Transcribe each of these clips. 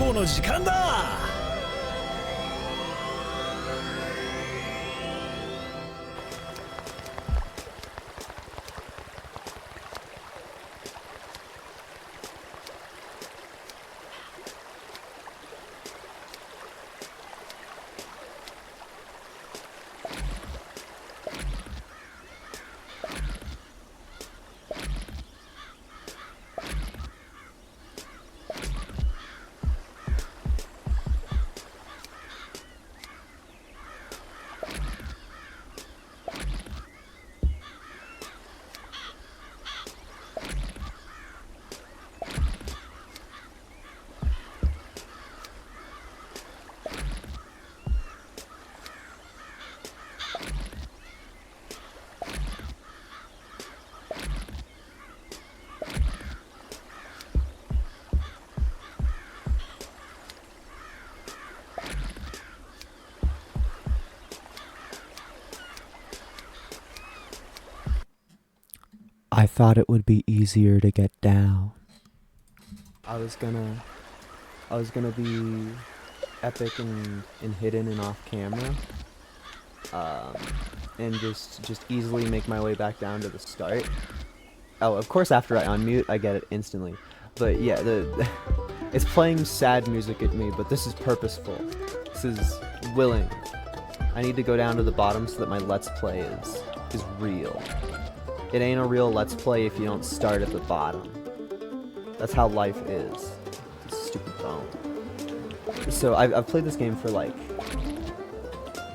勝負の時間だ。I thought it would be easier to get down. I was gonna be epic and hidden and off camera, and just easily make my way back down to the start. Oh, of course, after I unmute, I get it instantly. But yeah, it's playing sad music at me, but this is purposeful. This is willing. I need to go down to the bottom so that my let's play is real. It ain't a real let's play if you don't start at the bottom. That's how life is. It's a stupid phone. So I've played this game for like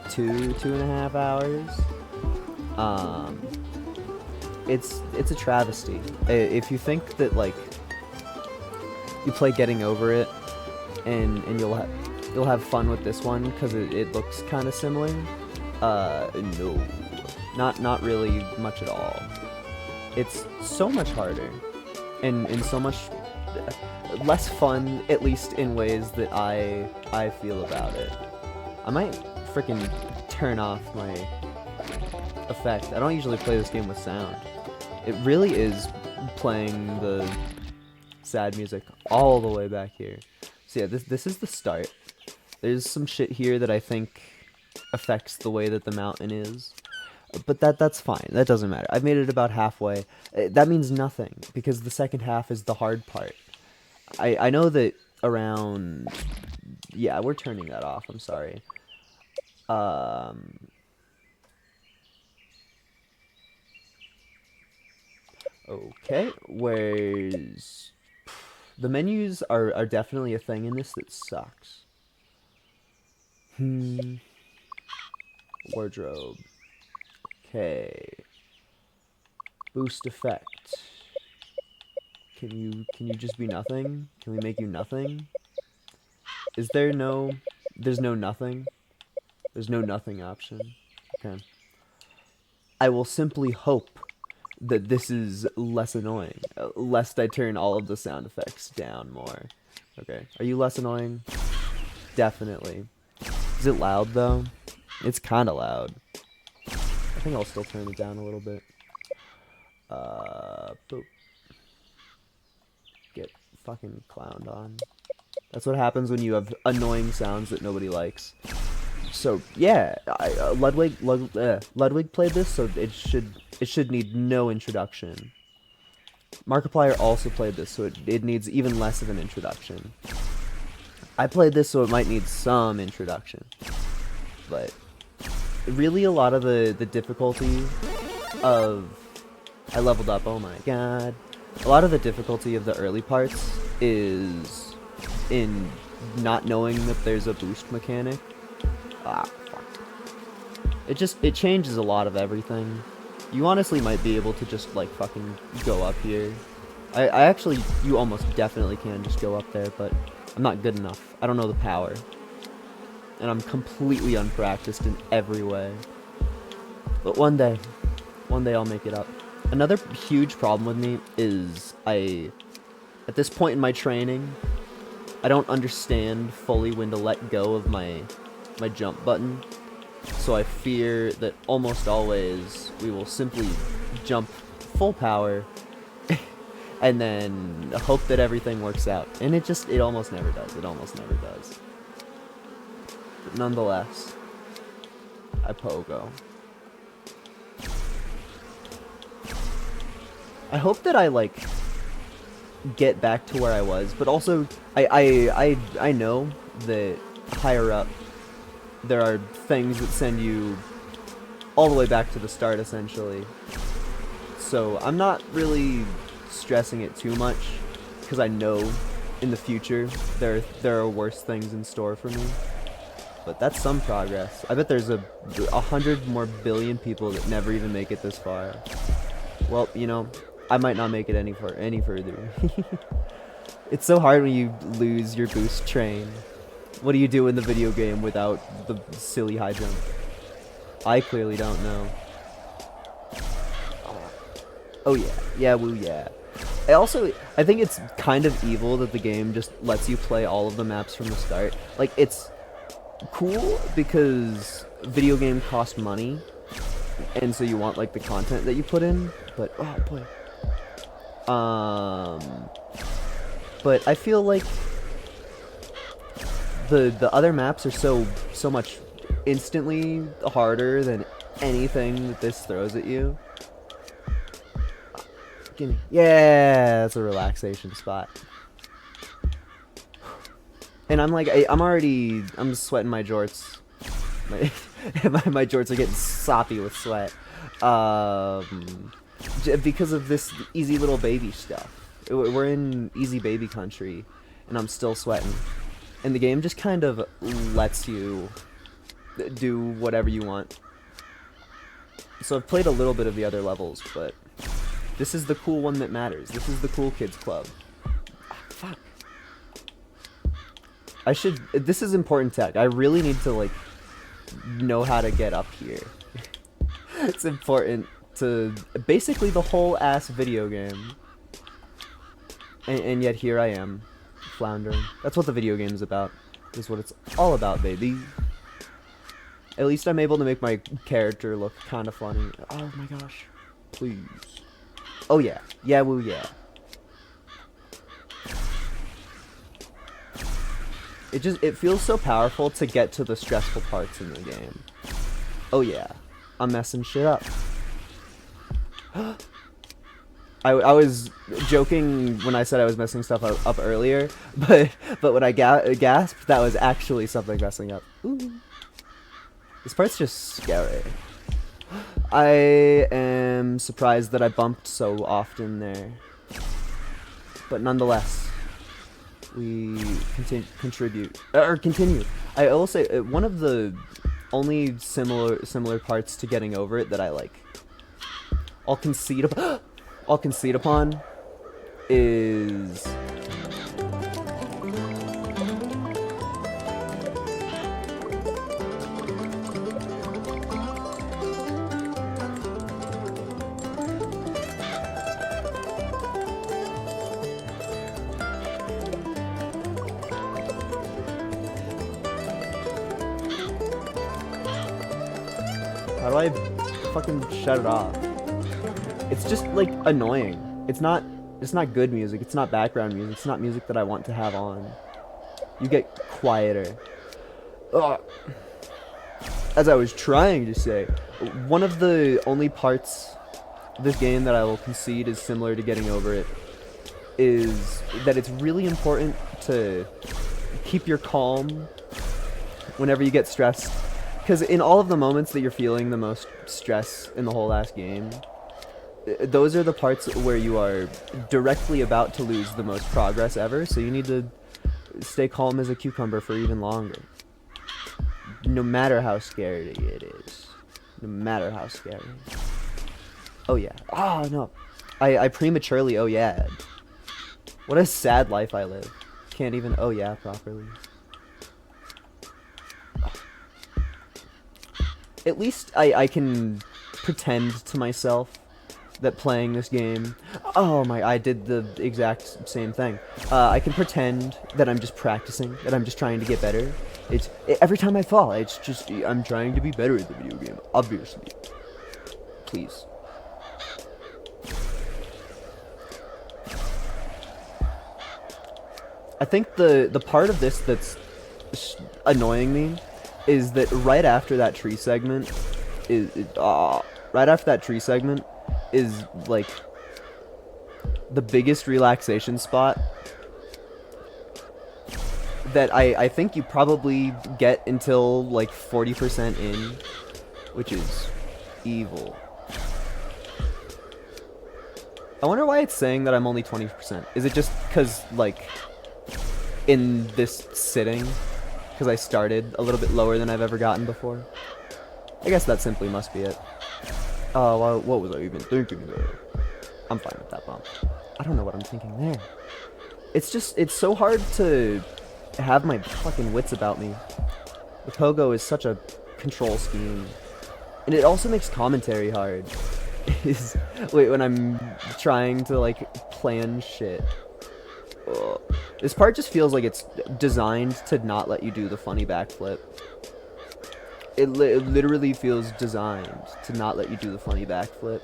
2.5 hours. It's a travesty. If you think that like you play Getting Over It and you'll have fun with this one because it looks kind of similar, no, not really much at all. It's so much harder and so much less fun, at least in ways that I feel about it. I might freaking turn off my effect. I don't usually play this game with sound. It really is playing the sad music all the way back here. So yeah, this is the start. There's some shit here that I think affects the way that the mountain is. But that's fine. That doesn't matter. I've made it about halfway. That means nothing, because the second half is the hard part. I know that around... Yeah, we're turning that off. I'm sorry. Okay, where's... The menus are definitely a thing in this that sucks. Wardrobe. Okay. Boost effect. Can you just be nothing? Can we make you nothing? Is there no... There's no nothing? There's no nothing option. Okay. I will simply hope that this is less annoying, lest I turn all of the sound effects down more. Okay. Are you less annoying? Definitely. Is it loud though? It's kind of loud. I think I'll still turn it down a little bit. Boop. Get fucking clowned on. That's what happens when you have annoying sounds that nobody likes. So yeah, Ludwig played this, so it should need no introduction. Markiplier also played this, so it needs even less of an introduction. I played this, so it might need some introduction, but really a lot of the difficulty of... I leveled up, oh my god. A lot of the difficulty of the early parts is in not knowing that there's a boost mechanic. Ah, fuck. It changes a lot of everything. You honestly might be able to just, like, fucking go up here. I actually, you almost definitely can just go up there, but I'm not good enough. I don't know the power. And I'm completely unpracticed in every way. But one day I'll make it up. Another huge problem with me is at this point in my training, I don't understand fully when to let go of my jump button. So I fear that almost always we will simply jump full power and then hope that everything works out. And it almost never does. It almost never does. But nonetheless, I pogo. I hope that I like get back to where I was, but also I know that higher up there are things that send you all the way back to the start essentially. So I'm not really stressing it too much because I know in the future there are worse things in store for me. But that's some progress. I bet there's 100 more billion people that never even make it this far. Well, you know, I might not make it any further. It's so hard when you lose your boost train. What do you do in the video game without the silly high jump? I clearly don't know. Oh yeah, yeah, woo yeah. I think it's kind of evil that the game just lets you play all of the maps from the start. Like, it's cool because video game cost money, and so you want like the content that you put in, but oh boy. But I feel like the other maps are so much instantly harder than anything that this throws at you. Gimme. Yeah, that's a relaxation spot. And I'm like, I'm sweating my jorts. My jorts are getting soppy with sweat. Because of this easy little baby stuff. We're in easy baby country, and I'm still sweating. And the game just kind of lets you do whatever you want. So I've played a little bit of the other levels, but this is the cool one that matters. This is the cool kids club. Oh, fuck. This is important tech. I really need to, like, know how to get up here. It's important to basically the whole ass video game. And yet here I am, floundering. That's what the video game's about. That's what it's all about, baby. At least I'm able to make my character look kind of funny. Oh my gosh. Please. Oh yeah. Yeah, woo yeah. It feels so powerful to get to the stressful parts in the game. Oh yeah. I'm messing shit up. I was joking when I said I was messing stuff up earlier, but when I gasped, that was actually something messing up. Ooh. This part's just scary. I am surprised that I bumped so often there. But nonetheless, we continue. I will say, one of the only similar parts to getting over it that I like, I'll concede upon is how do I fucking shut it off? It's just like annoying. It's not good music. It's not background music. It's not music that I want to have on. You get quieter. Ugh. As I was trying to say, one of the only parts of this game that I will concede is similar to getting over it is that it's really important to keep your calm whenever you get stressed. Because in all of the moments that you're feeling the most stress in the whole last game, those are the parts where you are directly about to lose the most progress ever, so you need to stay calm as a cucumber for even longer. No matter how scary it is. No matter how scary. Oh yeah. Oh no. I prematurely oh yeah. What a sad life I live. Can't even oh yeah properly. At least I can pretend to myself that playing this game, oh my, I did the exact same thing. I can pretend that I'm just practicing, that I'm just trying to get better. Every time I fall, it's just, I'm trying to be better at the video game, obviously. Please. I think the part of this that's annoying me is that right after that tree segment right after that tree segment is like the biggest relaxation spot that I think you probably get until like 40% in, which is evil. I wonder why it's saying that I'm only 20%. Is it just because, like, in this sitting, because I started a little bit lower than I've ever gotten before? I guess that simply must be it. Oh, well, what was I even thinking there? I'm fine with that bump. I don't know what I'm thinking there. It's just, it's so hard to have my fucking wits about me. The pogo is such a control scheme. And it also makes commentary hard. Wait, when I'm trying to, like, plan shit. Ugh. This part just feels like it's designed to not let you do the funny backflip. It literally feels designed to not let you do the funny backflip.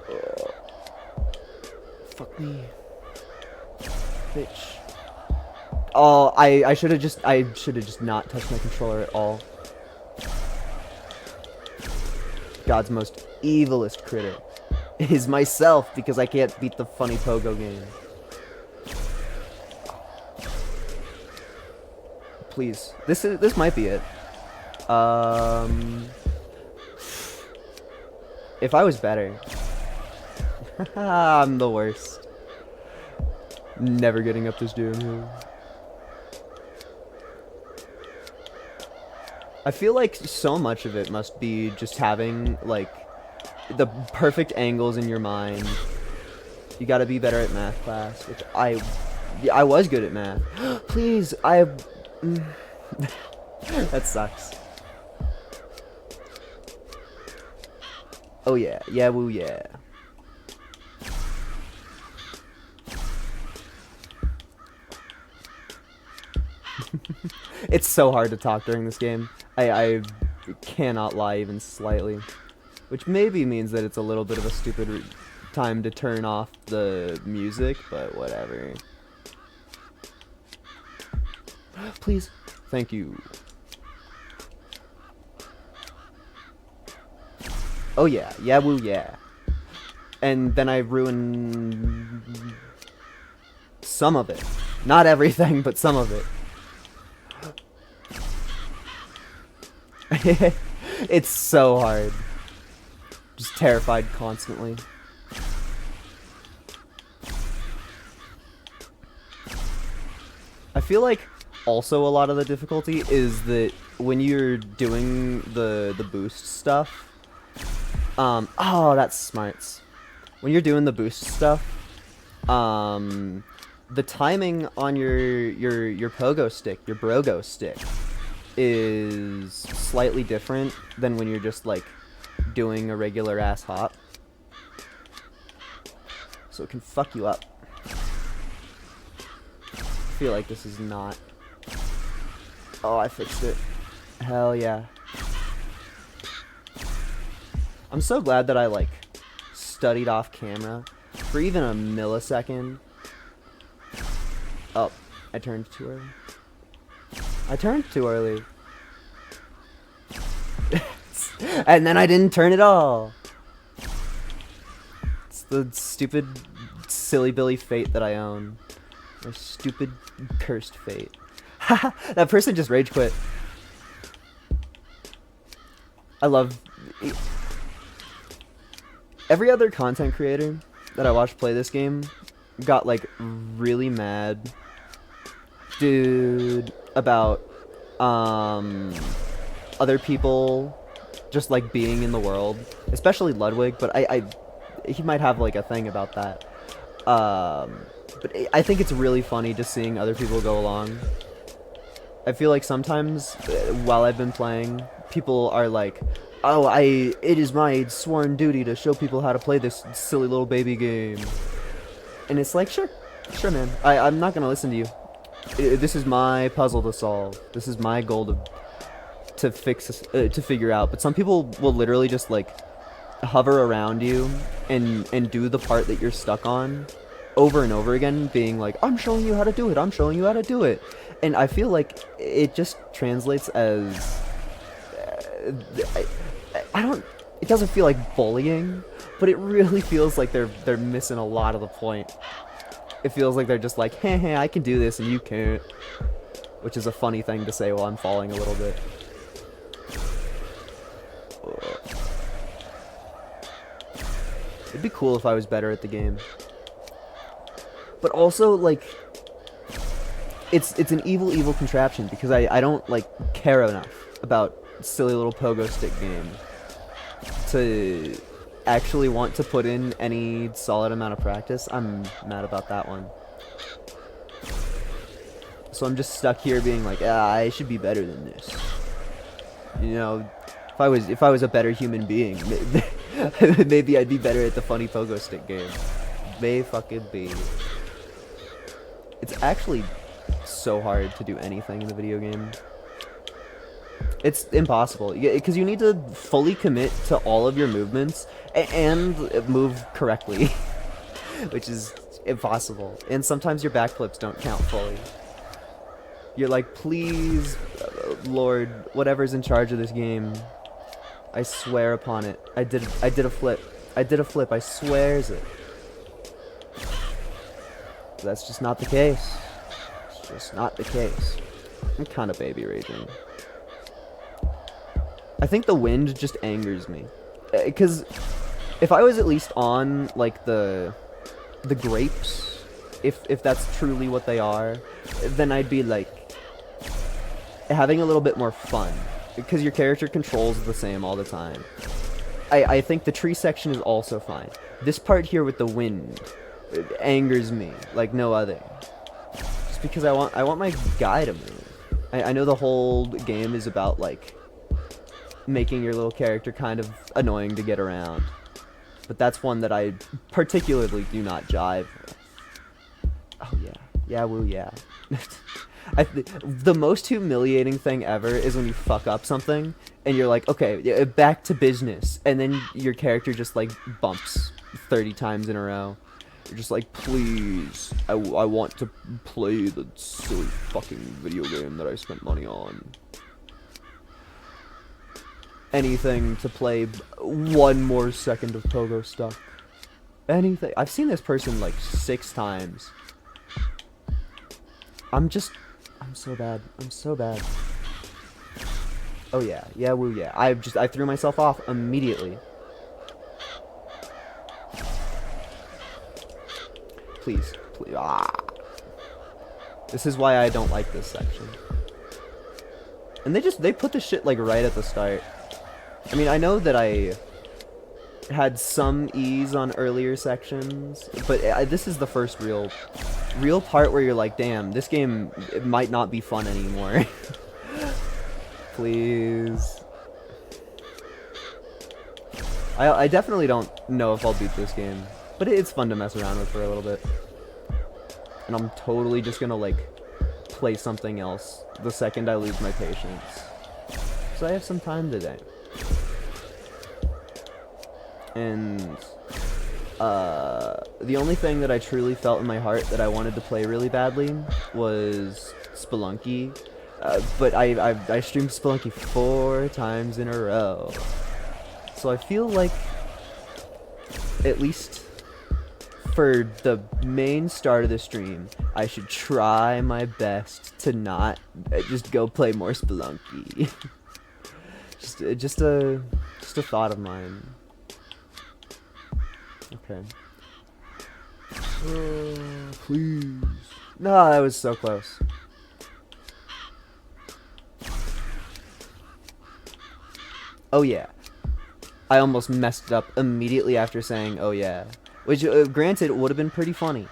Ugh. Fuck me. Bitch. Oh, I should have just not touched my controller at all. God's most evilest critter is myself because I can't beat the funny pogo game. Please, this might be it. If I was better, I'm the worst. Never getting up this damn hill. I feel like so much of it must be just having, like, the perfect angles in your mind. You gotta be better at math class, which I was good at math. Please, that sucks. Oh yeah, yeah woo yeah. It's so hard to talk during this game. I cannot lie even slightly. Which maybe means that it's a little bit of a stupid time to turn off the music, but whatever. Please. Thank you. Oh yeah, yeah woo yeah. And then I ruin some of it. Not everything, but some of it. It's so hard. Just terrified constantly. I feel like also a lot of the difficulty is that when you're doing the boost stuff, oh, that's smarts. When you're doing the boost stuff, the timing on your pogo stick, your brogo stick, is slightly different than when you're just like doing a regular ass hop. So it can fuck you up. I feel like this is not. Oh, I fixed it. Hell yeah. I'm so glad that I like studied off camera for even a millisecond. Oh, I turned too early. I turned too early. And then I didn't turn at all. It's the stupid, silly Billy fate that I own. My stupid, cursed fate. Haha, that person just rage quit. I love... Every other content creator that I watched play this game got, like, really mad, dude, about, other people just, like, being in the world. Especially Ludwig, but he might have, like, a thing about that. But I think it's really funny just seeing other people go along. I feel like sometimes, while I've been playing, people are like, oh, it is my sworn duty to show people how to play this silly little baby game. And it's like, sure, man. I'm not gonna listen to you. This is my puzzle to solve. This is my goal to figure out. But some people will literally just like hover around you and do the part that you're stuck on over and over again being like, I'm showing you how to do it, I'm showing you how to do it. And I feel like it just translates as I don't, it doesn't feel like bullying, but it really feels like they're missing a lot of the point. It feels like they're just like, hey, hey, I can do this and you can't. Which is a funny thing to say while I'm falling a little bit. It'd be cool if I was better at the game. But also, like, it's an evil contraption because I don't, like, care enough about silly little pogo stick game to actually want to put in any solid amount of practice. I'm mad about that one. So I'm just stuck here being like, I should be better than this. You know, if I was a better human being, maybe I'd be better at the funny pogo stick game. May fucking be. It's actually so hard to do anything in the video game. It's impossible because you need to fully commit to all of your movements and move correctly, which is impossible. And sometimes your backflips don't count fully. You're like, please, Lord, whatever's in charge of this game, I swear upon it. I did a flip. I swears it. But that's just not the case. It's just not the case. I'm kind of baby raging. I think the wind just angers me. Because if I was at least on, like, the grapes, if that's truly what they are, then I'd be, like, having a little bit more fun. Because your character controls the same all the time. I think the tree section is also fine. This part here with the wind, it angers me like no other. Just because I want my guy to move. I know the whole game is about, like, making your little character kind of annoying to get around. But that's one that I particularly do not jive with. Oh yeah. Yeah, woo, yeah. The most humiliating thing ever is when you fuck up something and you're like, okay, back to business, and then your character just, like, bumps 30 times in a row. You're just like, please, I want to play the silly fucking video game that I spent money on. Anything to play one more second of Pogostuck. Anything. I've seen this person like 6 times. I'm so bad. I'm so bad. Oh yeah. Yeah, woo, yeah. I threw myself off immediately. Please. Please. Ah. This is why I don't like this section. And they put the shit, like, right at the start. I mean, I know that I had some ease on earlier sections, but this is the first real part where you're like, damn, this game, it might not be fun anymore. Please. I definitely don't know if I'll beat this game, but it's fun to mess around with for a little bit. And I'm totally just gonna, like, play something else the second I lose my patience. So I have some time today. And the only thing that I truly felt in my heart that I wanted to play really badly was Spelunky. But I streamed Spelunky 4 times in a row. So I feel like, at least for the main start of the stream, I should try my best to not just go play more Spelunky. just a thought of mine. Okay. Please. No, that was so close. Oh yeah. I almost messed it up immediately after saying oh yeah. Which, granted, would have been pretty funny.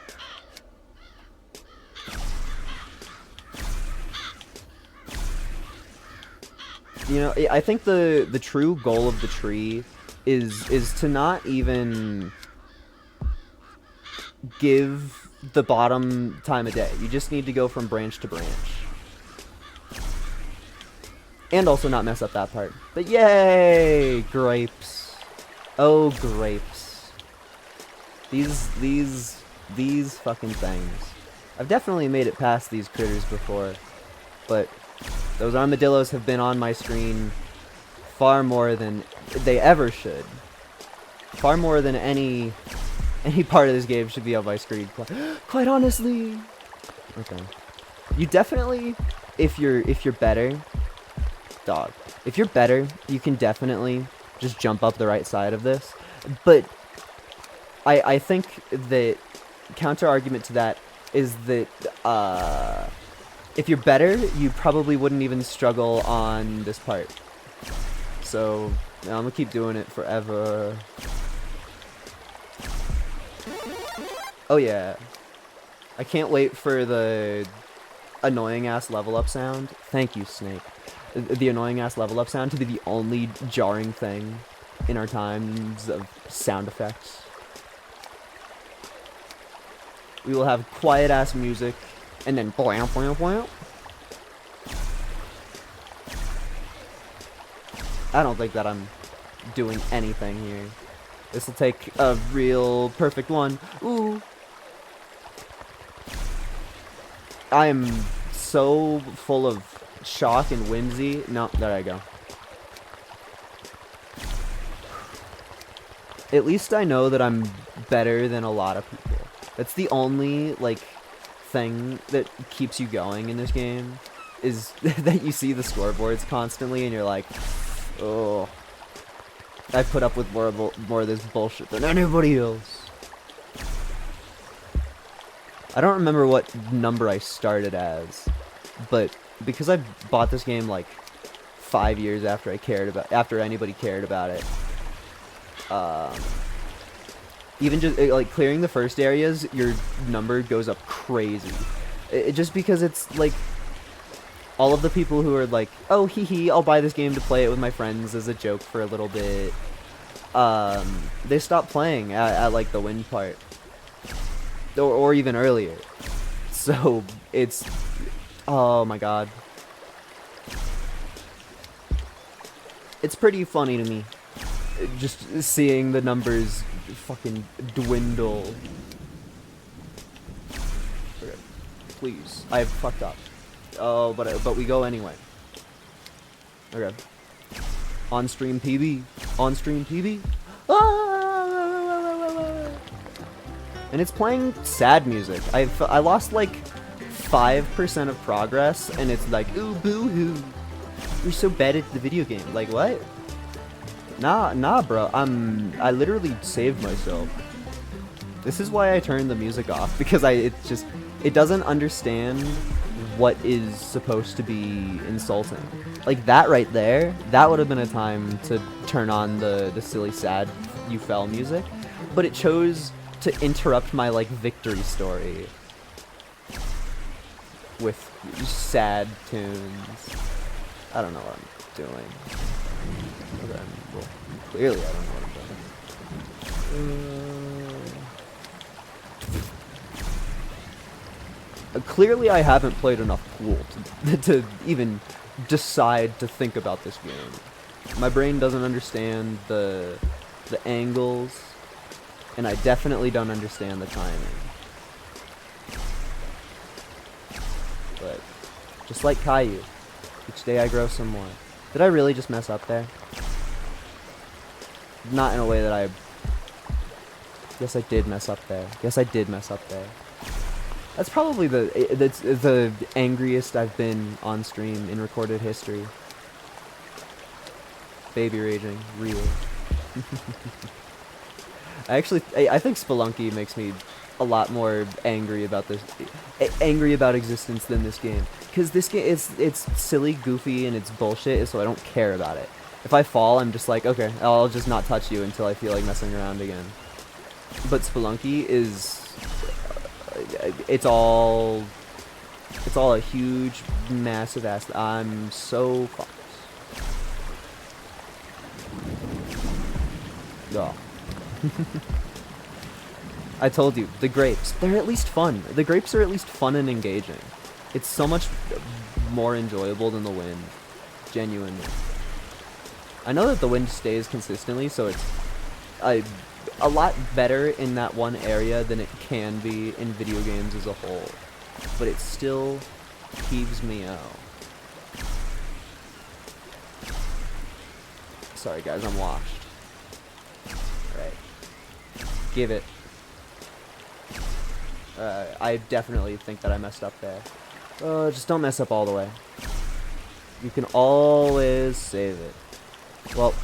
You know, I think the true goal of the tree is to not even give the bottom time of day. You just need to go from branch to branch. And also not mess up that part. But yay! Grapes. Oh, grapes. These These fucking things. I've definitely made it past these critters before, but those armadillos have been on my screen far more than they ever should. Far more than any part of this game should be on my screen. Quite honestly. Okay. You definitely, if you're better, dog. If you're better, you can definitely just jump up the right side of this. But I think that counter argument to that is that if you're better, you probably wouldn't even struggle on this part. So I'm gonna keep doing it forever. Oh yeah. I can't wait for the annoying ass level up sound. Thank you, Snake. The annoying ass level up sound to be the only jarring thing in our times of sound effects. We will have quiet ass music and then blam blam blam. I don't think that I'm doing anything here. This will take a real perfect one. Ooh. I am so full of shock and whimsy. No, there I go. At least I know that I'm better than a lot of people. That's the only, like, thing that keeps you going in this game, is that you see the scoreboards constantly and you're like, oh, I put up with more of this bullshit than anybody else. I don't remember what number I started as, but because I bought this game like 5 years after anybody cared about it, even just like clearing the first areas, your number goes up crazy. Just because it's like all of the people who are like, oh hee hee, I'll buy this game to play it with my friends as a joke for a little bit. They stop playing at like the win part. Or even earlier. So, it's... Oh my god. It's pretty funny to me. Just seeing the numbers fucking dwindle. Okay. Please. I have fucked up. Oh, but we go anyway. Okay. On stream PB. On stream PB. Ah! And it's playing sad music. I lost like 5% of progress, and it's like, ooh, boo-hoo. You're so bad at the video game. Like, what? Nah, bro. I literally saved myself. This is why I turned the music off, because it doesn't understand what is supposed to be insulting. Like, that right there, that would have been a time to turn on the silly sad you fell music, but it chose to interrupt my, like, victory story with sad tunes. I don't know what I'm doing. Okay, well, clearly I don't know what I'm doing. Clearly I haven't played enough Pool to even decide to think about this game. My brain doesn't understand the angles, and I definitely don't understand the timing. But, just like Caillou, each day I grow some more. Did I really just mess up there? Not in a way that I... Yes, I did mess up there. Yes, I did mess up there. That's probably the angriest I've been on stream in recorded history. Baby raging, real. I think Spelunky makes me a lot more angry about existence than this game. Because this game, it's silly, goofy, and it's bullshit, so I don't care about it. If I fall, I'm just like, okay, I'll just not touch you until I feel like messing around again. But Spelunky is... It's all a huge, massive ass... I'm so fucked. Oh. I told you, the grapes, they're at least fun. The grapes are at least fun and engaging. It's so much more enjoyable than the wind. Genuinely. I know that the wind stays consistently, so it's... a lot better in that one area than it can be in video games as a whole. But it still peeves me out. Sorry guys, I'm washed. Right. Give it. I definitely think that I messed up there. Just don't mess up all the way. You can always save it. Well,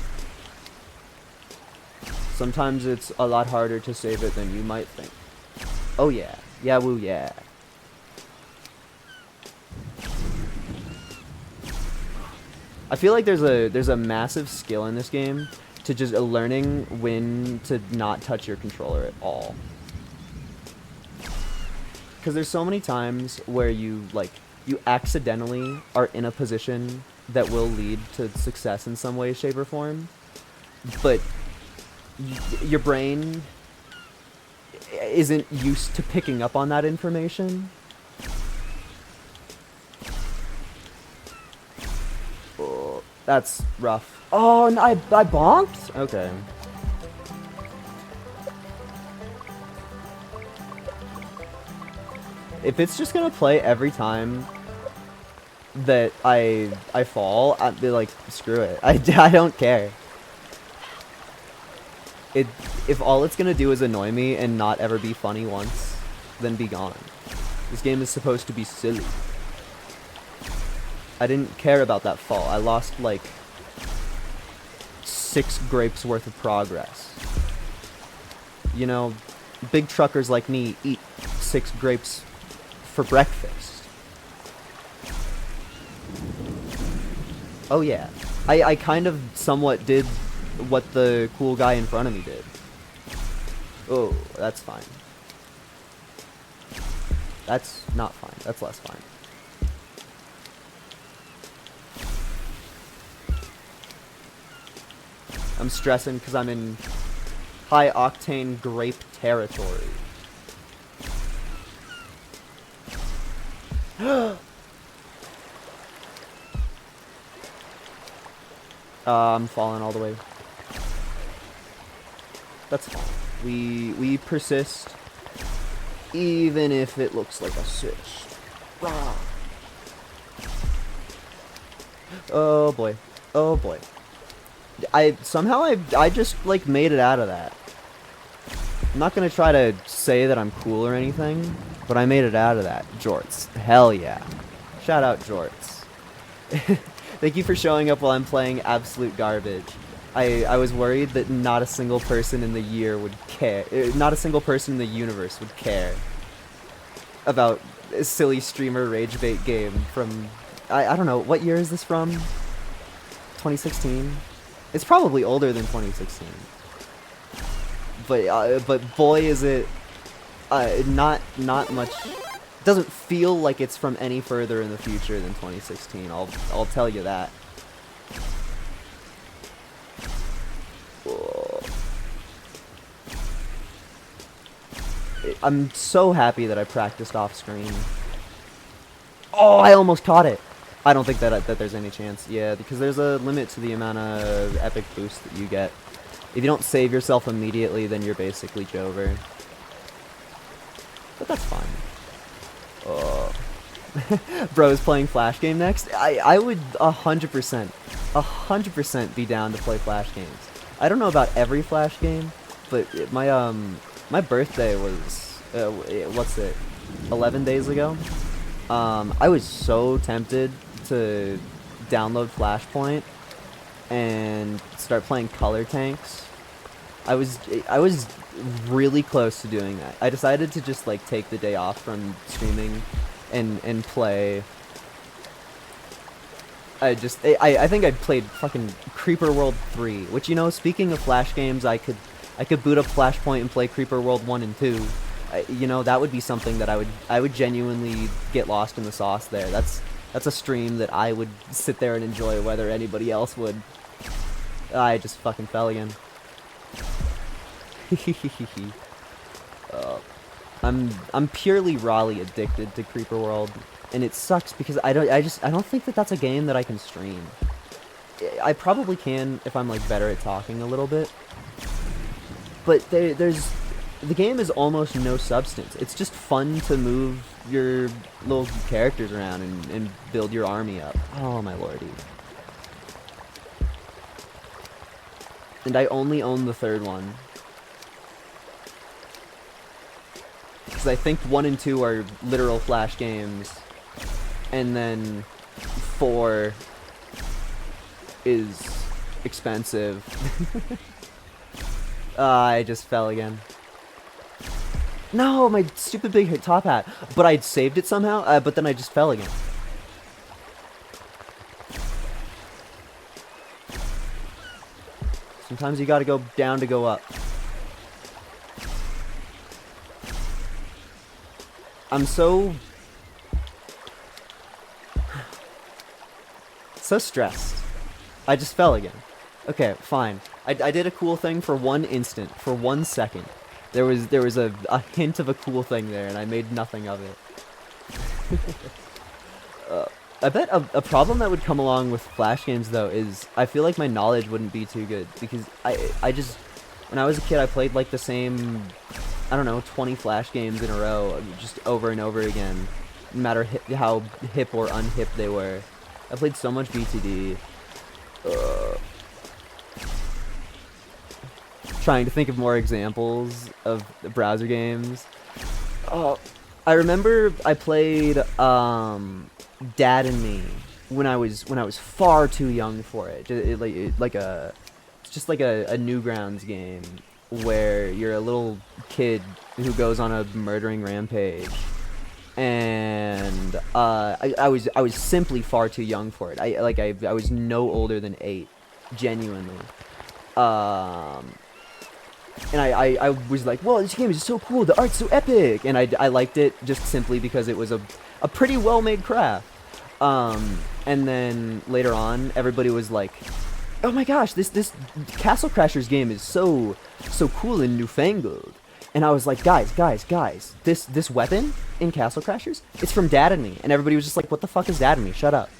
sometimes it's a lot harder to save it than you might think. Oh yeah. Yeah, woo, yeah. I feel like there's a massive skill in this game to just learning when to not touch your controller at all. Because there's so many times where you accidentally are in a position that will lead to success in some way, shape, or form, but your brain isn't used to picking up on that information. Oh, that's rough. Oh, and I bonked? Okay. If it's just gonna play every time that I fall, I'd be like, screw it. I don't care. If all it's gonna do is annoy me and not ever be funny once, then be gone. This game is supposed to be silly. I didn't care about that fall. I lost like 6 grapes worth of progress. You know, big truckers like me eat 6 grapes for breakfast. Oh yeah. I kind of somewhat did what the cool guy in front of me did. Oh, that's fine. That's not fine. That's less fine. I'm stressing because I'm in high octane grape territory. I'm falling all the way. That's fine. We persist, even if it looks like a switch. Rah. Oh boy. Oh boy. I just like made it out of that. I'm not gonna try to say that I'm cool or anything, but I made it out of that. Jorts. Hell yeah. Shout out Jorts. Thank you for showing up while I'm playing absolute garbage. I was worried that not a single person in the year would care. Not a single person in the universe would care about a silly streamer rage bait game from... I don't know, what year is this from? 2016? It's probably older than 2016. But boy is it not much. Doesn't feel like it's from any further in the future than 2016. I'll tell you that. I'm so happy that I practiced off screen. Oh, I almost caught it. I don't think that there's any chance. Yeah, because there's a limit to the amount of epic boost that you get. If you don't save yourself immediately, then you're basically Jover. But that's fine. Oh. Bro's playing Flash game next? I would 100% be down to play Flash games. I don't know about every Flash game, but my birthday was, what's it, 11 days ago? I was so tempted to download Flashpoint and start playing Color Tanks. I was really close to doing that. I decided to just like take the day off from streaming and play. I think I played fucking Creeper World 3, which, you know, speaking of Flash games, I could boot up Flashpoint and play Creeper World 1 and 2. You know, that would be something that I would genuinely get lost in the sauce there. That's a stream that I would sit there and enjoy, whether anybody else would. I just fucking fell again. I'm purely rawly addicted to Creeper World, and it sucks because I don't think that that's a game that I can stream. I probably can if I'm like better at talking a little bit. but the game is almost no substance. It's just fun to move your little characters around and build your army up. Oh my lordy. And I only own the third one. Because I think 1 and 2 are literal Flash games. And then 4 is expensive. I just fell again. No, my stupid big top hat. But I'd saved it somehow, but then I just fell again. Sometimes you gotta go down to go up. I'm so stressed. I just fell again. Okay, fine. I did a cool thing for 1 instant, for 1 second. There was a hint of a cool thing there, and I made nothing of it. I bet a problem that would come along with Flash games, though, is I feel like my knowledge wouldn't be too good, because I just, when I was a kid, I played like the same, I don't know, 20 Flash games in a row, just over and over again, no matter how hip or unhip they were. I played so much BTD. Trying to think of more examples of the browser games. Oh, I remember I played Dad and Me when I was far too young for it. It's just like a Newgrounds game where you're a little kid who goes on a murdering rampage, and I was simply far too young for it. I was no older than 8, genuinely. And I was like, whoa, this game is so cool, the art's so epic, and I liked it just simply because it was a pretty well-made craft. And then later on, everybody was like, oh my gosh, this Castle Crashers game is so cool and newfangled. And I was like, guys, this weapon in Castle Crashers, it's from Dad and Me. And everybody was just like, what the fuck is Dad and Me? Shut up.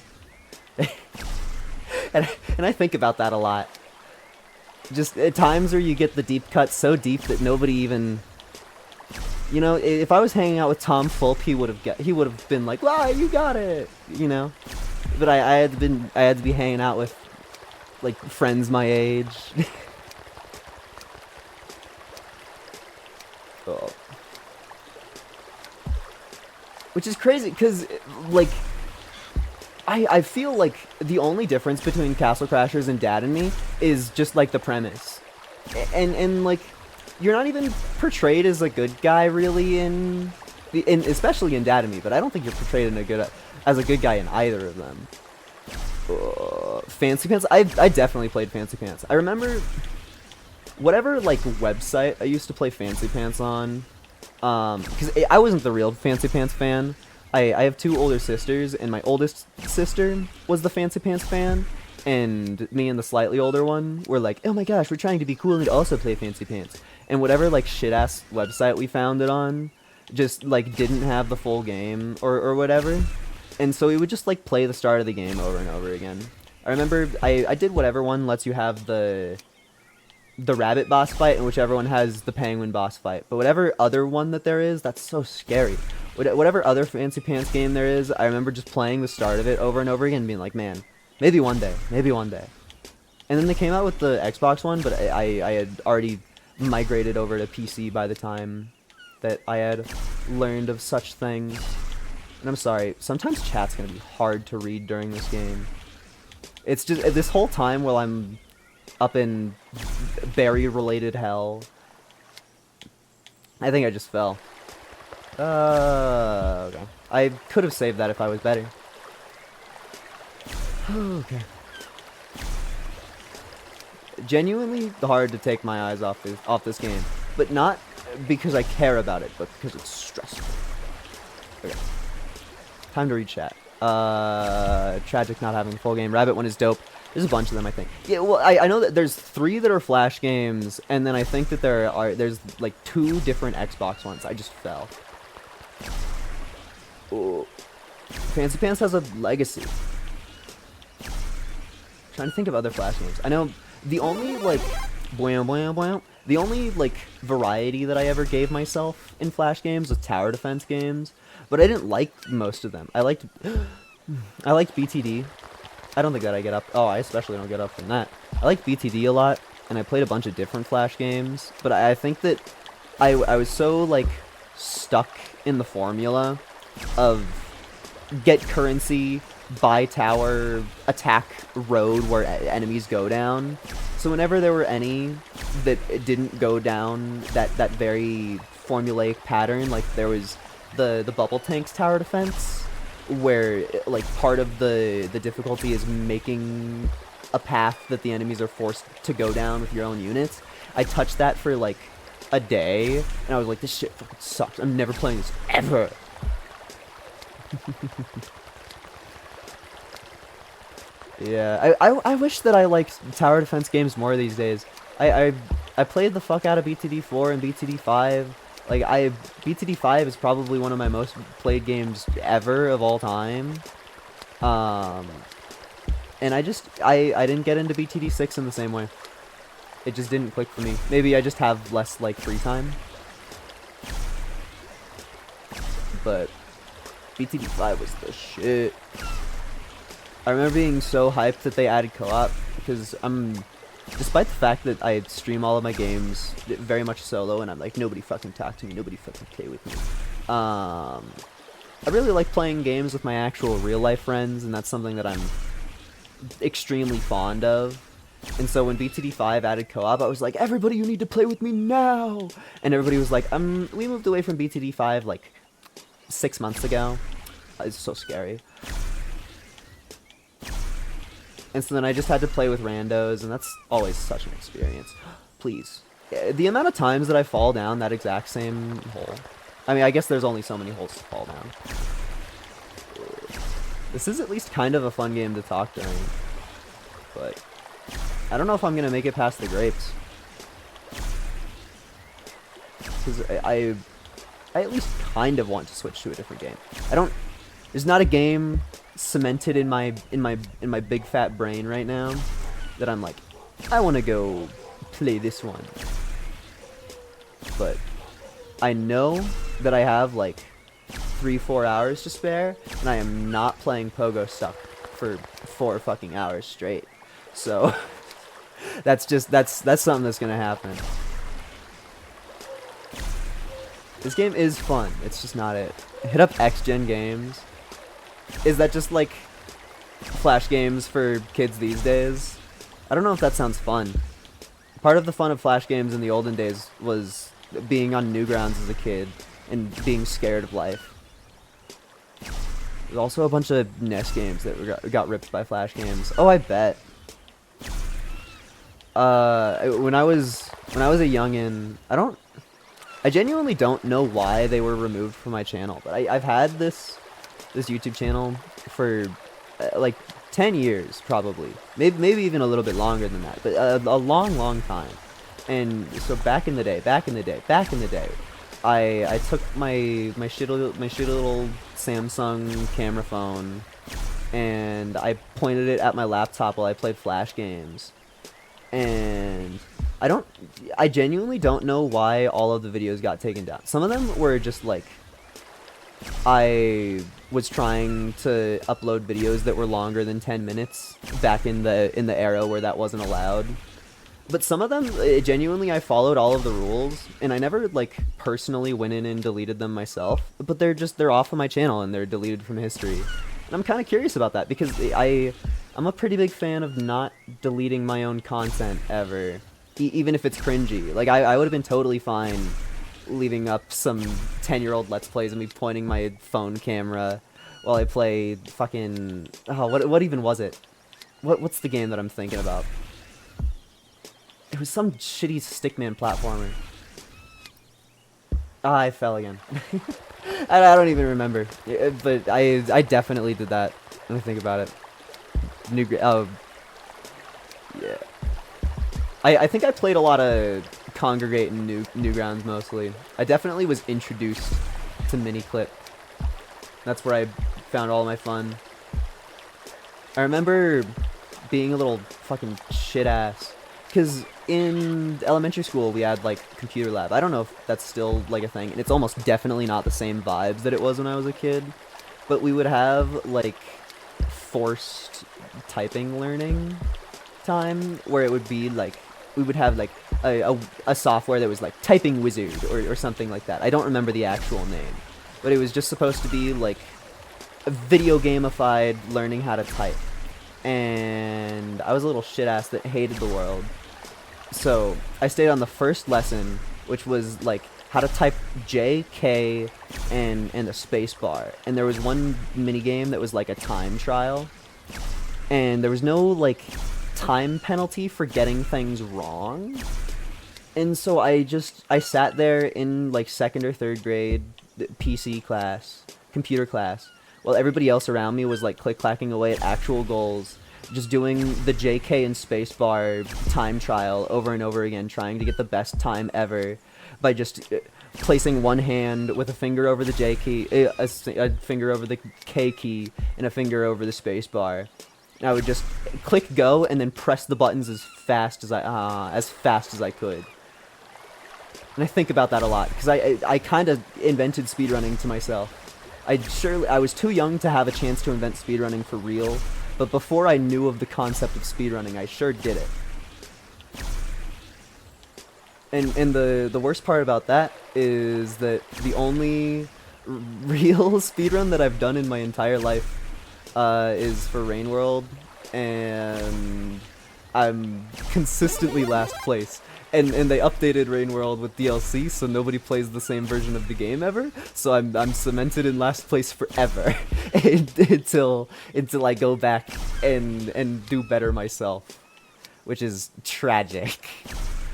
and I think about that a lot. Just at times where you get the deep cuts so deep that nobody even, you know, if I was hanging out with Tom Fulp, he would have been like, "Wow, you got it," you know. But I had to be hanging out with like friends my age. Oh. Which is crazy because like I feel like the only difference between Castle Crashers and Dad and Me is just like the premise, and like you're not even portrayed as a good guy really especially in Dad and Me, but I don't think you're portrayed as a good guy in either of them. Fancy Pants, I definitely played Fancy Pants. I remember whatever like website I used to play Fancy Pants on, because I wasn't the real Fancy Pants fan. I have 2 older sisters, and my oldest sister was the Fancy Pants fan, and me and the slightly older one were like, oh my gosh, we're trying to be cool and also play Fancy Pants. And whatever like shit-ass website we found it on just like didn't have the full game or whatever, and so we would just like play the start of the game over and over again. I remember I did whatever one lets you have the rabbit boss fight, and whichever one has the penguin boss fight, but whatever other one that there is, that's so scary. Whatever other Fancy Pants game there is, I remember just playing the start of it over and over again and being like, man, maybe one day. And then they came out with the Xbox one, but I had already migrated over to PC by the time that I had learned of such things. And I'm sorry, sometimes chat's gonna be hard to read during this game. It's just, this whole time while I'm up in berry-related hell, I think I just fell. Okay. I could have saved that if I was better. Okay. Genuinely hard to take my eyes off this game, but not because I care about it, but because it's stressful. Okay. Time to read chat. Tragic not having a full game. Rabbit one is dope. There's a bunch of them, I think. Yeah, well, I know that there's 3 that are Flash games, and then I think that there's like 2 different Xbox ones. I just fell. Ooh. Fancy Pants has a legacy. Trying to think of other Flash games. I know the only like Bwam, bwam, bwam. The only, like, variety that I ever gave myself in Flash games was tower defense games, but I didn't like most of them. I liked BTD. I don't think that I get up. Oh, I especially don't get up from that. I like BTD a lot, and I played a bunch of different Flash games, but I think that I was so, like, stuck in the formula of get currency, buy tower, attack road where enemies go down. So whenever there were any that didn't go down that very formulaic pattern, like there was the bubble tanks tower defense, where like part of the difficulty is making a path that the enemies are forced to go down with your own units. I touched that for like a day, and I was like, this shit fucking sucks. I'm never playing this ever. Yeah, I wish that I liked tower defense games more these days. I played the fuck out of BTD4 and BTD5. Like BTD5 is probably one of my most played games ever of all time. And I didn't get into BTD6 in the same way. It just didn't click for me. Maybe I just have less like free time. But BTD5 was the shit. I remember being so hyped that they added co-op, because despite the fact that I stream all of my games very much solo, and I'm like, nobody fucking talk to me, nobody fucking play with me. I really like playing games with my actual real life friends, and that's something that I'm extremely fond of. And so when BTD5 added co-op, I was like, everybody, you need to play with me now! And everybody was like, we moved away from BTD5 like 6 months ago. It's so scary. And so then I just had to play with randos, and that's always such an experience. Please. The amount of times that I fall down that exact same hole. I mean, I guess there's only so many holes to fall down. This is at least kind of a fun game to talk during. But I don't know if I'm going to make it past the grapes. Because I at least kind of want to switch to a different game. There's not a game cemented in my big fat brain right now that I'm like, I want to go play this one. But I know that I have like 3-4 hours to spare, and I am not playing Pogostuck for 4 fucking hours straight. So that's something that's gonna happen. This game is fun. It's just not it. Hit up X-Gen Games. Is that just like Flash games for kids these days? I don't know if that sounds fun. Part of the fun of Flash games in the olden days was being on Newgrounds as a kid and being scared of life. There's also a bunch of NES games that got ripped by Flash games. Oh, I bet. When I was a youngin', I genuinely don't know why they were removed from my channel, but I've had this YouTube channel for like 10 years probably, maybe even a little bit longer than that, but a long time. And so back in the day, I took my shitty little Samsung camera phone and I pointed it at my laptop while I played Flash games. And I genuinely don't know why all of the videos got taken down. Some of them were just like, I was trying to upload videos that were longer than 10 minutes back in the era where that wasn't allowed. But some of them, genuinely, I followed all of the rules, and I never, like, personally went in and deleted them myself. But they're off of my channel, and they're deleted from history. And I'm kind of curious about that, because I'm a pretty big fan of not deleting my own content ever. Even if it's cringy. Like, I would have been totally fine leaving up some 10-year-old Let's Plays and me pointing my phone camera while I play fucking... Oh, what even was it? What's the game that I'm thinking about? It was some shitty stickman platformer. Ah, I fell again. I don't even remember. But I definitely did that when I think about it. Oh. Yeah. I think I played a lot of Congregate and Newgrounds mostly. I definitely was introduced to Miniclip. That's where I found all my fun. I remember being a little fucking shit ass because in elementary school we had like computer lab. I don't know if that's still like a thing, and it's almost definitely not the same vibes that it was when I was a kid. But we would have like forced typing learning time where it would be like we would have like a software that was like typing wizard or something like that. I don't remember the actual name, but it was just supposed to be like a video gamified learning how to type. And I was a little shit ass that hated the world, so I stayed on the first lesson, which was like how to type J, K, and a space bar. And there was one mini game that was like a time trial, and there was no like time penalty for getting things wrong. And so I sat there in like 2nd or 3rd grade PC class, computer class, while everybody else around me was like click-clacking away at actual goals, just doing the JK and spacebar time trial over and over again, trying to get the best time ever by just placing one hand with a finger over the J key, a finger over the K key, and a finger over the spacebar. And I would just click go and then press the buttons as fast as I could. And I think about that a lot because I kind of invented speedrunning to myself. I was too young to have a chance to invent speedrunning for real, but before I knew of the concept of speedrunning, I sure did it. And the worst part about that is that the only real speedrun that I've done in my entire life is for Rain World, and I'm consistently last place. And they updated Rain World with DLC, so nobody plays the same version of the game ever. So I'm cemented in last place forever until I go back and do better myself, which is tragic.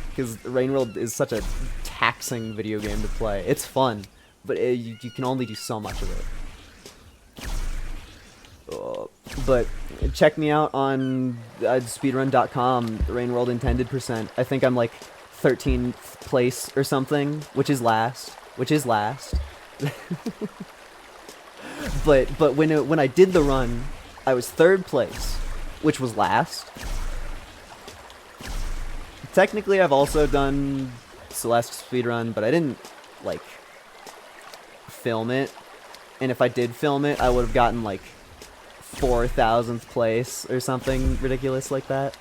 Because Rain World is such a taxing video game to play. It's fun, but you can only do so much of it. But check me out on speedrun.com, Rain World Intended %. I think I'm like 13th place or something, which is last. but when I did the run, I was 3rd place, which was last. Technically, I've also done Celeste's speedrun, but I didn't like film it. And if I did film it, I would have gotten like 4,000th place or something ridiculous like that.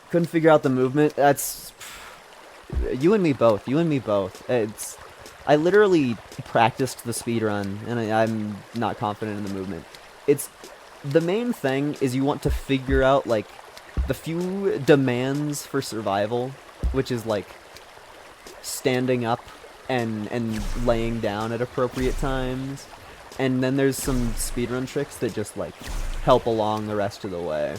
Couldn't figure out the movement. That's you and me both. I literally practiced the speedrun, and I'm not confident in the movement. It's the main thing is you want to figure out like the few demands for survival, which is like standing up and laying down at appropriate times. And then there's some speedrun tricks that just, like, help along the rest of the way.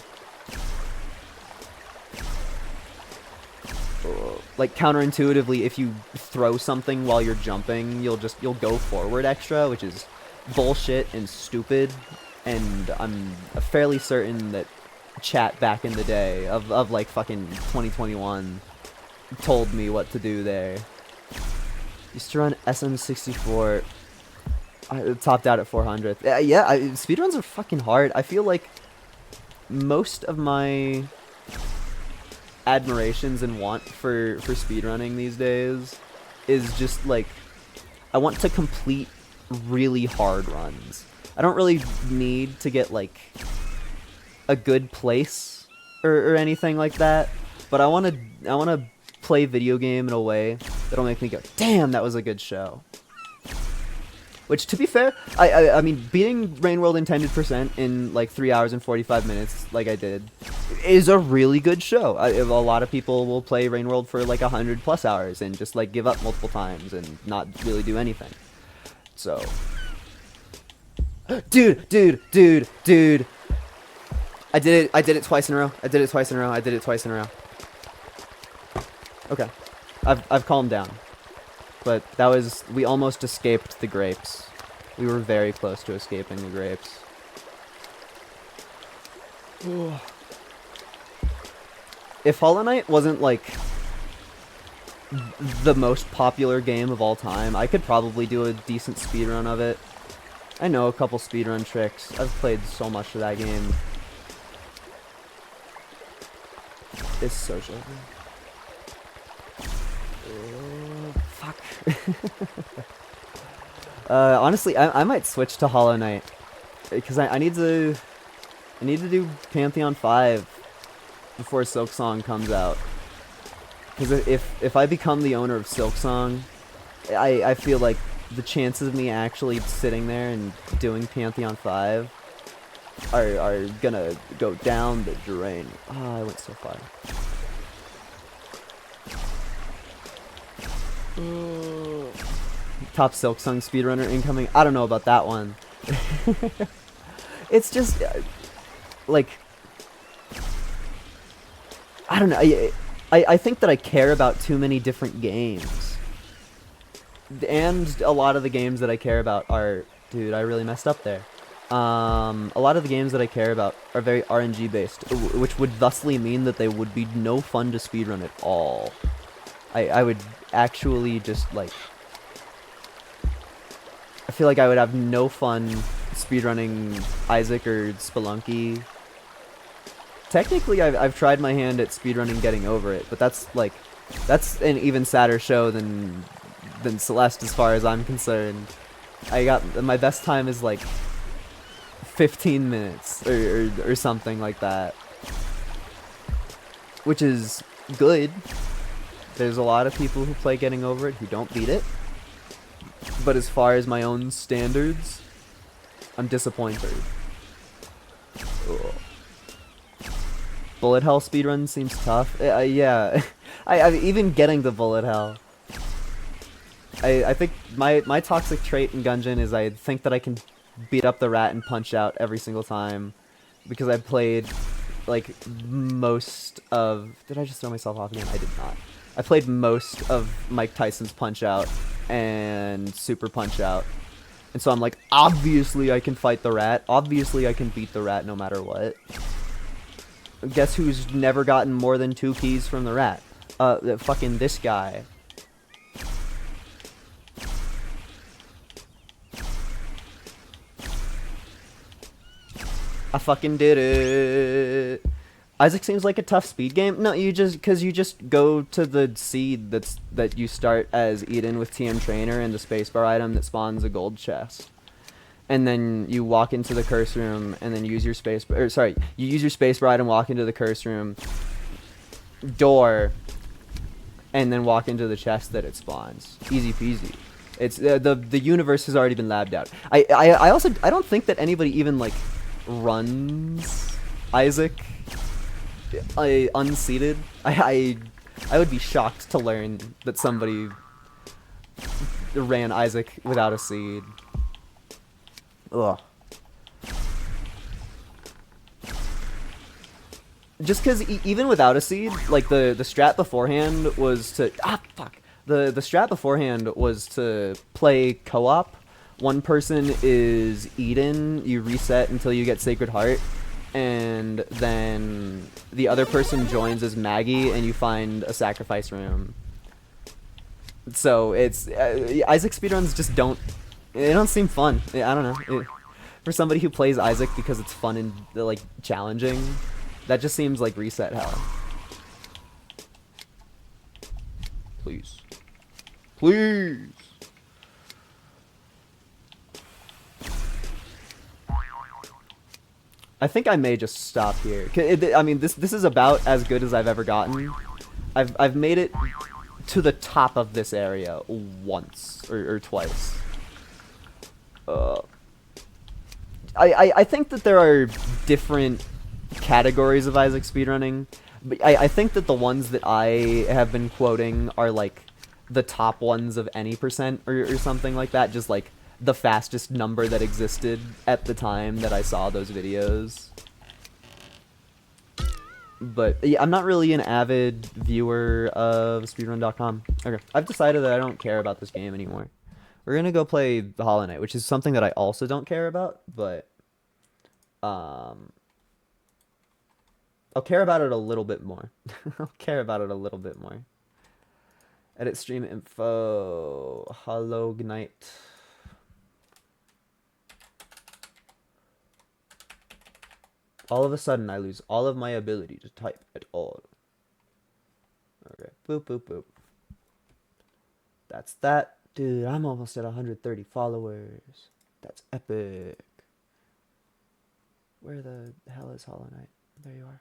Like, counterintuitively, if you throw something while you're jumping, you'll go forward extra, which is bullshit and stupid. And I'm fairly certain that chat back in the day of like, fucking 2021 told me what to do there. Used to run SM64... I topped out at 400. Yeah, speedruns are fucking hard. I feel like most of my admirations and want for speedrunning these days is just like, I want to complete really hard runs. I don't really need to get like a good place or anything like that, but I want to play video game in a way that'll make me go, damn, that was a good show. Which, to be fair, I mean, beating Rain World Intended % in, like, 3 hours and 45 minutes, like I did, is a really good show. A lot of people will play Rain World for, like, 100+ hours and just, like, give up multiple times and not really do anything. So... Dude! I did it twice in a row. Okay. I've calmed down. But that was... we almost escaped the grapes. We were very close to escaping the grapes. If Hollow Knight wasn't, like, the most popular game of all time, I could probably do a decent speedrun of it. I know a couple speedrun tricks. I've played so much of that game. It's so short. Fuck. Honestly, I might switch to Hollow Knight because I need to do Pantheon 5 before Silksong comes out. Because if I become the owner of Silksong, I feel like the chances of me actually sitting there and doing Pantheon 5 are gonna go down the drain. Oh, I went so far. Top Silksong speedrunner incoming. I don't know about that one. It's just like, I don't know. I think that I care about too many different games, and a lot of the games that I care about are, dude, I really messed up there. A lot of the games that I care about are very RNG based, which would thusly mean that they would be no fun to speedrun at all. I would actually just, like, I feel like I would have no fun speedrunning Isaac or Spelunky. Technically, I've tried my hand at speedrunning Getting Over It, but that's an even sadder show than Celeste as far as I'm concerned. I got, my best time is like 15 minutes or something like that, which is good. There's a lot of people who play Getting Over It who don't beat it, but as far as my own standards, I'm disappointed. Ugh. Bullet hell speedrun seems tough. Yeah, I even getting the bullet hell. I think my toxic trait in Gungeon is I think that I can beat up the rat and punch out every single time, because I played like most of. Did I just throw myself off again? I did not. I played most of Mike Tyson's Punch Out and Super Punch Out, and so I'm like, obviously I can fight the rat. Obviously I can beat the rat no matter what. Guess who's never gotten more than 2 keys from the rat? Fucking this guy. I fucking did it. Isaac seems like a tough speed game. No, you just go to the seed that you start as Eden with TM Trainer and the spacebar item that spawns a gold chest. And then you walk into the curse room and then use your you use your spacebar item, walk into the curse room door, and then walk into the chest that it spawns. Easy peasy. It's the universe has already been labbed out. I also don't think that anybody even like runs Isaac unseated. I would be shocked to learn that somebody ran Isaac without a seed. Ugh. Just because even without a seed, like the strat beforehand was to the strat beforehand was to play co-op. One person is Eden, you reset until you get Sacred Heart, and then the other person joins as Maggie, and you find a sacrifice room. So it's Isaac speedruns just don't seem fun. I don't know. For somebody who plays Isaac because it's fun and like challenging, that just seems like reset hell. Please. Please. I think I may just stop here. I mean, this is about as good as I've ever gotten. I've made it to the top of this area once or twice. I think that there are different categories of Isaac speedrunning, but I think that the ones that I have been quoting are like the top ones of any percent or something like that, just like the fastest number that existed at the time that I saw those videos. But yeah, I'm not really an avid viewer of speedrun.com. Okay, I've decided that I don't care about this game anymore. We're gonna go play the Hollow Knight, which is something that I also don't care about, but I'll care about it a little bit more. I'll care about it a little bit more. Edit stream info. Hollow Knight. All of a sudden, I lose all of my ability to type at all. Okay. Boop, boop, boop. That's that. Dude, I'm almost at 130 followers. That's epic. Where the hell is Hollow Knight? There you are.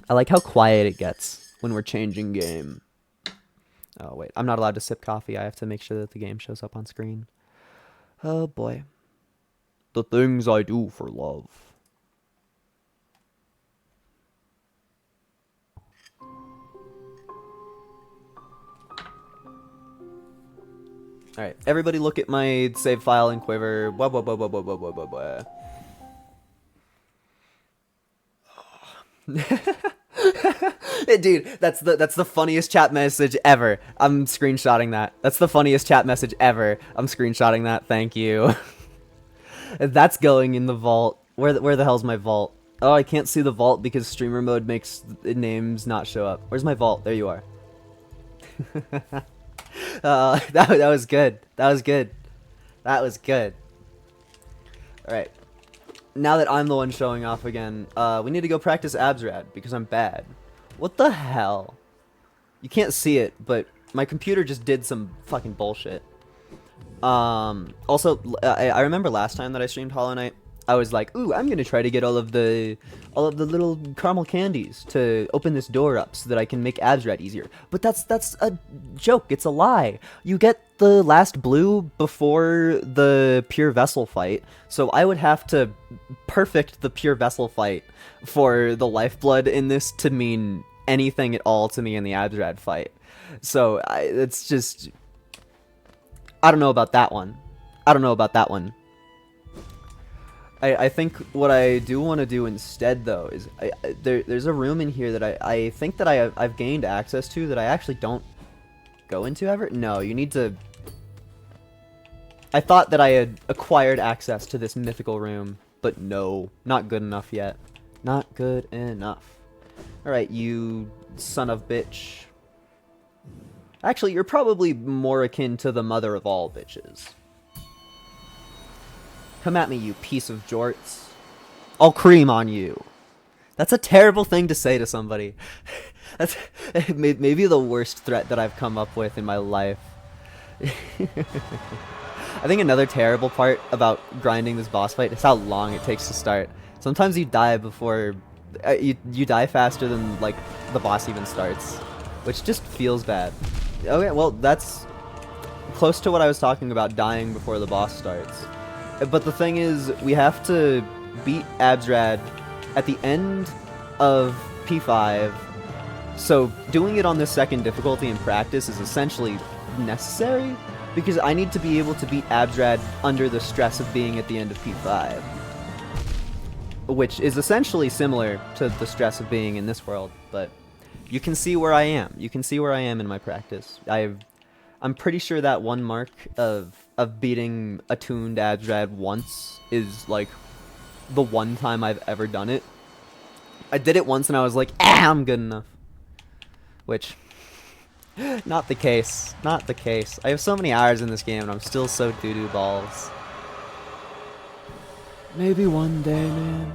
I like how quiet it gets when we're changing game. Oh, wait. I'm not allowed to sip coffee. I have to make sure that the game shows up on screen. Oh, boy. The things I do for love. Alright, everybody look at my save file in Quiver. Blah, blah, blah, blah, blah, blah, blah, blah, blah. Dude, that's the funniest chat message ever. I'm screenshotting that. That's the funniest chat message ever. I'm screenshotting that. Thank you. That's going in the vault. Where the hell's my vault? Oh, I can't see the vault because streamer mode makes the names not show up. Where's my vault? There you are. That was good. That was good. That was good. Alright. Now that I'm the one showing off again, we need to go practice Absrad because I'm bad. What the hell? You can't see it, but my computer just did some fucking bullshit. Also, I remember last time that I streamed Hollow Knight, I was like, ooh, I'm gonna try to get all of the little caramel candies to open this door up so that I can make Absrad easier. But that's a joke. It's a lie. You get the last blue before the pure vessel fight, so I would have to perfect the pure vessel fight for the lifeblood in this to mean anything at all to me in the Absrad fight. So it's just, I don't know about that one. I don't know about that one. I think what I do want to do instead, though, is there's a room in here that I think that I've gained access to that I actually don't go into ever. No, you need to... I thought that I had acquired access to this mythical room, but no, not good enough yet. Not good enough. Alright, you son of bitch. Actually, you're probably more akin to the mother of all bitches. Come at me, you piece of jorts. I'll cream on you. That's a terrible thing to say to somebody. That's maybe the worst threat that I've come up with in my life. I think another terrible part about grinding this boss fight is how long it takes to start. Sometimes you die before... you die faster than, like, the boss even starts. Which just feels bad. Okay, well, that's close to what I was talking about, dying before the boss starts. But the thing is, we have to beat Absrad at the end of P5, so doing it on this second difficulty in practice is essentially necessary, because I need to be able to beat Absrad under the stress of being at the end of P5. Which is essentially similar to the stress of being in this world, but you can see where I am. You can see where I am in my practice. I'm pretty sure that one mark of beating attuned Absrad once is, like, the one time I've ever done it. I did it once and I was like, I'm good enough. Which, not the case. Not the case. I have so many hours in this game and I'm still so doo-doo balls. Maybe one day, man.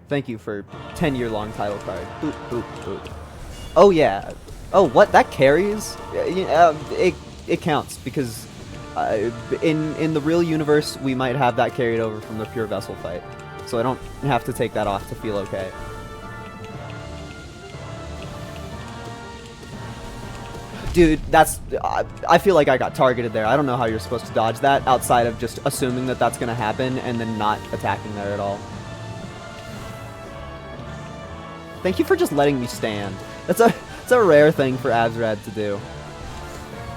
Thank you for 10-year-long title card. Boop, boop, boop. Oh, yeah. Oh, what? That carries? It counts, because in the real universe, we might have that carried over from the pure vessel fight. So I don't have to take that off to feel okay. Dude, that's... I feel like I got targeted there. I don't know how you're supposed to dodge that, outside of just assuming that that's going to happen and then not attacking there at all. Thank you for just letting me stand. It's a rare thing for Absrad to do.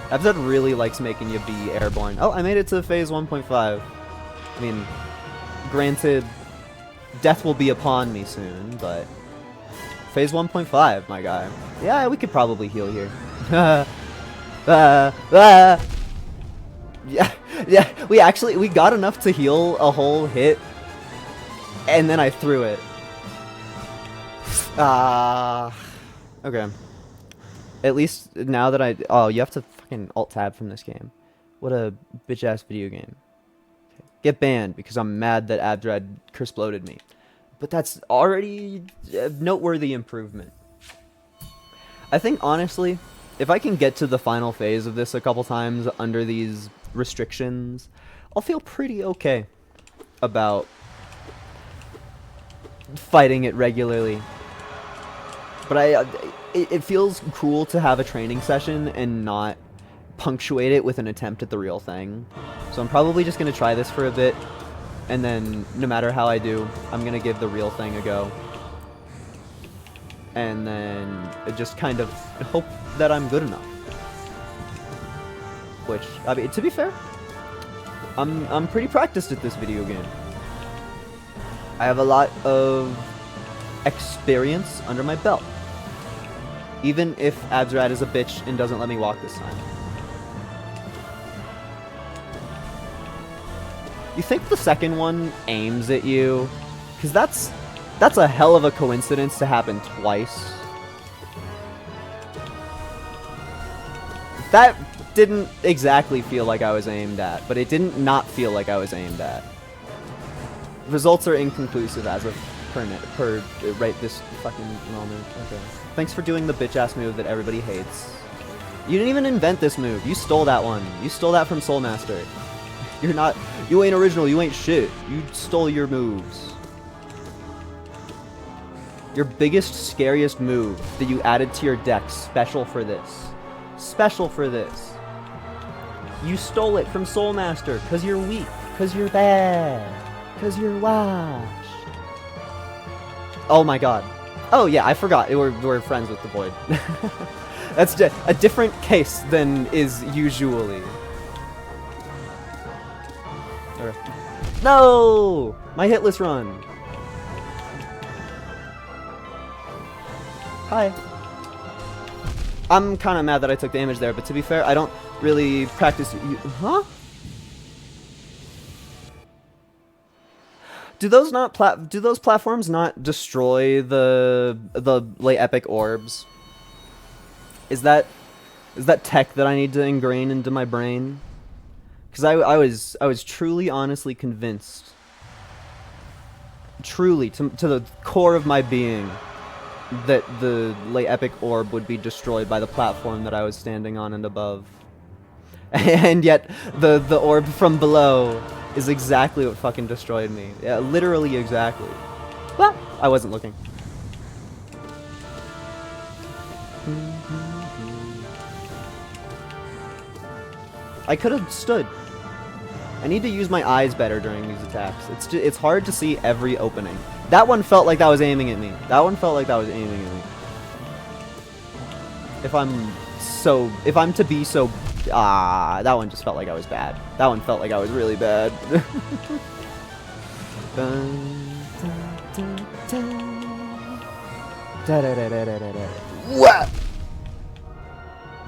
Absrad really likes making you be airborne. Oh, I made it to phase 1.5. I mean, granted, death will be upon me soon, but... phase 1.5, my guy. Yeah, we could probably heal here. Yeah, we got enough to heal a whole hit, and then I threw it. Okay. At least now that oh, you have to fucking alt-tab from this game. What a bitch-ass video game. Okay. Get banned because I'm mad that Absrad curse-bloated me. But that's already a noteworthy improvement. I think, honestly, if I can get to the final phase of this a couple times under these restrictions, I'll feel pretty okay about fighting it regularly. But it feels cool to have a training session and not punctuate it with an attempt at the real thing. So I'm probably just going to try this for a bit, and then no matter how I do, I'm going to give the real thing a go. And then just kind of hope that I'm good enough. Which, I mean, to be fair, I'm pretty practiced at this video game. I have a lot of experience under my belt. Even if Absrad is a bitch and doesn't let me walk this time. You think the second one aims at you? Because that's a hell of a coincidence to happen twice. That didn't exactly feel like I was aimed at, but it didn't not feel like I was aimed at. Results are inconclusive as of per right this fucking moment. Okay. Thanks for doing the bitch-ass move that everybody hates. You didn't even invent this move. You stole that one. You stole that from Soulmaster. You ain't original. You ain't shit. You stole your moves. Your biggest, scariest move that you added to your deck, special for this. Special for this. You stole it from Soulmaster, because you're weak, because you're bad, because you're washed. Oh my god. Oh yeah, I forgot. We're friends with the Void. That's a different case than is usually. No! My hitless run. Hi. I'm kind of mad that I took damage there, but to be fair, I don't really practice. Huh? Do those platforms not destroy the late epic orbs? Is that tech that I need to ingrain into my brain? Because I was truly, honestly convinced, truly to the core of my being, that the late epic orb would be destroyed by the platform that I was standing on and above. And yet the orb from below is exactly what fucking destroyed me. Yeah, literally exactly. Well, I wasn't looking. I could have stood. I need to use my eyes better during these attacks. It's hard to see every opening. That one felt like that was aiming at me. That one felt like that was aiming at me. If I'm to be so... that one just felt like I was bad. That one felt like I was really bad. What?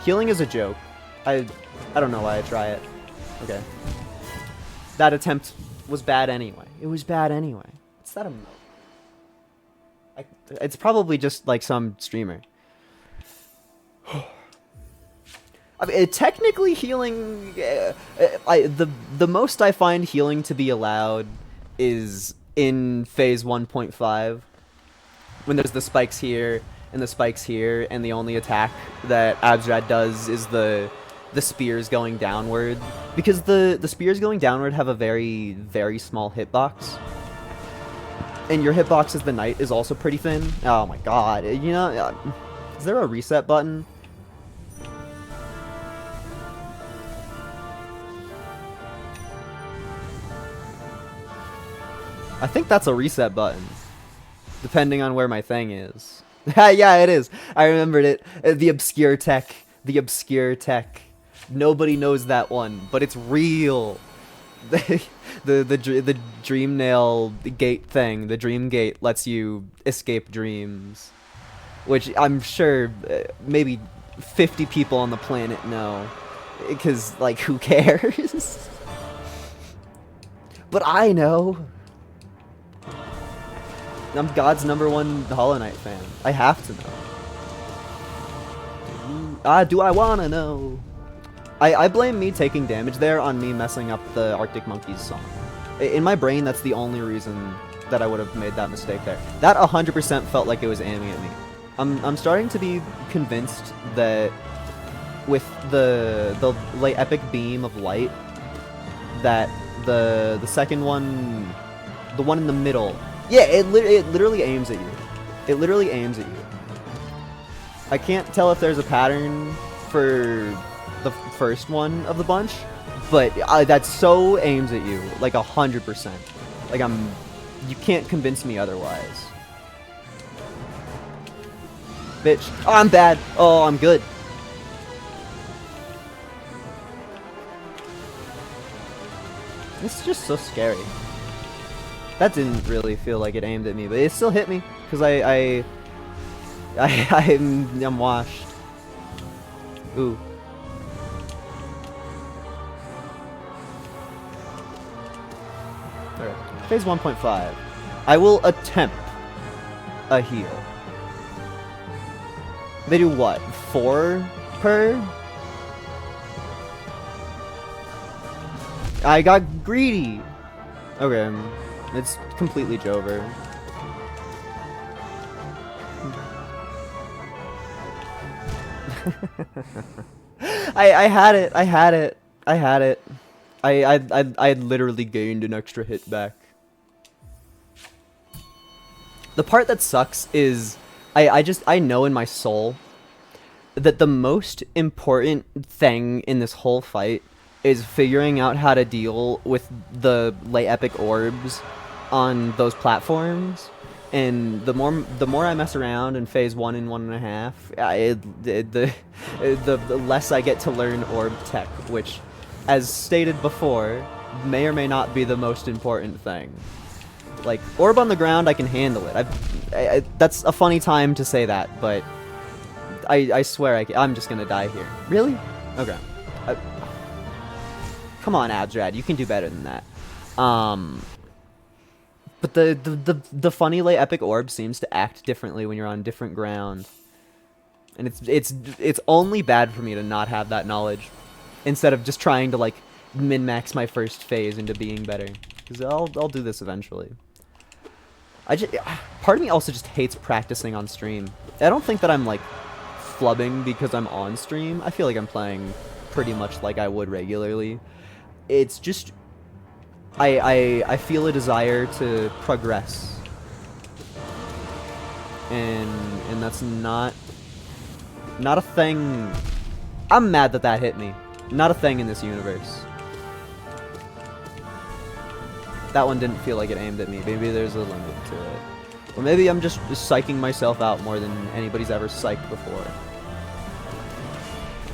Healing is a joke. I don't know why I try it. Okay. That attempt was bad anyway. It was bad anyway. What's that emote? It's probably just like some streamer. I mean, technically healing, the most I find healing to be allowed is in phase 1.5, when there's the spikes here and the spikes here, and the only attack that Absrad does is the spears going downward, because the spears going downward have a very, very small hitbox, and your hitbox as the knight is also pretty thin. Oh my god, you know, is there a reset button? I think that's a reset button, depending on where my thing is. Yeah, it is. I remembered it. The obscure tech. The obscure tech. Nobody knows that one, but it's real. The dream nail gate thing, the dream gate, lets you escape dreams, which I'm sure maybe 50 people on the planet know, because like who cares? But I know. I'm God's #1 Hollow Knight fan. I have to know. Do I wanna know? I blame me taking damage there on me messing up the Arctic Monkeys song. In my brain, that's the only reason that I would have made that mistake there. That 100% felt like it was aiming at me. I'm starting to be convinced that with the like epic beam of light, that the second one, the one in the middle, yeah, it literally aims at you. It literally aims at you. I can't tell if there's a pattern for the first one of the bunch, but that so aims at you, like 100%. Like you can't convince me otherwise. Bitch. Oh, I'm bad. Oh, I'm good. This is just so scary. That didn't really feel like it aimed at me, but it still hit me because I'm washed. Ooh. Alright. Phase 1.5. I will attempt a heal. They do what? 4 per? I got greedy! Okay. It's completely Jover. I had it. I had it. I had it. I literally gained an extra hit back. The part that sucks is I know in my soul that the most important thing in this whole fight is figuring out how to deal with the late epic orbs on those platforms. And the more I mess around in phase 1 and 1.5, the less I get to learn orb tech, which, as stated before, may or may not be the most important thing. Like, orb on the ground, I can handle it. That's a funny time to say that, but I swear I'm just gonna die here. Really? Okay. Come on, Absrad, you can do better than that. But the funny late epic orb seems to act differently when you're on different ground, and it's only bad for me to not have that knowledge, instead of just trying to like min-max my first phase into being better, because I'll do this eventually. Part of me also just hates practicing on stream. I don't think that I'm like flubbing because I'm on stream. I feel like I'm playing pretty much like I would regularly. It's just I feel a desire to progress, and that's not a thing. I'm mad that that hit me. Not a thing in this universe. That one didn't feel like it aimed at me. Maybe there's a limit to it. Or maybe I'm just psyching myself out more than anybody's ever psyched before.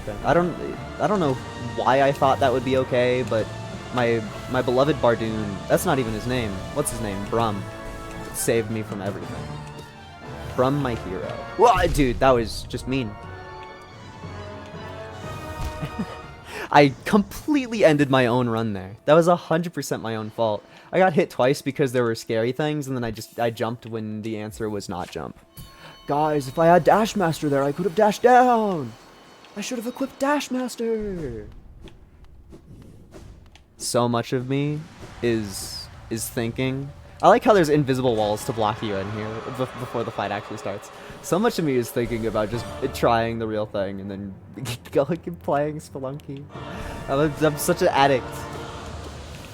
Okay. I don't know why I thought that would be okay, but my beloved Bardoon, that's not even his name. What's his name? Brum. Saved me from everything. Brum, my hero. Whoa, dude, that was just mean. I completely ended my own run there. That was 100% my own fault. I got hit twice because there were scary things, and then I jumped when the answer was not jump. Guys, if I had Dash Master there, I could have dashed down. I should have equipped Dash Master. So much of me is thinking. I like how there's invisible walls to block you in here before the fight actually starts. So much of me is thinking about just trying the real thing and then going and playing Spelunky. I'm such an addict.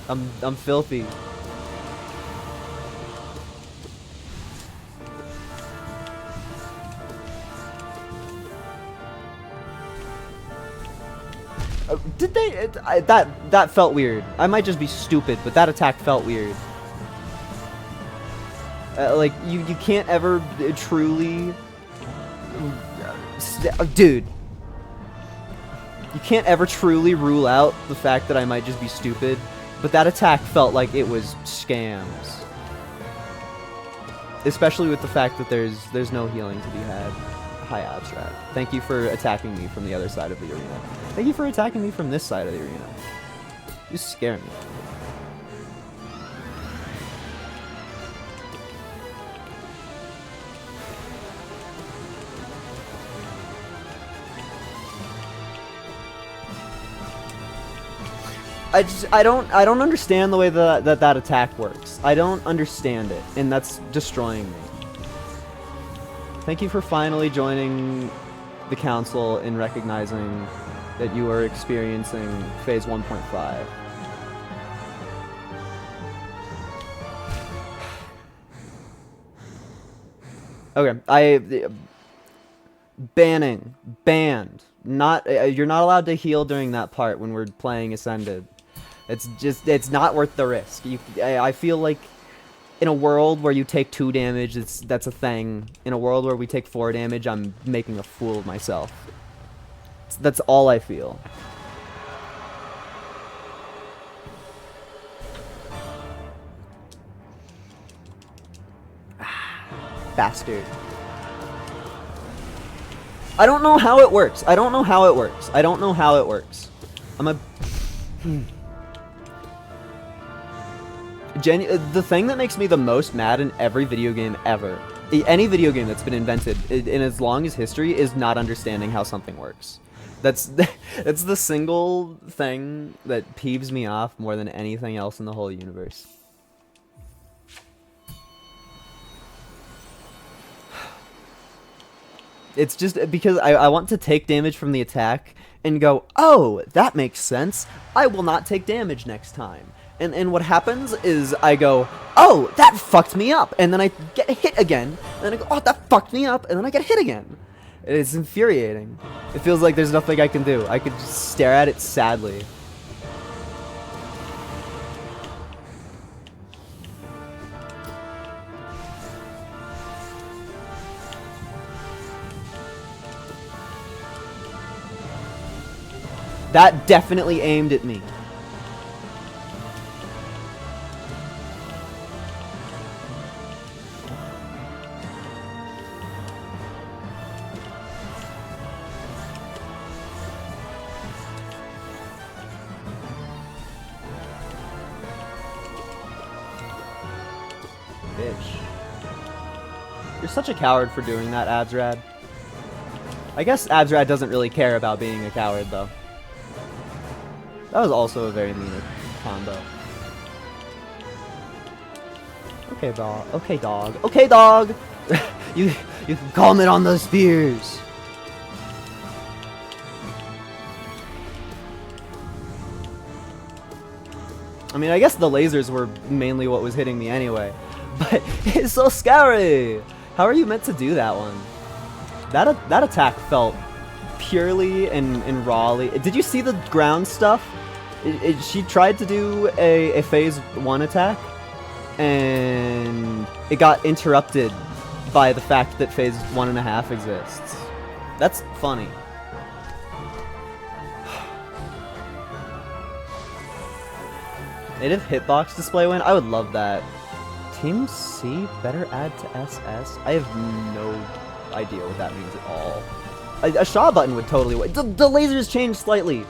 I'm filthy. Did they? That felt weird. I might just be stupid, but that attack felt weird. Like, you can't ever truly... Dude. You can't ever truly rule out the fact that I might just be stupid, but that attack felt like it was scams. Especially with the fact that there's no healing to be had. Hi, Abstract. Thank you for attacking me from the other side of the arena. Thank you for attacking me from this side of the arena. You scare me. I don't understand the way that attack works. I don't understand it, and that's destroying me. Thank you for finally joining the council and recognizing that you are experiencing phase 1.5. Okay, banned. Not you're not allowed to heal during that part when we're playing Ascended. It's not worth the risk. I feel like in a world where you take 2 damage, that's a thing. In a world where we take 4 damage, I'm making a fool of myself. That's all I feel. Bastard. I don't know how it works. I don't know how it works. I don't know how it works. I'm a... the thing that makes me the most mad in every video game ever, any video game that's been invented in as long as history, is not understanding how something works. That's the single thing that peeves me off more than anything else in the whole universe. It's just because I want to take damage from the attack and go, oh, that makes sense. I will not take damage next time. And what happens is I go, oh, that fucked me up. And then I get hit again. And then I go, oh, that fucked me up. And then I get hit again. It's infuriating. It feels like there's nothing I can do. I could just stare at it sadly. That definitely aimed at me. Bitch. You're such a coward for doing that, Absrad. I guess Absrad doesn't really care about being a coward, though. That was also a very mean combo. Okay, dog. Okay, dog. Okay, dog! you can calm it on those spears! I mean, I guess the lasers were mainly what was hitting me anyway. But it's so scary! How are you meant to do that one? That attack felt purely and rawly... Did you see the ground stuff? She tried to do a phase 1 attack, and it got interrupted by the fact that phase 1.5 exists. That's funny. Native hitbox display win? I would love that. Team C better add to SS? I have no idea what that means at all. A Shaw button would totally work. The lasers changed slightly.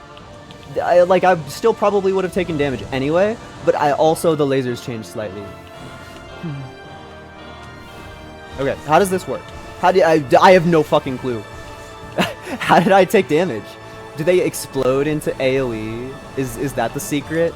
I still probably would have taken damage anyway, but the lasers changed slightly. Okay, how does this work? I have no fucking clue. How did I take damage? Do they explode into AoE? Is that the secret?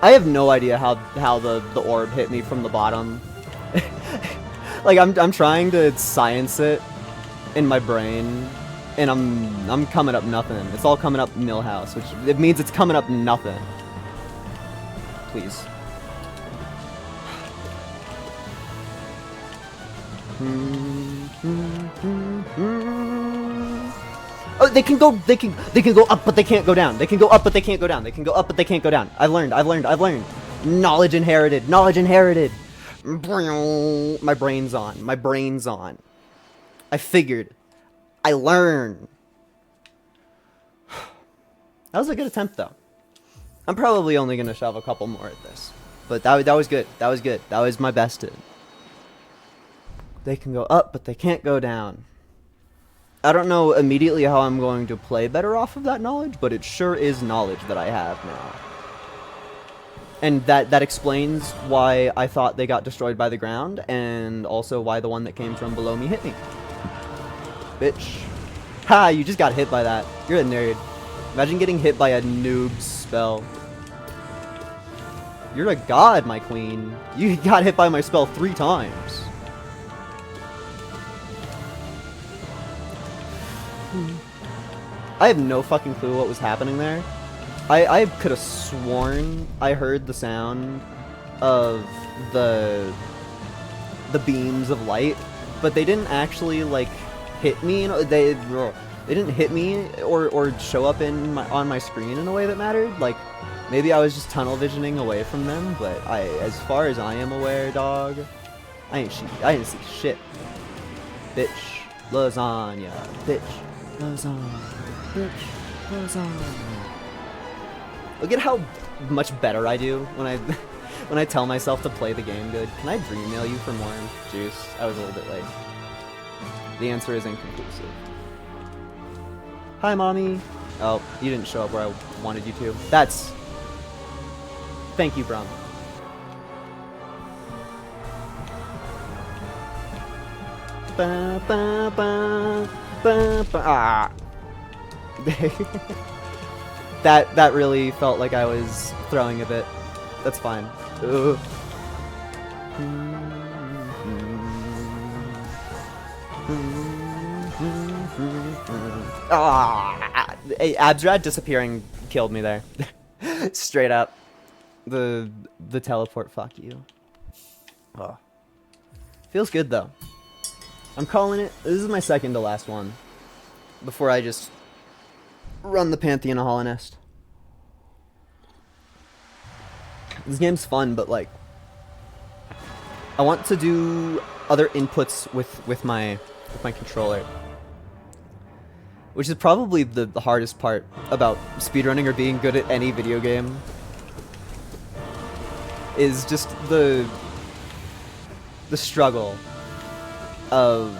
I have no idea how the orb hit me from the bottom. Like I'm trying to science it in my brain, and I'm coming up nothing. It's all coming up Millhouse, which it means it's coming up nothing. Please. Oh, they can go up, but they can't go down. They can go up, but they can't go down. They can go up, but they can't go down. I've learned. Knowledge inherited. My brain's on. I figured. I learned. That was a good attempt, though. I'm probably only gonna shove a couple more at this, but that was good. That was my best. They can go up, but they can't go down. I don't know immediately how I'm going to play better off of that knowledge, but it sure is knowledge that I have now. And that explains why I thought they got destroyed by the ground, and also why the one that came from below me hit me. Bitch. Ha, you just got hit by that. You're a nerd. Imagine getting hit by a noob spell. You're a god, my queen. You got hit by my spell 3 times. I have no fucking clue what was happening there. I could have sworn I heard the sound of the beams of light, but they didn't actually like hit me. You know, they didn't hit me or show up on my screen in a way that mattered. Like maybe I was just tunnel visioning away from them, but as far as I am aware, dog, I didn't see shit. Bitch, lasagna. Bitch, lasagna. Bitch, lasagna. Look at how much better I do when I tell myself to play the game good. Can I dream mail you for more juice? I was a little bit late. The answer is inconclusive. Hi, mommy. Oh, you didn't show up where I wanted you to. That's... Thank you, Brum. Ba, ba, ba, ba, ba. Ah. That really felt like I was throwing a bit. That's fine. Ugh. Ah, Absrad disappearing killed me there. Straight up. The teleport, fuck you. Oh. Feels good though. I'm calling it. This is my second to last one. Before I just run the Pantheon of Holonest. This game's fun, but like I want to do other inputs with my controller. Which is probably the hardest part about speedrunning or being good at any video game. Is just the struggle of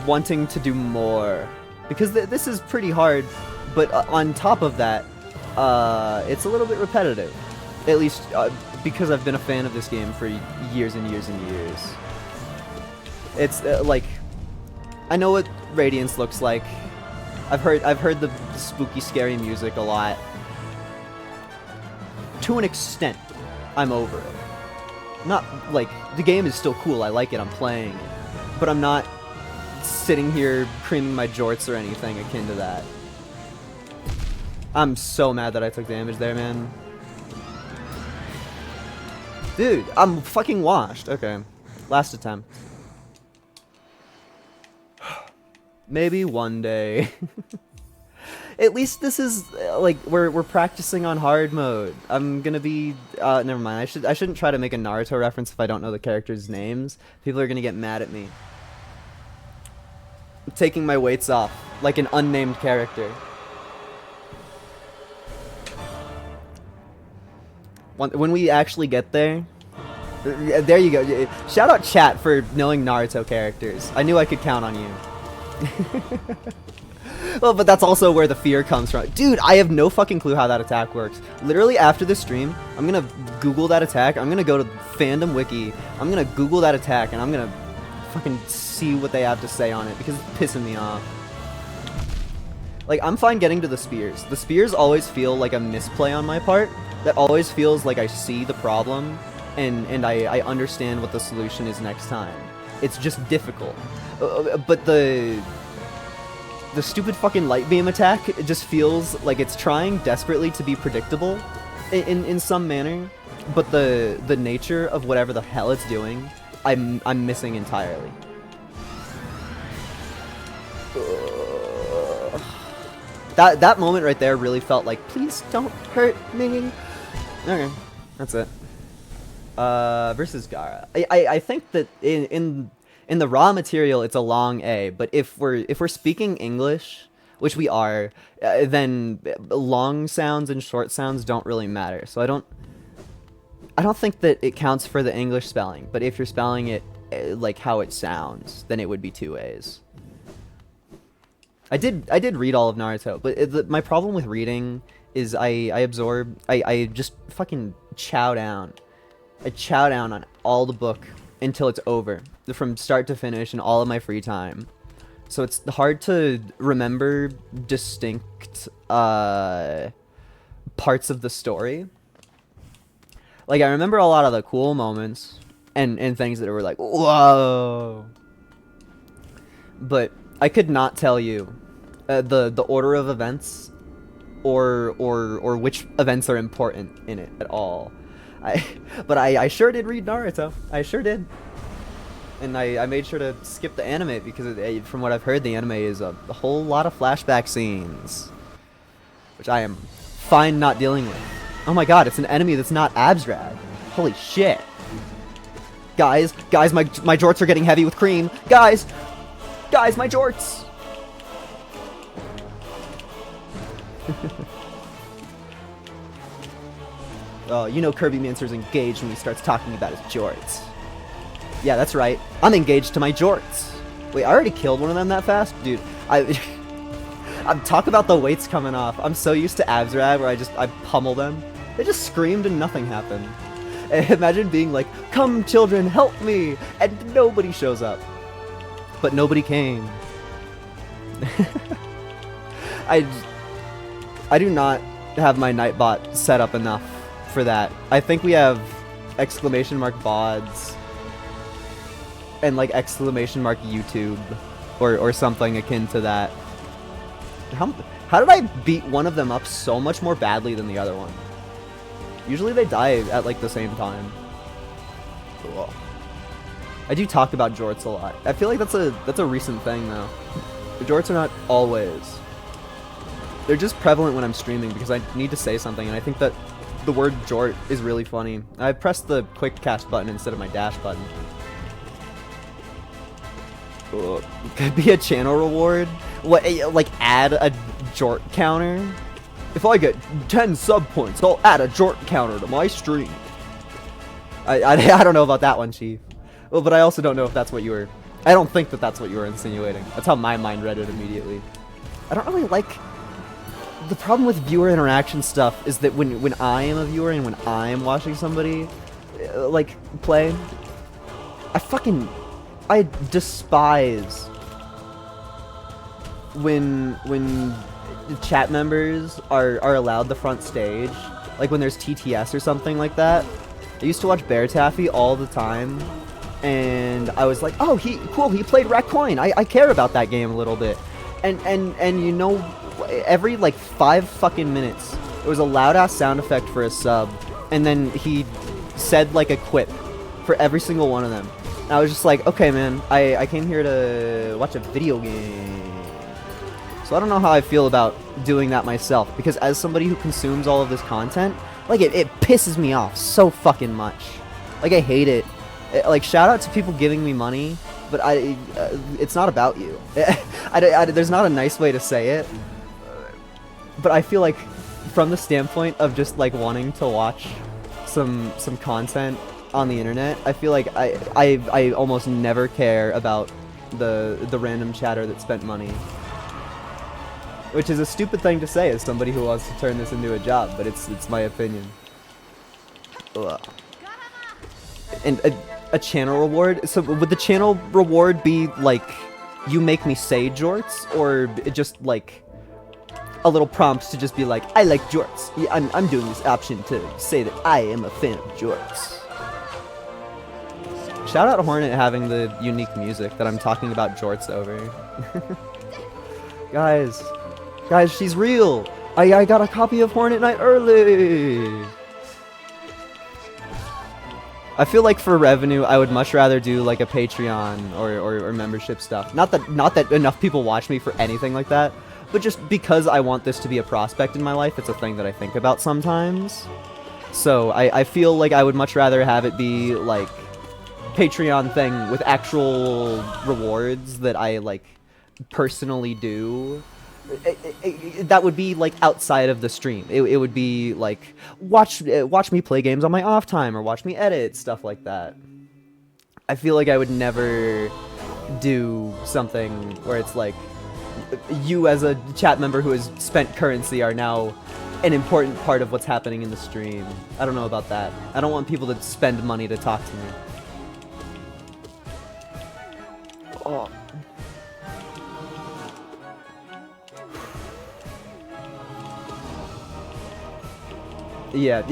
wanting to do more. Because this is pretty hard, but on top of that, it's a little bit repetitive. At least because I've been a fan of this game for years and years and years. It's like, I know what Radiance looks like. I've heard the spooky, scary music a lot. To an extent, I'm over it. Not like the game is still cool. I like it. I'm playing it, but I'm not sitting here creaming my jorts or anything akin to that. I'm so mad that I took damage there, man. Dude, I'm fucking washed. Okay, last attempt. Maybe one day. At least this is like we're practicing on hard mode. I'm gonna be never mind. I shouldn't try to make a Naruto reference if I don't know the characters' names. People are gonna get mad at me. I'm taking my weights off like an unnamed character. When we actually get there, there you go. Shout out chat for knowing Naruto characters. I knew I could count on you. Well, but that's also where the fear comes from. Dude, I have no fucking clue how that attack works. Literally after this stream, I'm gonna Google that attack. I'm gonna go to Fandom Wiki. I'm gonna Google that attack, and I'm gonna fucking see what they have to say on it, because it's pissing me off. Like, I'm fine getting to the spears. The spears always feel like a misplay on my part. That always feels like I see the problem, and I understand what the solution is next time. It's just difficult. But the stupid fucking light beam attack, it just feels like it's trying desperately to be predictable in some manner, but the nature of whatever the hell it's doing, I'm missing entirely. That moment right there really felt like, please don't hurt me. Okay, that's it. Versus Gara. I think that in the raw material it's a long A, but if we're speaking English, which we are, then long sounds and short sounds don't really matter. So I don't think that it counts for the English spelling, but if you're spelling it like how it sounds, then it would be 2 A's. I did read all of Naruto, but my problem with reading is I just fucking chow down. I chow down on all the book until it's over, from start to finish, in all of my free time. So it's hard to remember distinct parts of the story. Like, I remember a lot of the cool moments and things that were like, whoa. But I could not tell you the order of events or which events are important in it at all. But I sure did read Naruto. I sure did. And I made sure to skip the anime because from what I've heard, the anime is a whole lot of flashback scenes, which I am fine not dealing with. Oh my god, it's an enemy that's not Absrad. Holy shit. Guys, my jorts are getting heavy with cream. Guys, my jorts. Oh, you know Kirby Mancer's engaged when he starts talking about his jorts. Yeah, that's right. I'm engaged to my jorts. Wait, I already killed one of them that fast? Dude, talk about the weights coming off. I'm so used to Absrad where I pummel them. They just screamed and nothing happened. Imagine being like, come children, help me! And nobody shows up. But nobody came. I do not have my Nightbot set up enough for that. I think we have exclamation mark bods and like exclamation mark YouTube or something akin to that. How did I beat one of them up so much more badly than the other one? Usually they die at like the same time. Cool. I do talk about jorts a lot. I feel like that's a recent thing though. The jorts are not always. They're just prevalent when I'm streaming because I need to say something, and I think that the word jort is really funny. I pressed the quick cast button instead of my dash button. Ugh. Could be a channel reward. What, like add a jort counter? If I get 10 sub points, I'll add a jort counter to my stream. I don't know about that one, Chief. Well, but I also don't know if that's what you were... I don't think that that's what you were insinuating. That's how my mind read it immediately. I don't really like... The problem with viewer interaction stuff is that when I am a viewer and when I am watching somebody, like, play, I despise when chat members are allowed the front stage, like when there's TTS or something like that. I used to watch Bear Taffy all the time, and I was like, oh, cool, he played Raccoon. I care about that game a little bit. And you know, every like 5 fucking minutes, there was a loud ass sound effect for a sub, and then he said like a quip for every single one of them. And I was just like, okay, man, I came here to watch a video game. So I don't know how I feel about doing that myself, because as somebody who consumes all of this content, like it pisses me off so fucking much. Like I hate it. Like shout out to people giving me money, but it's not about you. There's not a nice way to say it, but I feel like from the standpoint of just like wanting to watch some content on the internet, I feel like I almost never care about the random chatter that spent money. Which is a stupid thing to say as somebody who wants to turn this into a job, but it's my opinion. Ugh. And a channel reward? So would the channel reward be like, you make me say jorts, or just like a little prompt to just be like, I like jorts. Yeah, I'm doing this option to say that I am a fan of jorts. Shout out to Hornet having the unique music that I'm talking about jorts over. Guys, she's real! I got a copy of Hornet Night early! I feel like for revenue, I would much rather do like a Patreon or membership stuff. Not that enough people watch me for anything like that, but just because I want this to be a prospect in my life, it's a thing that I think about sometimes. So I feel like I would much rather have it be like Patreon thing with actual rewards that I like personally do. That would be like outside of the stream. It would be like watch me play games on my off time, or watch me edit, stuff like that. I feel like I would never do something where it's like you as a chat member who has spent currency are now an important part of what's happening in the stream. I don't know about that. I don't want people to spend money to talk to me. Oh. Yeah,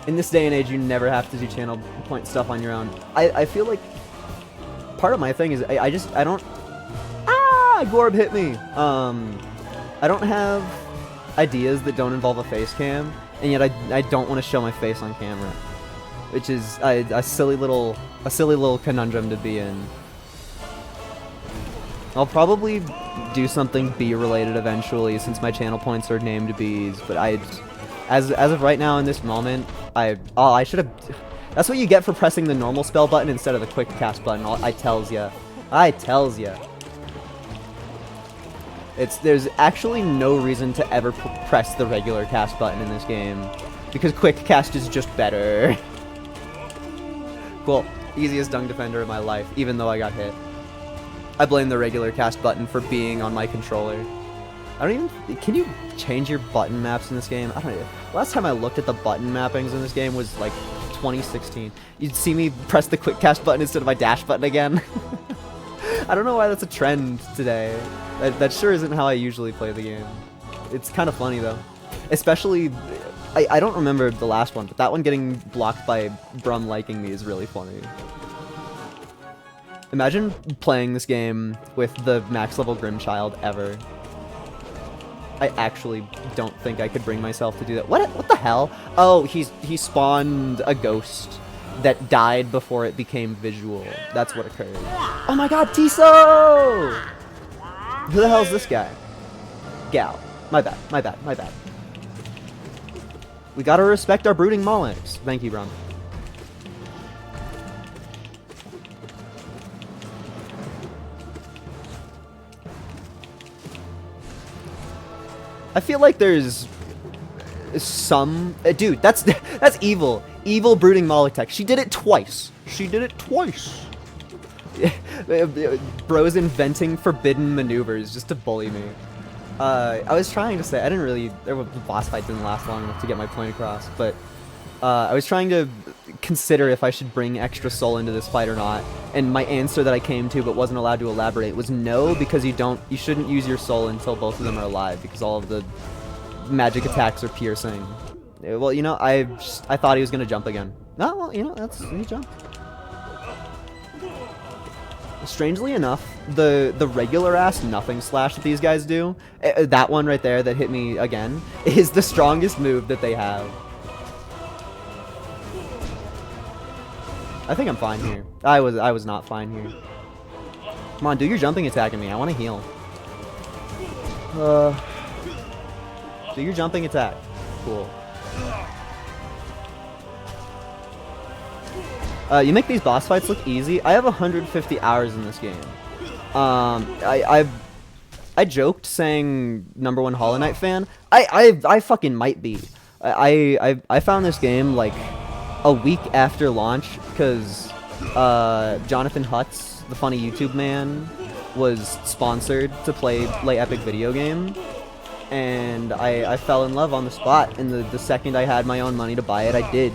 in this day and age, you never have to do channel point stuff on your own. I feel like part of my thing is I don't... Ah! Gorb hit me! I don't have ideas that don't involve a face cam, and yet I don't want to show my face on camera. Which is a silly little conundrum to be in. I'll probably do something bee related eventually, since my channel points are named bees, but as of right now in this moment, I should have... That's what you get for pressing the normal spell button instead of the quick cast button. I tells ya. There's actually no reason to ever press the regular cast button in this game, because quick cast is just better. Cool. Easiest dung defender of my life, even though I got hit. I blame the regular cast button for being on my controller. I don't even... Can you change your button maps in this game? I don't know. Last time I looked at the button mappings in this game was like 2016. You'd see me press the quick cast button instead of my dash button again. I don't know why that's a trend today. That sure isn't how I usually play the game. It's kind of funny though. Especially... I don't remember the last one, but that one getting blocked by Brum liking me is really funny. Imagine playing this game with the max level Grimchild ever. I actually don't think I could bring myself to do that. What the hell? Oh, he spawned a ghost that died before it became visual. That's what occurred. Oh my god, Tiso! Who the hell's this guy? Gal. My bad. We gotta respect our brooding Molix. Thank you, Brum. I feel like there's some... dude, that's evil. Evil brooding Molotech. She did it twice. Bro's inventing forbidden maneuvers just to bully me. I was trying to say... the boss fight didn't last long enough to get my point across, but... I was trying to consider if I should bring extra soul into this fight or not, and my answer that I came to but wasn't allowed to elaborate was no, because you shouldn't use your soul until both of them are alive, because all of the magic attacks are piercing. Well, you know, I thought he was gonna jump again. No, well, you know, he jumped. Strangely enough, the regular ass nothing slash that these guys do, that one right there that hit me again, is the strongest move that they have. I think I'm fine here. I was not fine here. Come on, do your jumping attack at me. I want to heal. Do your jumping attack. Cool. You make these boss fights look easy. I have 150 hours in this game. I joked saying #1 Hollow Knight fan. I fucking might be. I found this game like a week after launch because Jonathan Hutz, the funny YouTube man, was sponsored to play Epic Video Game, and I fell in love on the spot, and the second I had my own money to buy it, I did.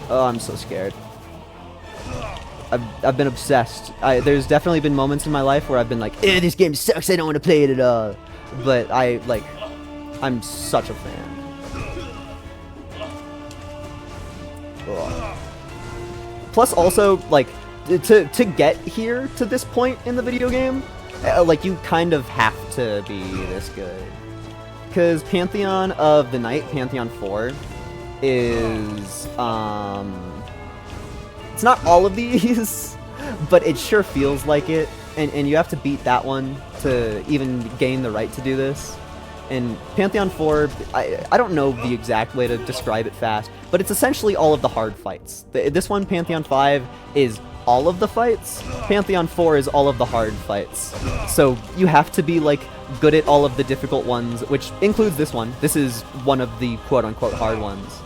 Oh, I'm so scared. I've been obsessed. There's definitely been moments in my life where I've been like, this game sucks, I don't want to play it at all. But I'm such a fan. Ugh. Plus also, like, to get here to this point in the video game, like, you kind of have to be this good. Because Pantheon of the Night, Pantheon 4, is, it's not all of these, but it sure feels like it, and you have to beat that one to even gain the right to do this. And Pantheon 4, I don't know the exact way to describe it fast, but it's essentially all of the hard fights. This one, Pantheon 5, is all of the fights. Pantheon 4 is all of the hard fights. So you have to be, like, good at all of the difficult ones, which includes this one. This is one of the quote-unquote hard ones.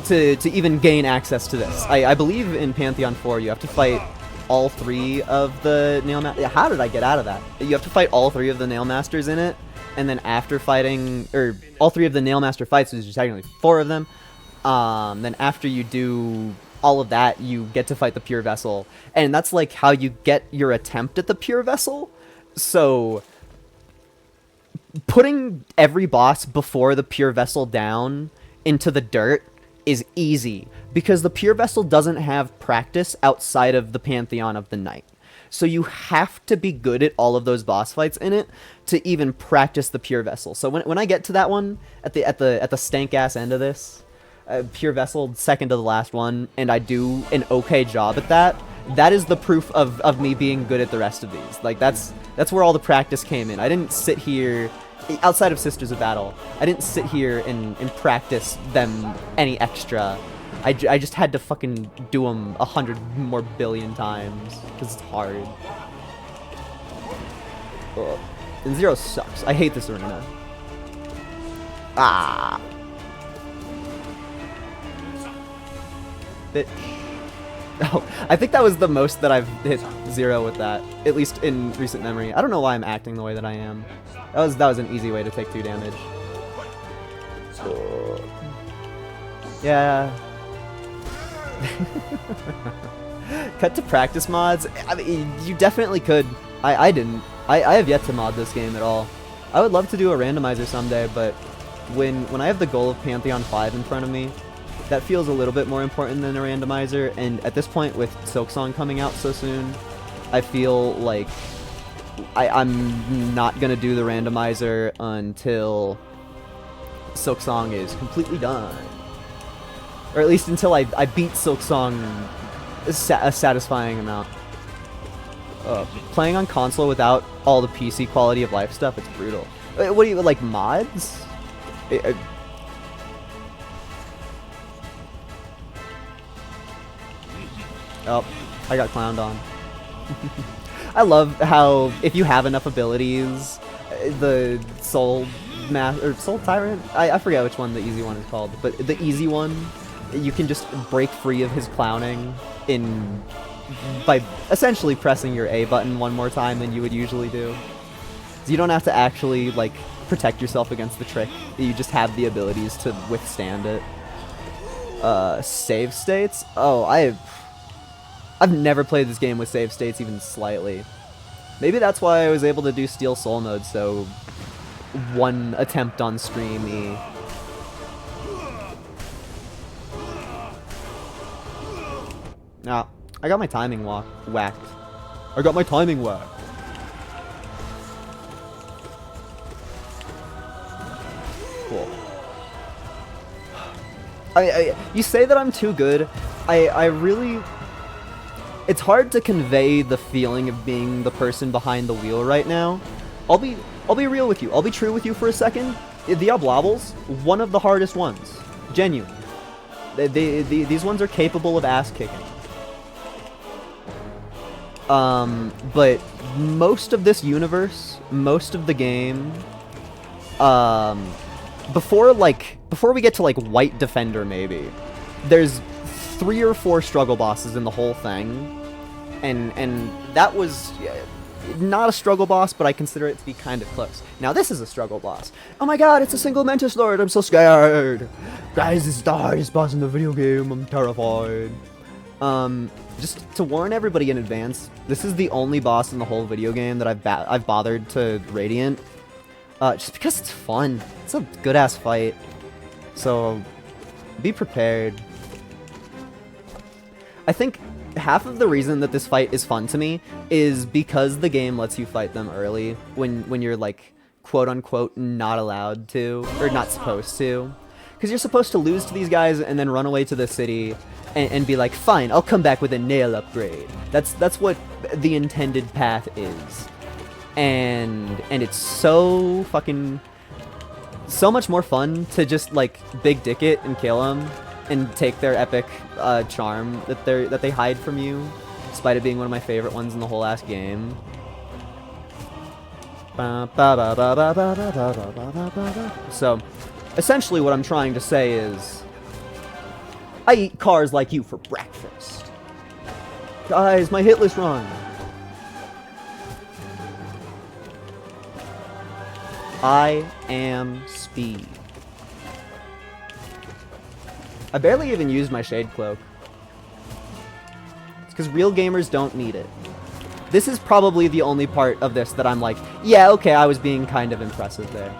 To even gain access to this. I believe in Pantheon 4 you have to fight all 3 of the Nail Masters. How did I get out of that? You have to fight all 3 of the Nail Masters in it, and then after fighting, or all 3 of the Nail Master fights, there's technically 4 of them. Then after you do all of that, you get to fight the Pure Vessel, and that's like how you get your attempt at the Pure Vessel. So putting every boss before the Pure Vessel down into the dirt is easy, because the Pure Vessel doesn't have practice outside of the Pantheon of the Night. So you have to be good at all of those boss fights in it to even practice the Pure Vessel. So when I get to that one at the stank ass end of this, Pure Vessel, second to the last one, and I do an okay job at that, that is the proof of me being good at the rest of these. Like, that's where all the practice came in. I didn't sit here, outside of Sisters of Battle, I didn't sit here and practice them any extra. I just had to fucking do them 100 more billion times, because it's hard. Ugh. And Zero sucks. I hate this arena. Ah! Bitch. Oh, I think that was the most that I've hit Zero with that, at least in recent memory. I don't know why I'm acting the way that I am. That was an easy way to take 2 damage. Yeah. Cut to practice mods? I mean, you definitely could. I didn't. I have yet to mod this game at all. I would love to do a randomizer someday, but when I have the goal of Pantheon 5 in front of me, that feels a little bit more important than a randomizer, and at this point, with Silksong coming out so soon, I feel like I'm not gonna do the randomizer until Silksong is completely done. Or at least until I beat Silksong a satisfying amount. Playing on console without all the PC quality of life stuff, it's brutal. What do you, like, mods? Oh, I got clowned on. I love how, if you have enough abilities, the Soul Tyrant? I forget which one the easy one is called, but the easy one, you can just break free of his clowning by essentially pressing your A button one more time than you would usually do. So you don't have to actually, like, protect yourself against the trick. You just have the abilities to withstand it. Save states? Oh, I've never played this game with save states even slightly. Maybe that's why I was able to do Steel Soul mode so one attempt on stream-y. Nah, I got my timing whacked. I got my timing whacked. Cool. You say that I'm too good. I really... It's hard to convey the feeling of being the person behind the wheel right now. I'll be real with you. I'll be true with you for a second. The Oblobbles, one of the hardest ones. Genuine. These ones are capable of ass kicking. But most of this universe, most of the game, before we get to like White Defender maybe, there's 3 or 4 struggle bosses in the whole thing, and that was not a struggle boss, but I consider it to be kind of close. Now this is a struggle boss. Oh my god, it's a single Mentis Lord, I'm so scared! Guys, this is the hardest boss in the video game, I'm terrified. Just to warn everybody in advance, this is the only boss in the whole video game that I've bothered to Radiant. Just because it's fun. It's a good-ass fight. So, be prepared. I think half of the reason that this fight is fun to me is because the game lets you fight them early when you're, like, quote-unquote not allowed to, or not supposed to. Because you're supposed to lose to these guys and then run away to the city and be like, fine, I'll come back with a nail upgrade. That's what the intended path is. And it's so fucking... so much more fun to just, like, big dick it and kill them and take their epic charm that they hide from you, despite it being one of my favorite ones in the whole ass game. So, essentially what I'm trying to say is, I eat cars like you for breakfast. Guys, my hitless run. I am speed. I barely even used my shade cloak. It's because real gamers don't need it. This is probably the only part of this that I'm like, yeah, okay, I was being kind of impressive there.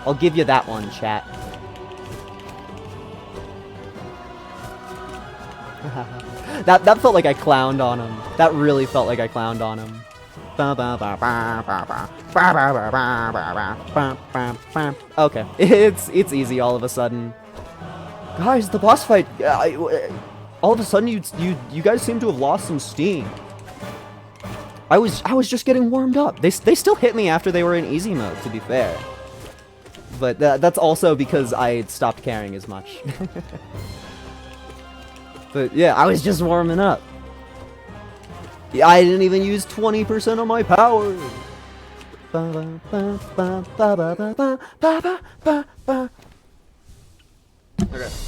I'll give you that one, chat. That felt like I clowned on him. That really felt like I clowned on him. Okay, it's easy all of a sudden. Guys, the boss fight. All of a sudden, you guys seem to have lost some steam. I was just getting warmed up. They still hit me after they were in easy mode, to be fair. But that's also because I stopped caring as much. But yeah, I was just warming up. Yeah, I didn't even use 20% of my power. Okay.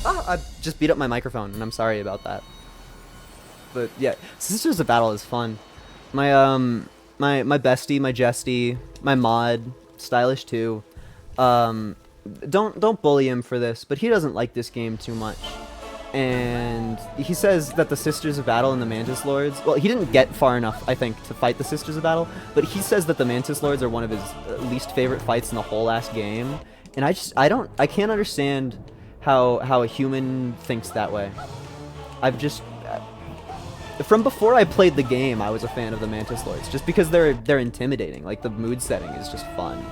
I just beat up my microphone, and I'm sorry about that. But yeah, Sisters of Battle is fun. My my bestie, my Jesty, my mod, Stylish too. Don't bully him for this, but he doesn't like this game too much. And he says that the Sisters of Battle and the Mantis Lords... Well, he didn't get far enough, I think, to fight the Sisters of Battle, but he says that the Mantis Lords are one of his least favorite fights in the whole last game. And I can't understand how a human thinks that way. I've just... From before I played the game, I was a fan of the Mantis Lords, just because they're intimidating. Like, the mood setting is just fun.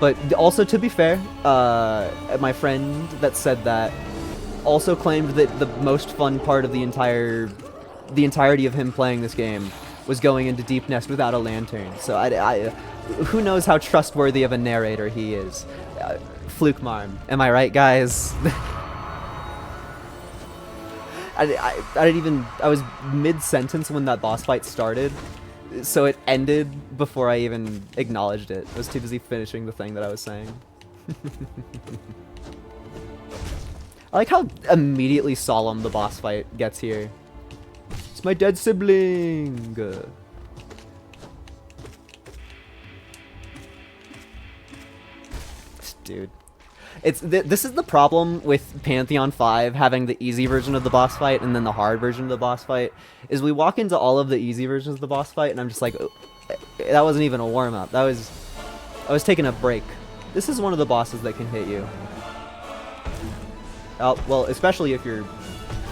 But also, to be fair, my friend that said that also claimed that the most fun part of the entirety of him playing this game was going into Deep Nest without a lantern. So who knows how trustworthy of a narrator he is? Fluke Marm, am I right, guys? I didn't even. I was mid-sentence when that boss fight started. So it ended before I even acknowledged it. I was too busy finishing the thing that I was saying. I like how immediately solemn the boss fight gets here. It's my dead sibling! Dude. This is the problem with Pantheon 5 having the easy version of the boss fight and then the hard version of the boss fight, is we walk into all of the easy versions of the boss fight and I'm just like, oh, that wasn't even a warm-up. I was taking a break. This is one of the bosses that can hit you. Oh, well, especially if you're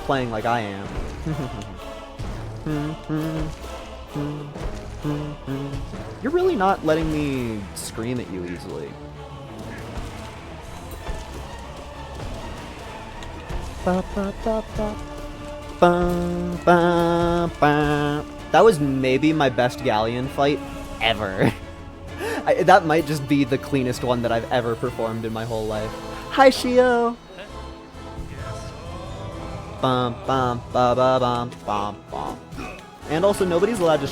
playing like I am. You're really not letting me scream at you easily. That was maybe my best Galleon fight ever. That might just be the cleanest one that I've ever performed in my whole life. Hi, Shio! And also, nobody's allowed to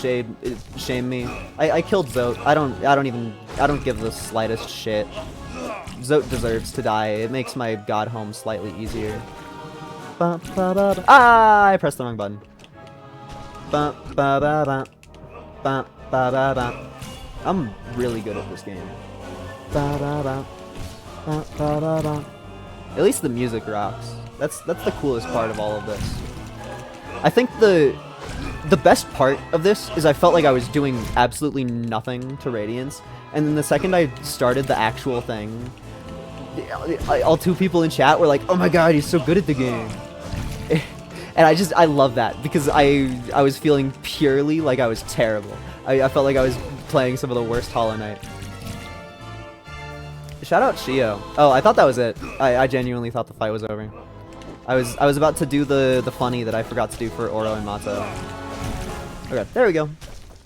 shame me. I killed Zote. I don't give the slightest shit. Zote deserves to die. It makes my god home slightly easier. Ah! I pressed the wrong button. I'm really good at this game. At least the music rocks. That's the coolest part of all of this. I think the best part of this is I felt like I was doing absolutely nothing to Radiance, and then the second I started the actual thing, all two people in chat were like, "Oh my god, he's so good at the game." And I love that, because I was feeling purely like I was terrible. I felt like I was playing some of the worst Hollow Knight. Shout out Shio. Oh, I thought that was it. I genuinely thought the fight was over. I was about to do the funny that I forgot to do for Oro and Mato. Okay, there we go.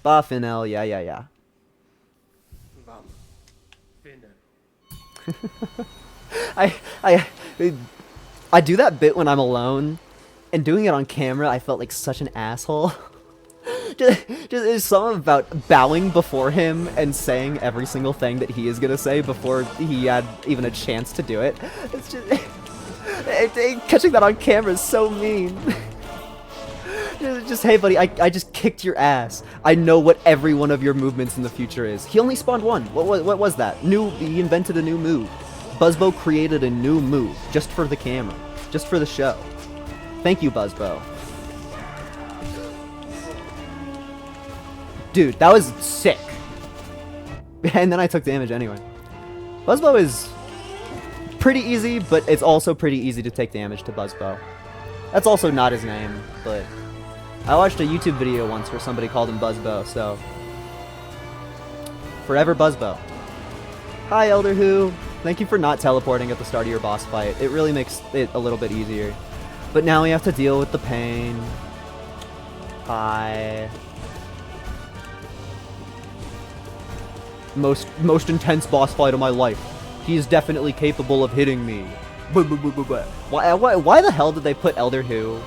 Ba Finel, yeah. I do that bit when I'm alone, and doing it on camera, I felt like such an asshole. just there's something about bowing before him and saying every single thing that he is gonna say before he had even a chance to do it. It's just catching that on camera is so mean. Just, hey buddy, I just kicked your ass. I know what every one of your movements in the future is. He only spawned one. What was that? He invented a new move. Buzzbo created a new move just for the camera, just for the show. Thank you, Buzzbo. Dude, that was sick. And then I took damage anyway. Buzzbo is pretty easy, but it's also pretty easy to take damage to Buzzbo. That's also not his name, but I watched a YouTube video once where somebody called him Buzzbo, so forever Buzzbo. Hi, Elder Who. Thank you for not teleporting at the start of your boss fight. It really makes it a little bit easier. But now we have to deal with the pain. Hi. Most intense boss fight of my life. He is definitely capable of hitting me. Why the hell did they put Elder Who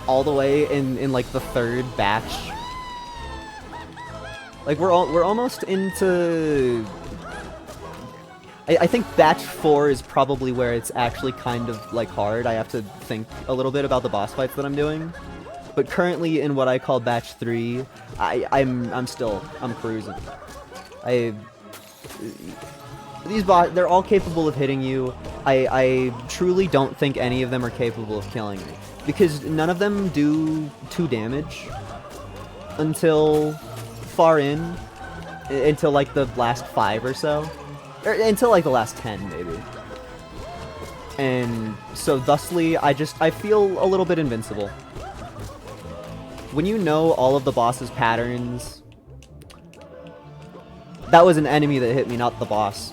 all the way in like the third batch? Like we're almost into. I think batch 4 is probably where it's actually kind of like hard. I have to think a little bit about the boss fights that I'm doing. But currently in what I call batch 3, I'm cruising. They're all capable of hitting you. I truly don't think any of them are capable of killing me. Because none of them do 2 damage until far in. Until like the last 5 or so. Or until like the last 10 maybe. And so thusly I feel a little bit invincible. When you know all of the boss's patterns. That was an enemy that hit me, not the boss.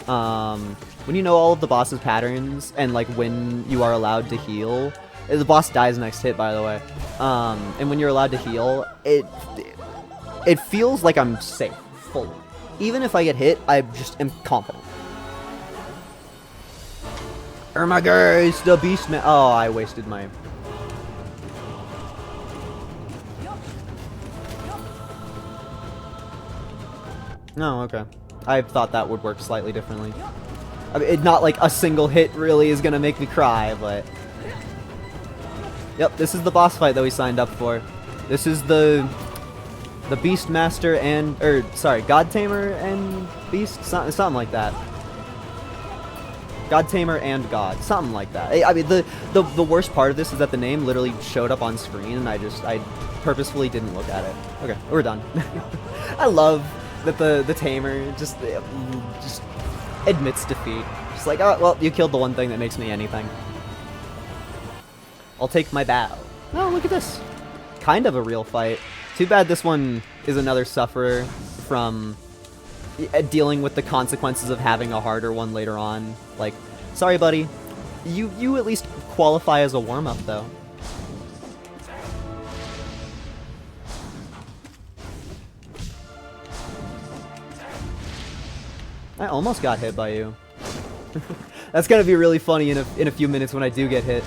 When you know all of the boss's patterns and like when you are allowed to heal, the boss dies next hit, by the way. And when you're allowed to heal, it feels like I'm safe fully. Even if I get hit, I just am confident. Oh my gosh, the beast man. Oh, I wasted my. Oh, okay. I thought that would work slightly differently. I mean, not like a single hit really is gonna make me cry, but... Yep, this is the boss fight that we signed up for. This is the Beastmaster and... God Tamer and Beast? Something like that. God Tamer and God. Something like that. I mean, the worst part of this is that the name literally showed up on screen, and I purposefully didn't look at it. Okay, we're done. I love... that the tamer just admits defeat. Just like, oh, well, you killed the one thing that makes me anything. I'll take my bow. Oh, look at this. Kind of a real fight. Too bad this one is another sufferer from dealing with the consequences of having a harder one later on. Like, sorry, buddy. You at least qualify as a warm-up, though. I almost got hit by you. That's gonna be really funny in a few minutes when I do get hit.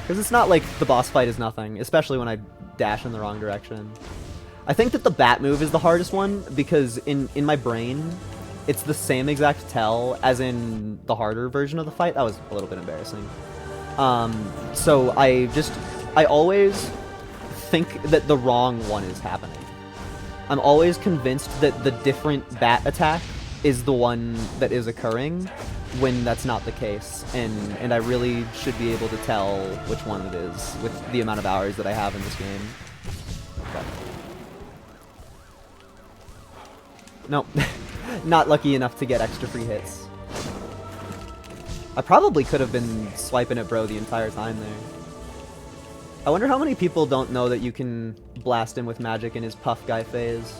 Because it's not like the boss fight is nothing, especially when I dash in the wrong direction. I think that the bat move is the hardest one, because in my brain, it's the same exact tell as in the harder version of the fight. That was a little bit embarrassing. So I always think that the wrong one is happening. I'm always convinced that the different bat attack is the one that is occurring when that's not the case, and I really should be able to tell which one it is with the amount of hours that I have in this game. Okay. Nope. Not lucky enough to get extra free hits. I probably could have been swiping at bro the entire time there. I wonder how many people don't know that you can blast him with magic in his puff guy phase.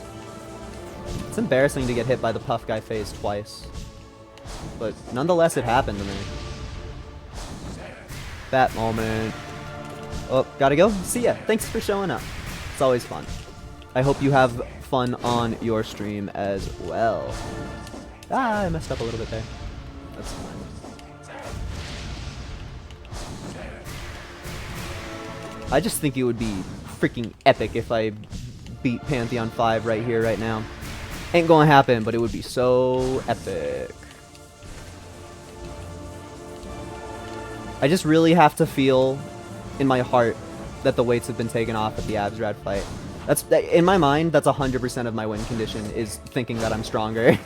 It's embarrassing to get hit by the puff guy phase twice. But nonetheless, it happened to me. That moment. Oh, gotta go? See ya. Thanks for showing up. It's always fun. I hope you have fun on your stream as well. Ah, I messed up a little bit there. That's fine. I just think it would be freaking epic if I beat Pantheon 5 right here, right now. Ain't gonna happen, but it would be so epic. I just really have to feel in my heart that the weights have been taken off at the Absrad fight. That's, in my mind, that's 100% of my win condition, is thinking that I'm stronger.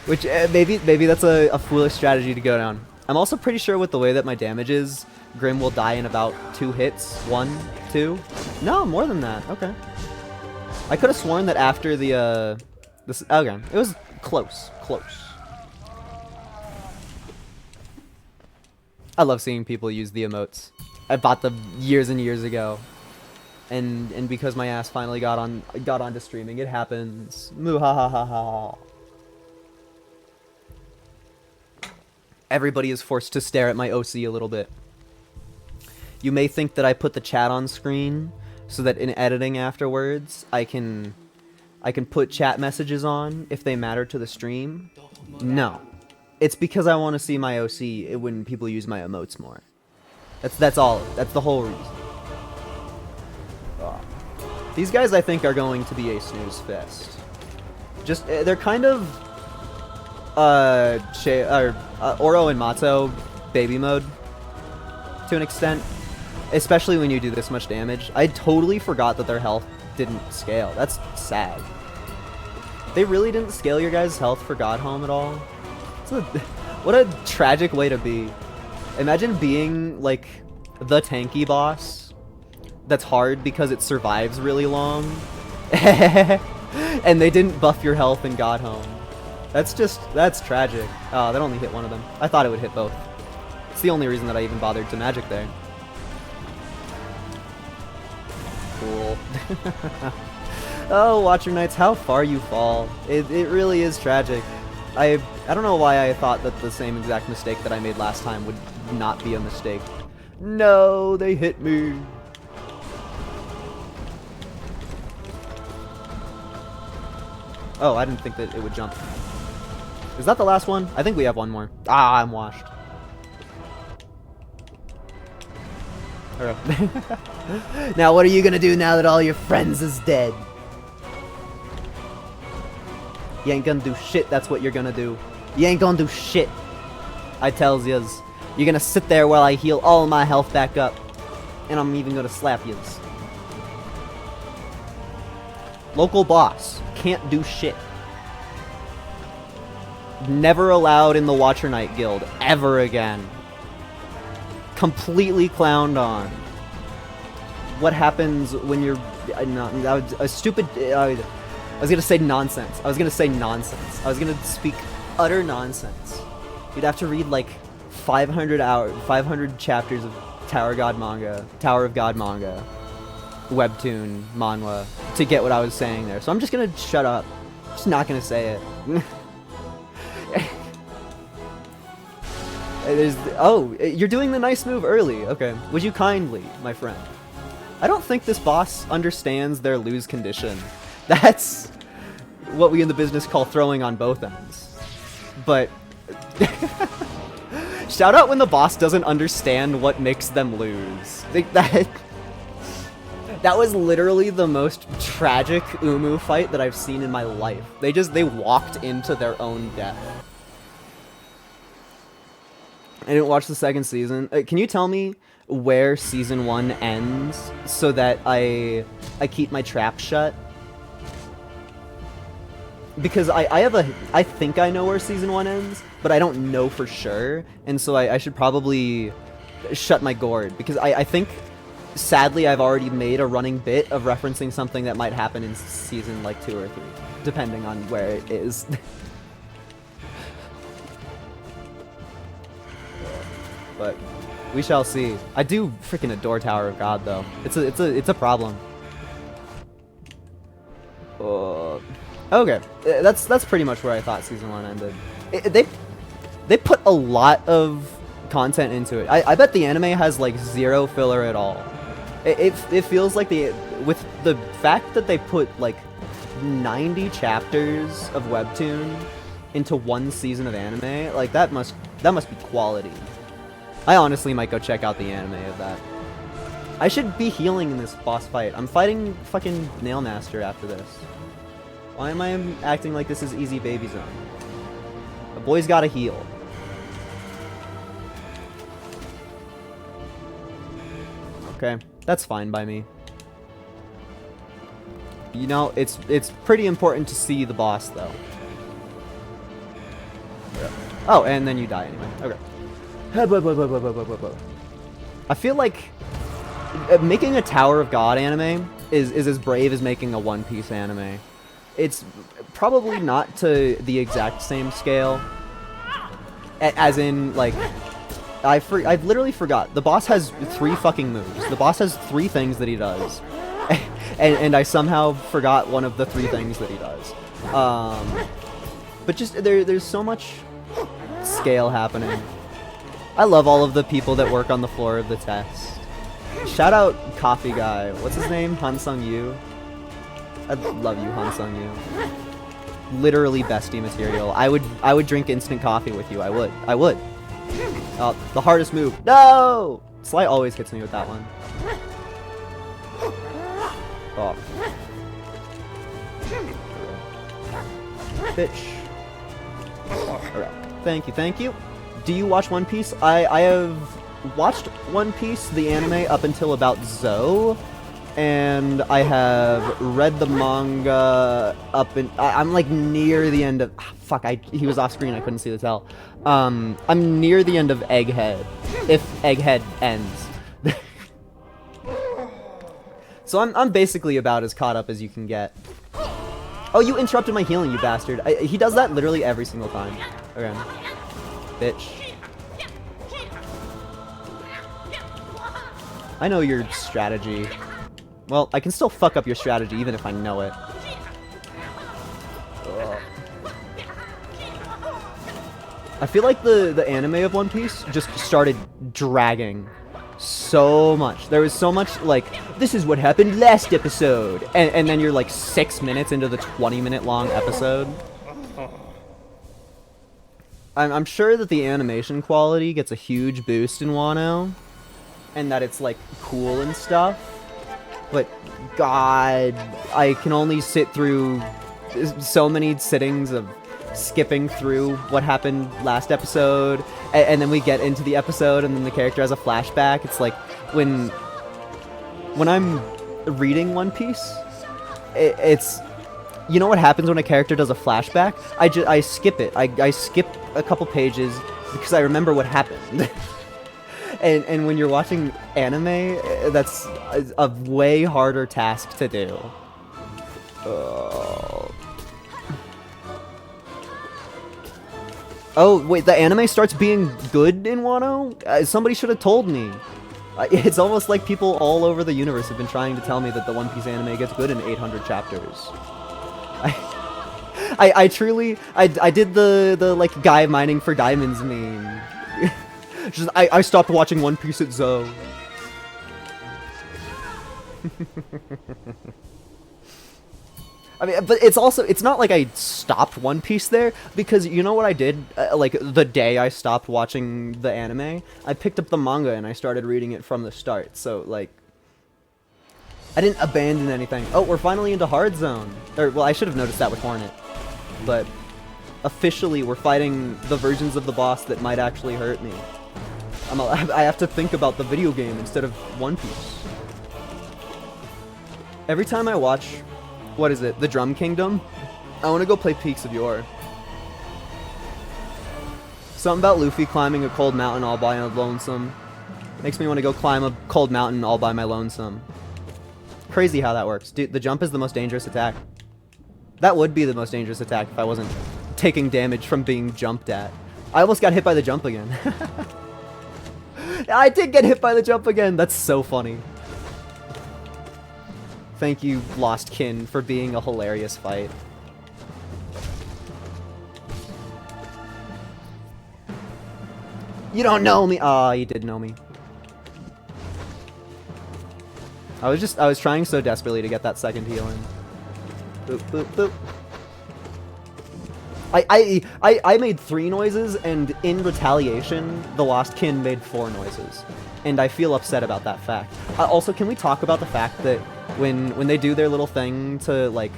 Which, maybe that's a foolish strategy to go down. I'm also pretty sure with the way that my damage is, Grim will die in about 2 hits. 1, 2? No, more than that. Okay. I could have sworn that after the, this, okay. It was close. I love seeing people use the emotes. I bought them years and years ago. And because my ass finally got onto streaming, it happens. Muhahaha. Everybody is forced to stare at my OC a little bit. You may think that I put the chat on screen so that in editing afterwards, I can put chat messages on if they matter to the stream. No. It's because I want to see my OC when people use my emotes more. That's all. That's the whole reason. These guys, I think, are going to be a snooze fest. Just, they're kind of, Oro and Mato baby mode, to an extent. Especially when you do this much damage. I totally forgot that their health didn't scale. That's sad. They really didn't scale your guys' health for Godhome at all. What a tragic way to be. Imagine being, like, the tanky boss that's hard because it survives really long. And they didn't buff your health in Godhome. That's tragic. Oh, that only hit one of them. I thought it would hit both. It's the only reason that I even bothered to magic there. Cool. Oh, Watcher Knights, how far you fall. It really is tragic. I don't know why I thought that the same exact mistake that I made last time would not be a mistake. No, they hit me. Oh, I didn't think that it would jump. Is that the last one? I think we have one more. Ah, I'm washed. Now what are you gonna do now that all your friends is dead? You ain't gonna do shit, that's what you're gonna do. You ain't gonna do shit. I tells yous. You're gonna sit there while I heal all my health back up. And I'm even gonna slap yous. Local boss. Can't do shit. Never allowed in the Watcher Knight Guild. Ever again. Completely clowned on. What happens when you're... a stupid... I was gonna say nonsense. I was gonna speak utter nonsense. You'd have to read like 500 chapters of Tower of God manga, webtoon, manhwa, to get what I was saying there. So I'm just gonna shut up. Just not gonna say it. Oh, you're doing the nice move early. Okay. Would you kindly, my friend? I don't think this boss understands their lose condition. That's what we in the business call throwing on both ends. But shout out when the boss doesn't understand what makes them lose. That was literally the most tragic Umu fight that I've seen in my life. They walked into their own death. I didn't watch the second season. Can you tell me where season 1 ends so that I keep my trap shut? Because I think I know where season 1 ends, but I don't know for sure, and so I should probably shut my gourd, because I think, sadly, I've already made a running bit of referencing something that might happen in season, like, 2 or 3, depending on where it is. But we shall see. I do freaking adore Tower of God, though. It's a problem. Okay, that's pretty much where I thought season 1 ended. They put a lot of content into it. I bet the anime has like 0 filler at all. It feels like with the fact that they put like 90 chapters of webtoon into 1 season of anime, like that must be quality. I honestly might go check out the anime of that. I should be healing in this boss fight. I'm fighting fucking Nailmaster after this. Why am I acting like this is easy baby zone? A boy's gotta heal. Okay, that's fine by me. You know, it's pretty important to see the boss, though. Oh, and then you die anyway. Okay. I feel like making a Tower of God anime is as brave as making a One Piece anime. It's probably not to the exact same scale. As in, like, I literally forgot. The boss has 3 fucking moves. The boss has 3 things that he does. And I somehow forgot one of the 3 things that he does. But just, there's so much scale happening. I love all of the people that work on the floor of the test. Shout out Coffee Guy. What's his name? Han Sung Yu. I love you, Han Sung Yu. Literally bestie material. I would drink instant coffee with you. I would. The hardest move. No! Sly always hits me with that one. Oh. Bitch. Alright. Thank you. Do you watch One Piece? I have watched One Piece, the anime, up until about Zoe. And I have read the manga up in... I'm like near the end of... fuck, he was off screen, I couldn't see the tell. I'm near the end of Egghead. If Egghead ends. So I'm basically about as caught up as you can get. Oh, you interrupted my healing, you bastard. He does that literally every single time. Okay. Bitch. I know your strategy. Well, I can still fuck up your strategy even if I know it. Ugh. I feel like the anime of One Piece just started dragging so much. There was so much, like, this is what happened last episode. And then you're like 6 minutes into the 20-minute long episode. I'm sure that the animation quality gets a huge boost in Wano. And that it's, like, cool and stuff. But, God, I can only sit through so many sittings of skipping through what happened last episode, and then we get into the episode, and then the character has a flashback. It's like, when I'm reading One Piece, it's... You know what happens when a character does a flashback? I skip it. I skip a couple pages because I remember what happened. And when you're watching anime, that's a way harder task to do. Oh, wait, the anime starts being good in Wano? Somebody should have told me. It's almost like people all over the universe have been trying to tell me that the One Piece anime gets good in 800 chapters. I truly, I did the like, guy mining for diamonds meme. Just, I stopped watching One Piece at Zoe. I mean, but it's not like I stopped One Piece there, because you know what I did, like, the day I stopped watching the anime? I picked up the manga and I started reading it from the start, so, like, I didn't abandon anything. Oh, we're finally into Hard Zone. Or, well, I should have noticed that with Hornet. But, officially, we're fighting the versions of the boss that might actually hurt me. I have to think about the video game instead of One Piece. Every time I watch, what is it, The Drum Kingdom, I want to go play Peaks of Yore. Something about Luffy climbing a cold mountain all by lonesome makes me want to go climb a cold mountain all by my lonesome. Crazy how that works. Dude, the jump is the most dangerous attack. That would be the most dangerous attack if I wasn't taking damage from being jumped at. I almost got hit by the jump again. I did get hit by the jump again. That's so funny. Thank you, Lost Kin, for being a hilarious fight. You don't know me. Ah, you did know me. I was trying so desperately to get that second heal in. Boop, boop, boop. I made 3 noises, and in retaliation, the Lost Kin made 4 noises. And I feel upset about that fact. Also, can we talk about the fact that when they do their little thing to, like,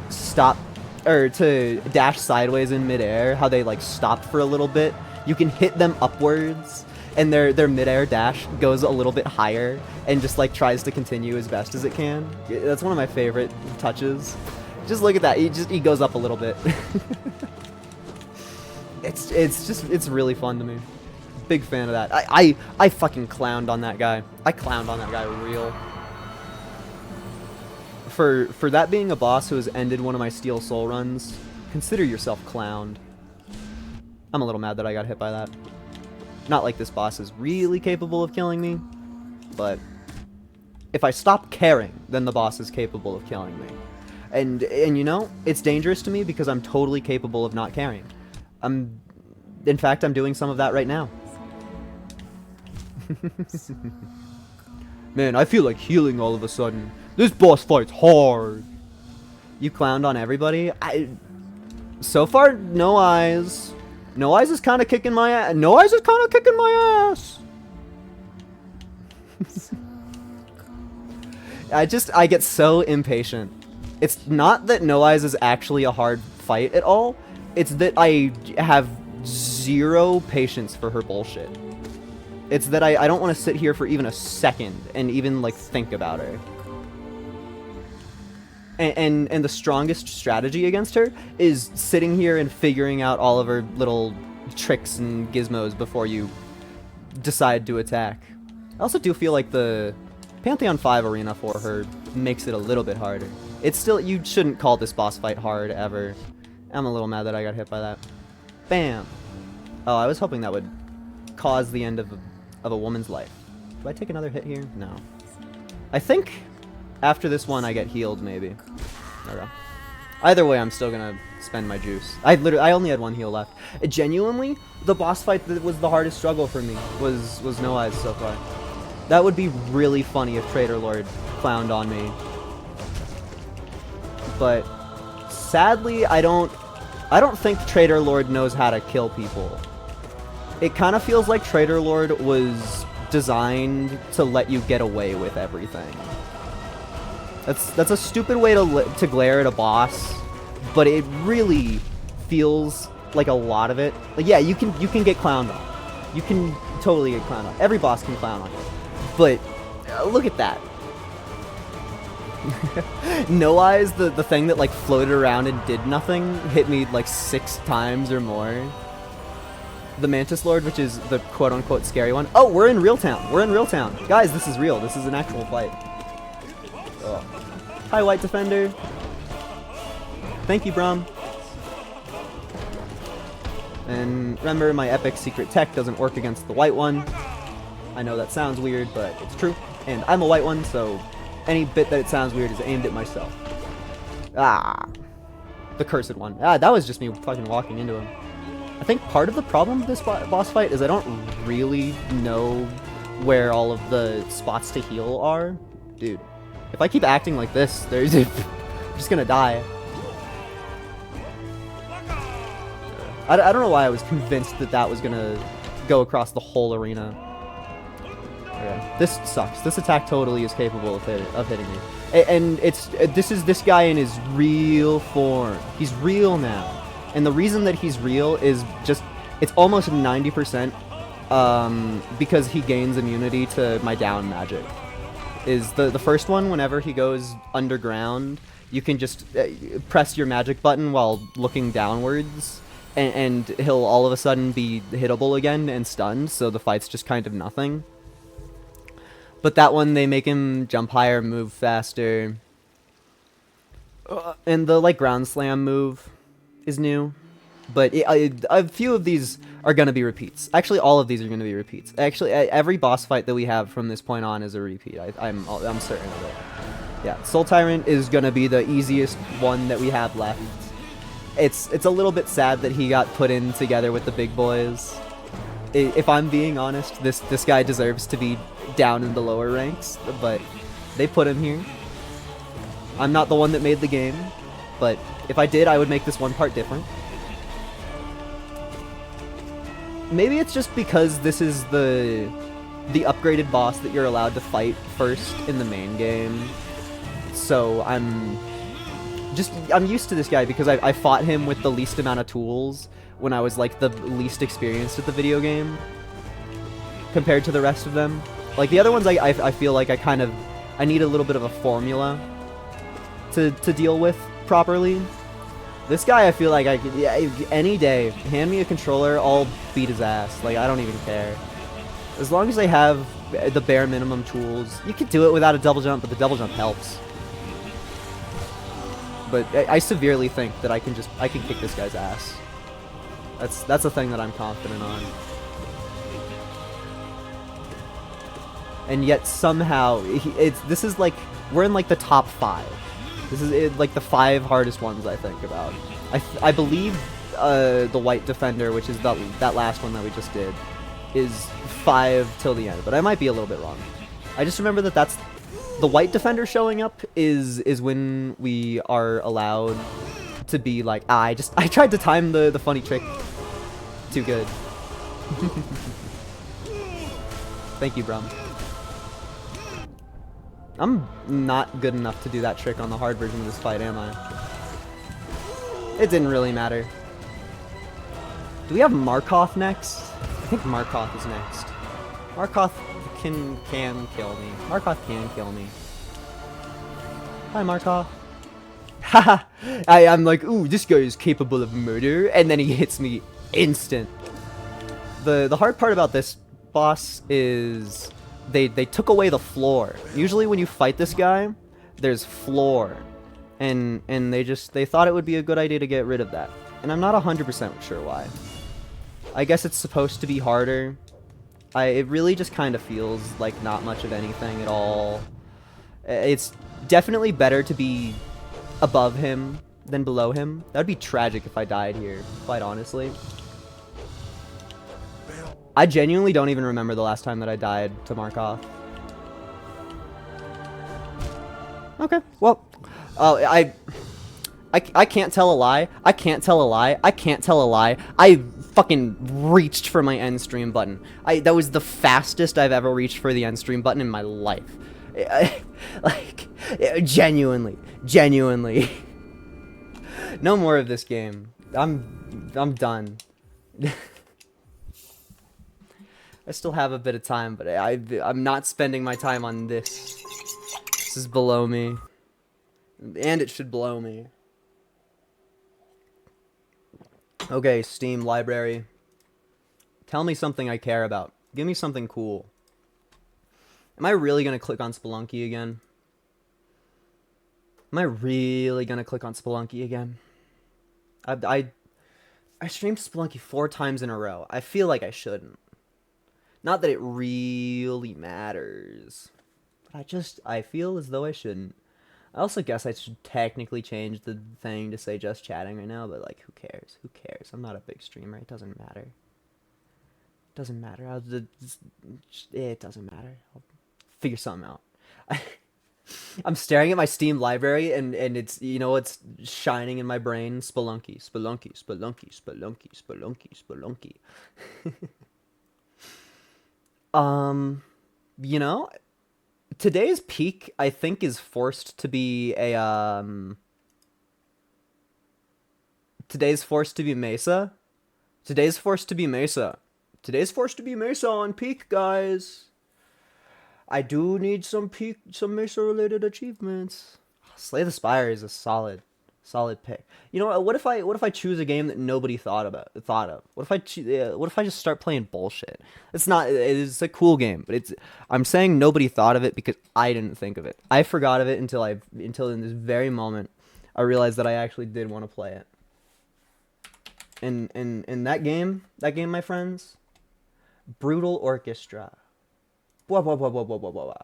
stop, or to dash sideways in midair, how they, like, stop for a little bit, you can hit them upwards, and their midair dash goes a little bit higher and just like tries to continue as best as it can. That's one of my favorite touches. Just look at that. He goes up a little bit. It's really fun to me. Big fan of that. I fucking clowned on that guy. I clowned on that guy real. For that being a boss who has ended one of my Steel Soul runs, consider yourself clowned. I'm a little mad that I got hit by that. Not like this boss is really capable of killing me, but if I stop caring, then the boss is capable of killing me. And you know, it's dangerous to me because I'm totally capable of not caring. In fact, I'm doing some of that right now. Man, I feel like healing all of a sudden. This boss fight's hard. You clowned on everybody? So far, No Eyes. No Eyes is kind of kicking my ass. No Eyes is kind of kicking my ass. I get so impatient. It's not that No Eyes is actually a hard fight at all. It's that I have zero patience for her bullshit. It's that I don't want to sit here for even a second and even like think about her. And the strongest strategy against her is sitting here and figuring out all of her little tricks and gizmos before you decide to attack. I also do feel like the Pantheon 5 arena for her makes it a little bit harder. It's still, you shouldn't call this boss fight hard ever. I'm a little mad that I got hit by that. Bam! Oh, I was hoping that would cause the end of a woman's life. Do I take another hit here? No. I think after this one I get healed, maybe. Okay. Either way, I'm still gonna spend my juice. I only had one heal left. Genuinely, the boss fight that was the hardest struggle for me was No Eyes so far. That would be really funny if Traitor Lord clowned on me. But sadly, I don't think Traitor Lord knows how to kill people. It kind of feels like Traitor Lord was designed to let you get away with everything. That's a stupid way to glare at a boss, but it really feels like a lot of it. Like, yeah, you can get clowned on. You can totally get clowned on. Every boss can clown on you. But look at that. No Eyes, the thing that like floated around and did nothing, hit me like 6 times or more. The Mantis Lord, which is the quote-unquote scary one. Oh, we're in Real Town. We're in Real Town. Guys, this is real. This is an actual fight. Oh. Hi, White Defender. Thank you, Brom. And remember, my epic secret tech doesn't work against the white one. I know that sounds weird, but it's true. And I'm a white one, so any bit that it sounds weird is aimed at myself. Ah. The cursed one. Ah, that was just me fucking walking into him. I think part of the problem with this boss fight is I don't really know where all of the spots to heal are. Dude, if I keep acting like this, I'm just gonna die. I don't know why I was convinced that that was gonna go across the whole arena. Okay. This sucks. This attack totally is capable of hitting me. And this is this guy in his real form. He's real now. And the reason that he's real is just, it's almost 90% because he gains immunity to my down magic. Is the first one, whenever he goes underground, you can just press your magic button while looking downwards, and he'll all of a sudden be hittable again and stunned, so the fight's just kind of nothing. But that one, they make him jump higher, move faster. And the, like, ground slam move is new. But a few of these are going to be repeats. Actually, all of these are going to be repeats. Actually, every boss fight that we have from this point on is a repeat. I'm certain of it. Yeah, Soul Tyrant is going to be the easiest one that we have left. It's a little bit sad that he got put in together with the big boys. If I'm being honest, this guy deserves to be down in the lower ranks, but they put him here. I'm not the one that made the game, but if I did, I would make this one part different. Maybe it's just because this is the upgraded boss that you're allowed to fight first in the main game. So I'm used to this guy because I fought him with the least amount of tools when I was like the least experienced at the video game. compared to the rest of them. Like, the other ones, I feel like I need a little bit of a formula to deal with properly. This guy, I feel like I could, yeah, any day, hand me a controller, I'll beat his ass. Like, I don't even care. As long as I have the bare minimum tools. You could do it without a double jump, but the double jump helps. But I severely think that I can kick this guy's ass. That's a thing that I'm confident on. And yet somehow this is like, we're in like the top 5. This is like the 5 hardest ones I think about. I believe the white defender, which is that last one that we just did, is 5 till the end, but I might be a little bit wrong. I just remember that that's the white defender showing up is when we are allowed to be like, I tried to time the funny trick too good. Thank you, Brum. I'm not good enough to do that trick on the hard version of this fight, am I? It didn't really matter. Do we have Markov next? I think Markov is next. Markov can kill me. Markov can kill me. Hi, Markov. Haha! I'm like, ooh, this guy is capable of murder, and then he hits me instant. The hard part about this boss is they took away the floor. Usually when you fight this guy, there's floor. And they thought it would be a good idea to get rid of that. And I'm not 100% sure why. I guess it's supposed to be harder. It really just kind of feels like not much of anything at all. It's definitely better to be above him than below him. That would be tragic if I died here, quite honestly. I genuinely don't even remember the last time that I died to Markov. Okay, well, I can't tell a lie. I can't tell a lie. I can't tell a lie. I fucking reached for my end stream button. That was the fastest I've ever reached for the end stream button in my life. Like, genuinely. No more of this game. I'm done. I still have a bit of time, but I'm not spending my time on this. This is below me. And it should blow me. Okay, Steam library. Tell me something I care about. Give me something cool. Am I really gonna click on Spelunky again? Am I really gonna click on Spelunky again? I streamed Spelunky 4 times in a row. I feel like I shouldn't. Not that it really matters. But I feel as though I shouldn't. I also guess I should technically change the thing to say just chatting right now, but like, who cares? Who cares? I'm not a big streamer. It doesn't matter. It doesn't matter. It doesn't matter. I'll figure something out. I'm staring at my Steam library, and it's, you know, it's shining in my brain. Spelunky, Spelunky, Spelunky, Spelunky, Spelunky, Spelunky. You know, today's peak, I think, is forced to be a, today's forced to be Mesa. Today's forced to be Mesa. Today's forced to be Mesa on peak, guys. I do need some Mesa-related achievements. Slay the Spire is a solid pick. You know what? What if I choose a game that nobody thought of? What if I just start playing bullshit? It's a cool game, but I'm saying nobody thought of it because I didn't think of it. I forgot of it until in this very moment I realized that I actually did want to play it. And that game, my friends, Brutal Orchestra. Blah, blah, blah, blah, blah, blah, blah.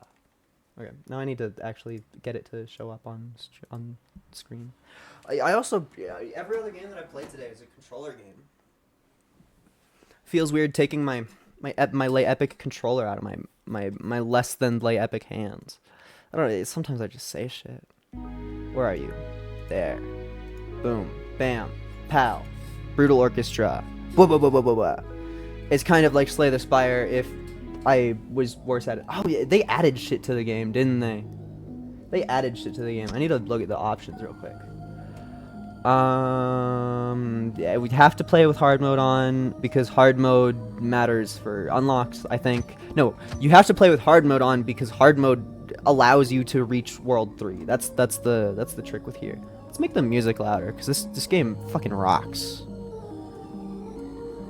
Okay, now I need to actually get it to show up on screen. I also, every other game that I played today is a controller game. Feels weird taking my lay epic controller out of my less than lay epic hands. I don't know, sometimes I just say shit. Where are you? There. Boom. Bam. Pow. Brutal Orchestra. Blah, blah, blah, blah, blah, blah. It's kind of like Slay the Spire if I was worse at it. Oh, yeah, they added shit to the game, didn't they? They added shit to the game. I need to look at the options real quick. Yeah, we'd have to play with hard mode on because hard mode matters for unlocks, I think. No, you have to play with hard mode on because hard mode allows you to reach World 3. That's the trick with here. Let's make the music louder because this game fucking rocks.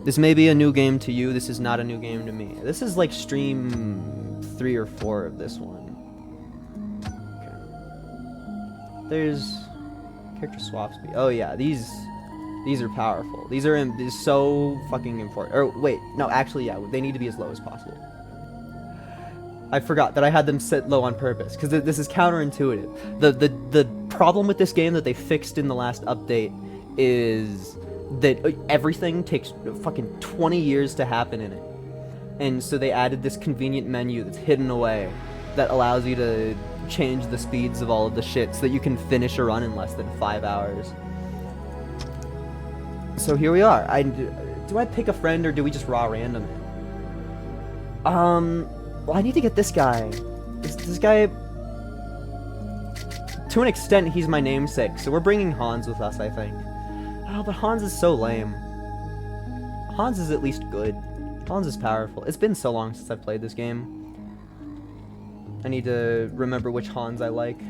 This may be a new game to you. This is not a new game to me. This is like stream 3 or 4 of this one. Okay. There's character swap speed. Oh yeah, these are powerful. These are so fucking important. Or wait, no, actually yeah, they need to be as low as possible. I forgot that I had them set low on purpose because this is counterintuitive. The problem with this game that they fixed in the last update is that everything takes fucking 20 years to happen in it. And so they added this convenient menu that's hidden away that allows you to change the speeds of all of the shit so that you can finish a run in less than 5 hours. So here we are. Do I pick a friend or do we just raw random it? Well, I need to get this guy. This guy, to an extent, he's my namesake, so we're bringing Hans with us, I think. Oh, but Hans is so lame. Hans is at least good. Hans is powerful. It's been so long since I've played this game. I need to remember which Hans I like.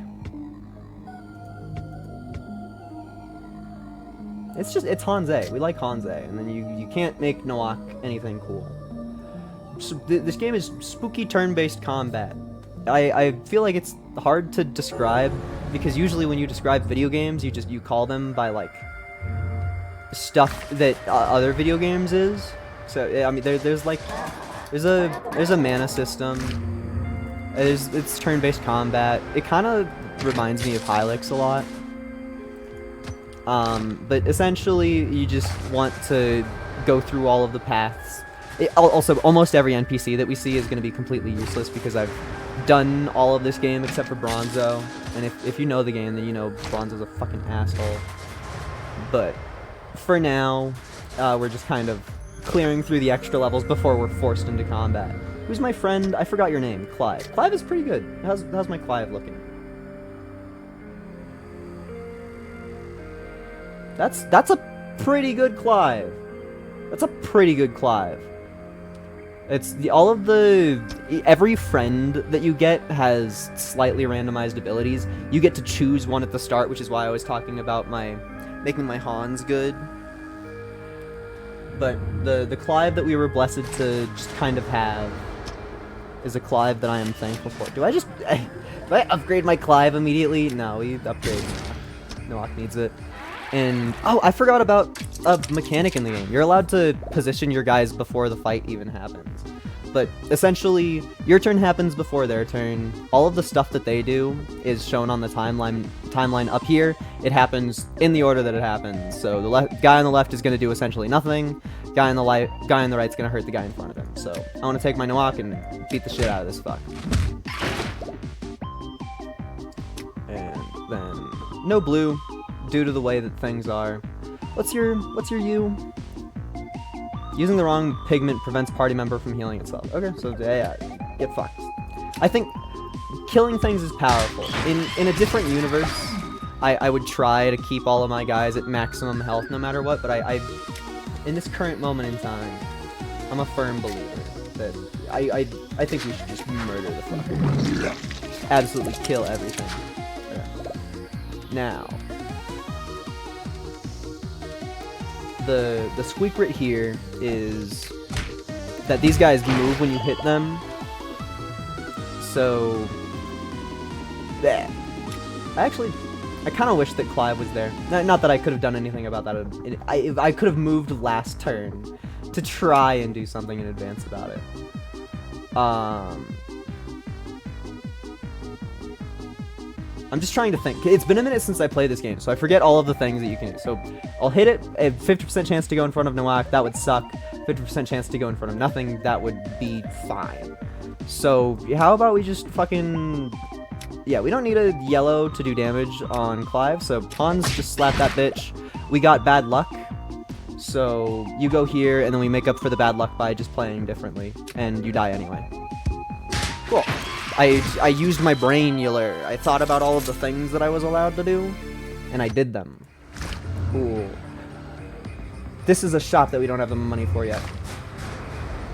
It's Hans A. We like Hans A. And then you can't make Noak anything cool. So this game is spooky turn-based combat. I feel like it's hard to describe because usually when you describe video games, you call them by like stuff that other video games is. So I mean there's a mana system. It's turn-based combat. It kind of reminds me of Hylix a lot. But essentially, you just want to go through all of the paths. Also, almost every NPC that we see is going to be completely useless because I've done all of this game except for Bronzo. And if you know the game, then you know Bronzo's a fucking asshole. But for now, we're just kind of clearing through the extra levels before we're forced into combat. Who's my friend? I forgot your name. Clive. Clive is pretty good. How's my Clive looking? That's a pretty good Clive. That's a pretty good Clive. It's every friend that you get has slightly randomized abilities. You get to choose one at the start, which is why I was talking about making my Hans good. But the Clive that we were blessed to just kind of have is a Clive that I am thankful for. Do I upgrade my Clive immediately? No, we upgrade Noak needs it. And oh, I forgot about a mechanic in the game. You're allowed to position your guys before the fight even happens. But essentially, your turn happens before their turn. All of the stuff that they do is shown on the timeline up here. It happens in the order that it happens. So the guy on the left is going to do essentially nothing. Guy on the right is going to hurt the guy in front of him. So I want to take my Noak and beat the shit out of this fuck. And then no blue, due to the way that things are. What's your U? Using the wrong pigment prevents party member from healing itself. Okay, so yeah, get fucked. I think killing things is powerful. In a different universe, I would try to keep all of my guys at maximum health no matter what, but I in this current moment in time, I'm a firm believer that I think we should just murder the fucker. Absolutely kill everything. Yeah. Now, the squeak right here is that these guys move when you hit them. So, yeah. I kind of wish that Clive was there. Not that I could have done anything about that. I could have moved last turn to try and do something in advance about it. I'm just trying to think. It's been a minute since I played this game, so I forget all of the things that you can do. So I'll hit it, a 50% chance to go in front of Noak, that would suck. 50% chance to go in front of nothing, that would be fine. So how about we just fucking... Yeah, we don't need a yellow to do damage on Clive, so Hans, just slap that bitch. We got bad luck, so you go here, and then we make up for the bad luck by just playing differently, and you die anyway. Cool. I used my brainular. I thought about all of the things that I was allowed to do, and I did them. Ooh. This is a shop that we don't have the money for yet.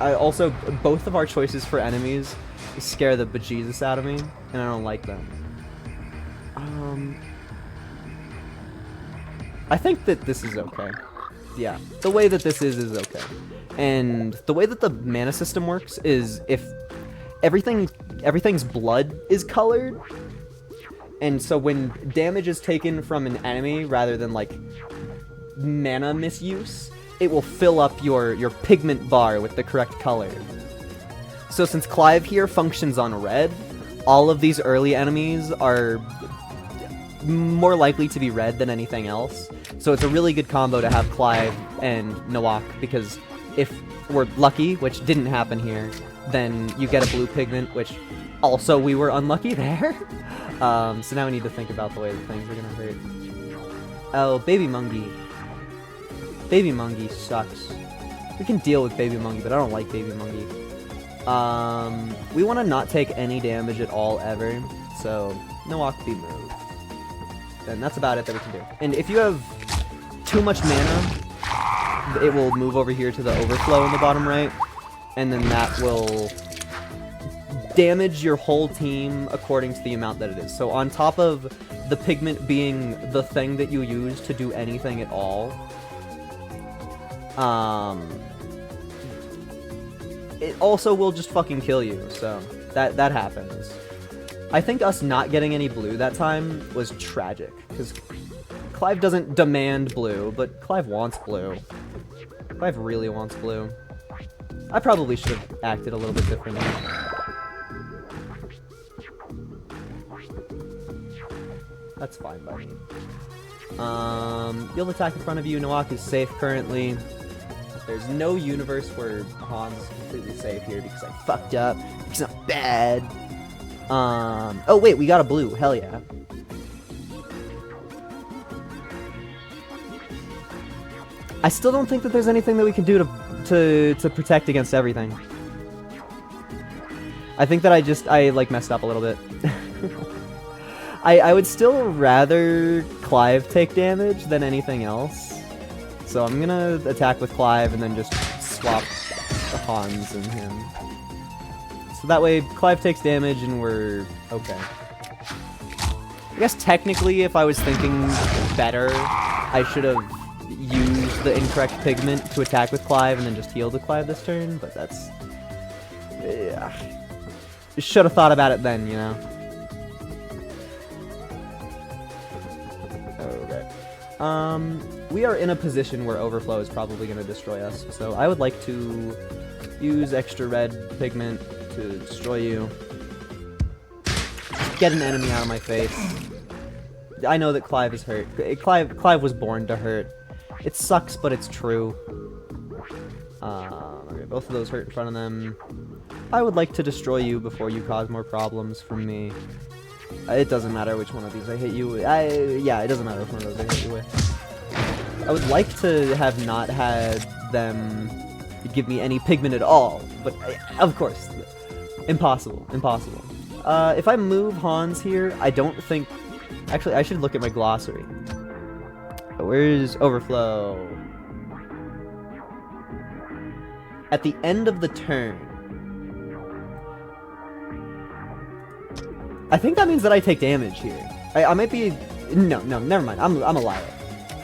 Also, both of our choices for enemies scare the bejesus out of me, and I don't like them. I think that this is okay. Yeah, the way that this is okay. And the way that the mana system works is if everything's blood is colored, and so when damage is taken from an enemy rather than like mana misuse, it will fill up your pigment bar with the correct color. So since Clive here functions on red, all of these early enemies are more likely to be red than anything else. So it's a really good combo to have Clive and Nawak, because if we're lucky, which didn't happen here, then you get a blue pigment, which also we were unlucky there. So now we need to think about the way that things are gonna hurt. Oh, Baby Mungie. Baby Mungie sucks. We can deal with Baby Mungie, but I don't like Baby Mungie. We want to not take any damage at all ever, so Nawak be moved. And that's about it that we can do. And if you have too much mana, it will move over here to the overflow in the bottom right, and then that will damage your whole team according to the amount that it is. So on top of the pigment being the thing that you use to do anything at all, it also will just fucking kill you, so that happens. I think us not getting any blue that time was tragic, because Clive doesn't demand blue, but Clive wants blue. Clive really wants blue. I probably should have acted a little bit differently. That's fine by me. You'll attack in front of you. Nawak is safe currently. There's no universe where Hans is completely safe here because I fucked up. It's not bad. Oh wait, we got a blue. Hell yeah. I still don't think that there's anything that we can do to protect against everything. I think that I like messed up a little bit. I would still rather Clive take damage than anything else. So I'm gonna attack with Clive and then just swap Hans and him. So that way Clive takes damage and we're okay. I guess technically if I was thinking better, I should have used the incorrect pigment to attack with Clive and then just heal the Clive this turn, but that's... yeah. Should have thought about it then, you know? Okay. We are in a position where Overflow is probably going to destroy us, so I would like to use extra red pigment to destroy you. Get an enemy out of my face. I know that Clive is hurt. Clive was born to hurt. It sucks, but it's true. Okay, both of those hurt in front of them. I would like to destroy you before you cause more problems from me. It doesn't matter which one of these I hit you with. Yeah, it doesn't matter which one of those I hit you with. I would like to have not had them give me any pigment at all, but of course, impossible, impossible. If I move Hans here, I don't think... Actually, I should look at my glossary. Where's Overflow? At the end of the turn. I think that means that I take damage here. I might be... No, never mind. I'm a liar.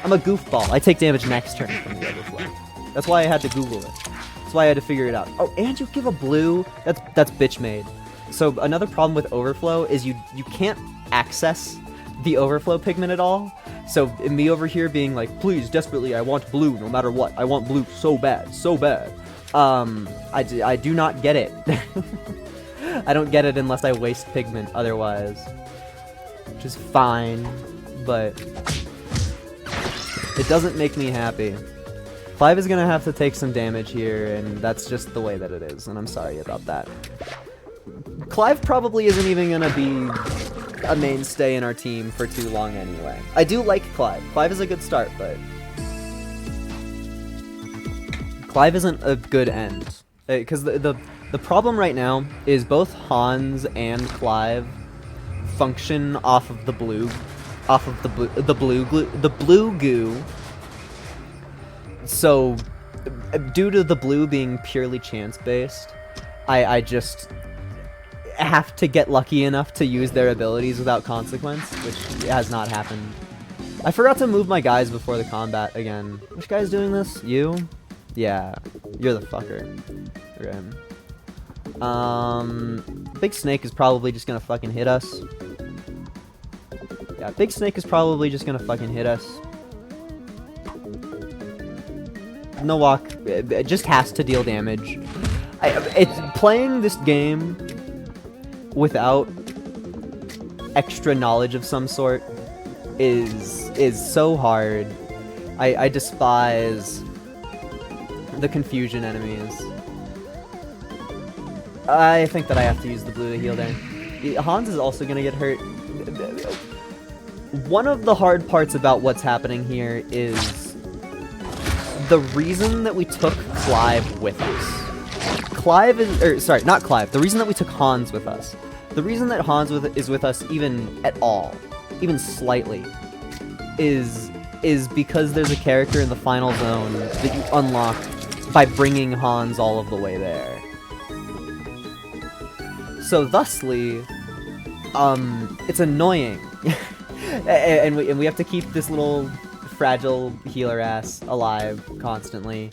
I'm a goofball. I take damage next turn from the Overflow. That's why I had to Google it. That's why I had to figure it out. Oh, and you give a blue? That's bitch made. So another problem with Overflow is you can't access the Overflow pigment at all. So me over here being like, please, desperately, I want blue no matter what. I want blue so bad, so bad. I do not get it. I don't get it unless I waste pigment otherwise. Which is fine, but it doesn't make me happy. Clive is gonna have to take some damage here, and that's just the way that it is, and I'm sorry about that. Clive probably isn't even gonna be a mainstay in our team for too long anyway. I do like Clive. Clive is a good start, but Clive isn't a good end. Because the problem right now is both Hans and Clive function off of the blue goo So, due to the blue being purely chance-based, I just have to get lucky enough to use their abilities without consequence, which has not happened. I forgot to move my guys before the combat again. Which guy's doing this? You? Yeah, you're the fucker. Okay. Big Snake is probably just gonna fucking hit us. Yeah, Big Snake is probably just gonna fucking hit us. Nowak just has to deal damage. It's playing this game without extra knowledge of some sort is so hard. I despise the confusion enemies. I think that I have to use the blue to heal there. Hans is also gonna get hurt. One of the hard parts about what's happening here is the reason that we took Clive with us. Clive is, or sorry, not Clive. The reason that we took Hans with us. The reason that Hans is with us even at all, even slightly, is because there's a character in the final zone that you unlock by bringing Hans all of the way there. So thusly, it's annoying, and we have to keep this little fragile healer ass alive constantly.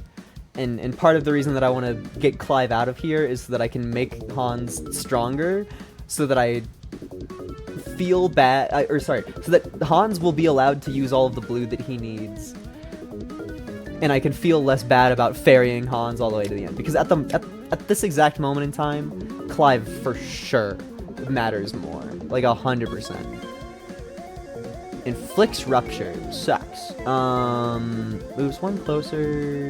And part of the reason that I want to get Clive out of here is so that I can make Hans stronger, so that I feel bad, so that Hans will be allowed to use all of the blue that he needs, and I can feel less bad about ferrying Hans all the way to the end. Because at this exact moment in time, Clive for sure matters more, like 100%. Inflicts rupture sucks. Moves one closer.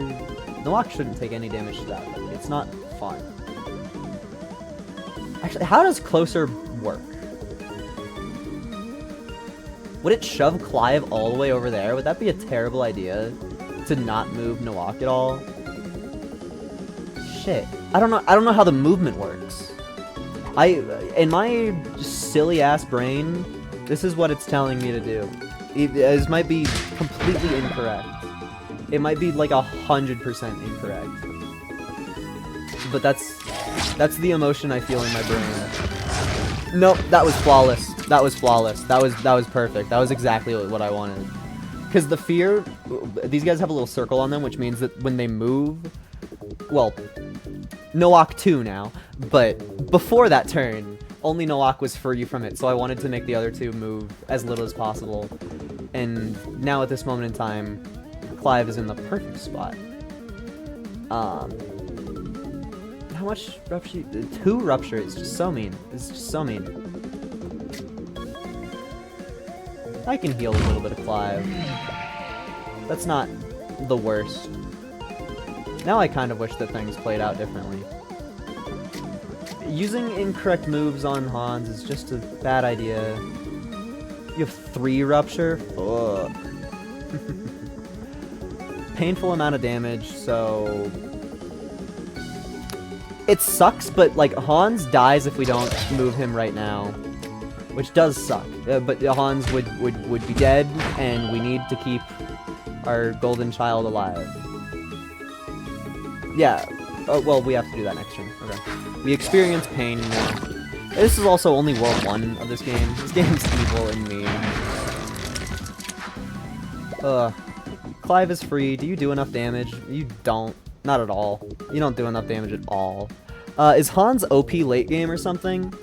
Nowak shouldn't take any damage to that. It's not fun. Actually, how does closer work? Would it shove Clive all the way over there? Would that be a terrible idea? To not move Nowak at all? Shit. I don't know how the movement works. In my silly ass brain, this is what it's telling me to do. This might be completely incorrect. It might be like 100% incorrect. But that's the emotion I feel in my brain. Nope, that was flawless. That was flawless. That was perfect. That was exactly what I wanted. Because the fear, these guys have a little circle on them, which means that when they move, well, Nowak too now, but before that turn, only Nowak was free from it, so I wanted to make the other two move as little as possible. And now at this moment in time, Clive is in the perfect spot. How much rupture? 2 rupture is just so mean. It's just so mean. I can heal a little bit of Clive. That's not the worst. Now I kind of wish that things played out differently. Using incorrect moves on Hans is just a bad idea. You have 3 rupture? Ugh. Painful amount of damage, so... It sucks, but like Hans dies if we don't move him right now. Which does suck, but Hans would be dead, and we need to keep our golden child alive. Yeah, oh, well, we have to do that next turn. Okay. We experience pain now. This is also only World 1 of this game. This game's evil and mean. Clive is free. Do you do enough damage? You don't. Not at all. You don't do enough damage at all. Is Hans OP late game or something?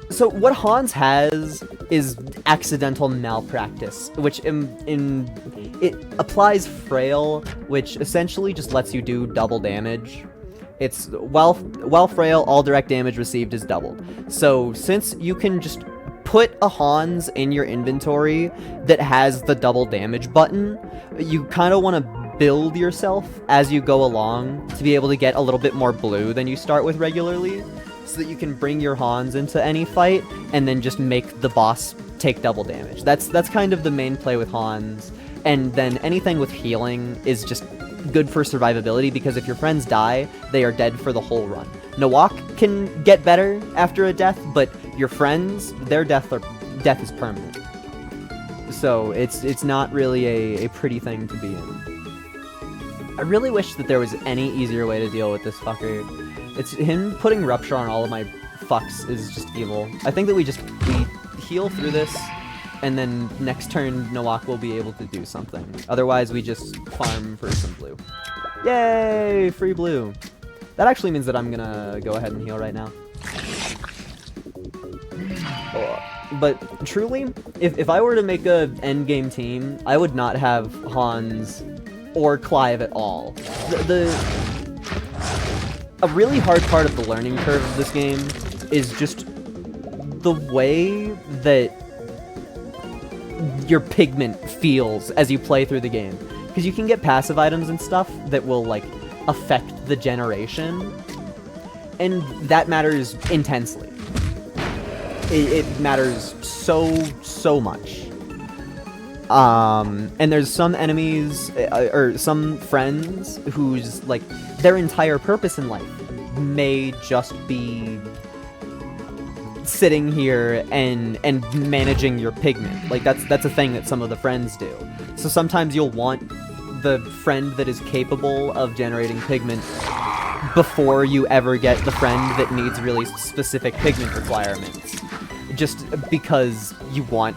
So what Hans has is accidental malpractice, which it applies Frail, which essentially just lets you do double damage. It's while Frail, all direct damage received is doubled. So since you can just put a Hans in your inventory that has the double damage button, you kind of want to build yourself as you go along to be able to get a little bit more blue than you start with regularly, so that you can bring your Hans into any fight and then just make the boss take double damage. That's kind of the main play with Hans. And then anything with healing is just good for survivability, because if your friends die, they are dead for the whole run. Nowak can get better after a death, but your friends, their death is permanent. So it's not really a pretty thing to be in. I really wish that there was any easier way to deal with this fucker. It's him putting Rupture on all of my fucks is just evil. I think that we heal through this, and then next turn Nawak will be able to do something. Otherwise we just farm for some blue. Yay! Free blue. That actually means that I'm gonna go ahead and heal right now. But truly, if I were to make a endgame team, I would not have Hans or Clive at all. A really hard part of the learning curve of this game is just the way that your pigment feels as you play through the game. Because you can get passive items and stuff that will, like, affect the generation, and that matters intensely. It matters so much. And there's some enemies, or some friends whose, like, their entire purpose in life may just be sitting here and managing your pigment. Like, that's a thing that some of the friends do. So sometimes you'll want the friend that is capable of generating pigment before you ever get the friend that needs really specific pigment requirements. Just because you want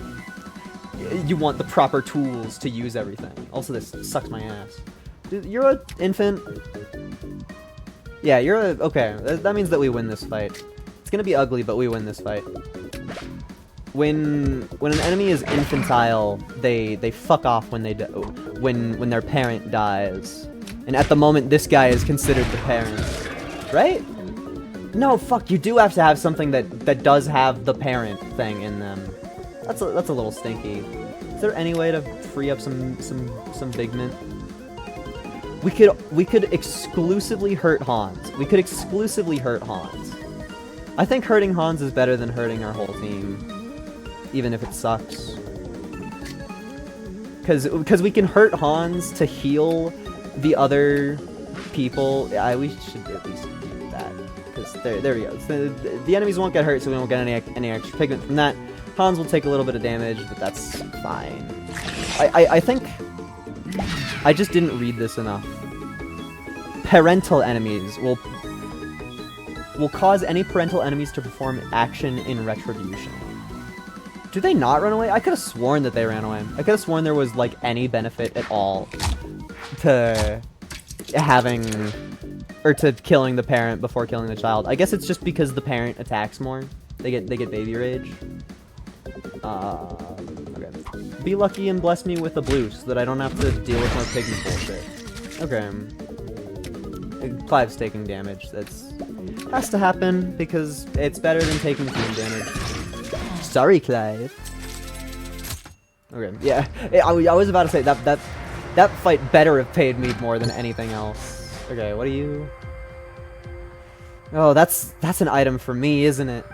the proper tools to use everything. Also, this sucks my ass. Dude, you're an infant. Yeah, okay. That means that we win this fight. It's gonna be ugly, but we win this fight. When an enemy is infantile, they fuck off when when their parent dies. And at the moment, this guy is considered the parent, right? No, fuck. You do have to have something that does have the parent thing in them. That's a little stinky. Is there any way to free up some pigment? We could exclusively hurt Hans. We could exclusively hurt Hans. I think hurting Hans is better than hurting our whole team, even if it sucks. Because we can hurt Hans to heal the other people. We should at least do that. Because there we go. The enemies won't get hurt, so we won't get any extra pigment from that. Hans will take a little bit of damage, but that's fine. I think I just didn't read this enough. Parental enemies will cause any parental enemies to perform action in retribution. Do they not run away? I could have sworn that they ran away. I could have sworn there was, like, any benefit at all to having, or to killing the parent before killing the child. I guess it's just because the parent attacks more. They get baby rage. Okay. Be lucky and bless me with a blue so that I don't have to deal with more pigment bullshit. Okay. Clive's taking damage. Has to happen because it's better than taking team damage. Sorry, Clive. Okay, yeah. I was about to say that fight better have paid me more than anything else. Okay, what are you? Oh, that's an item for me, isn't it?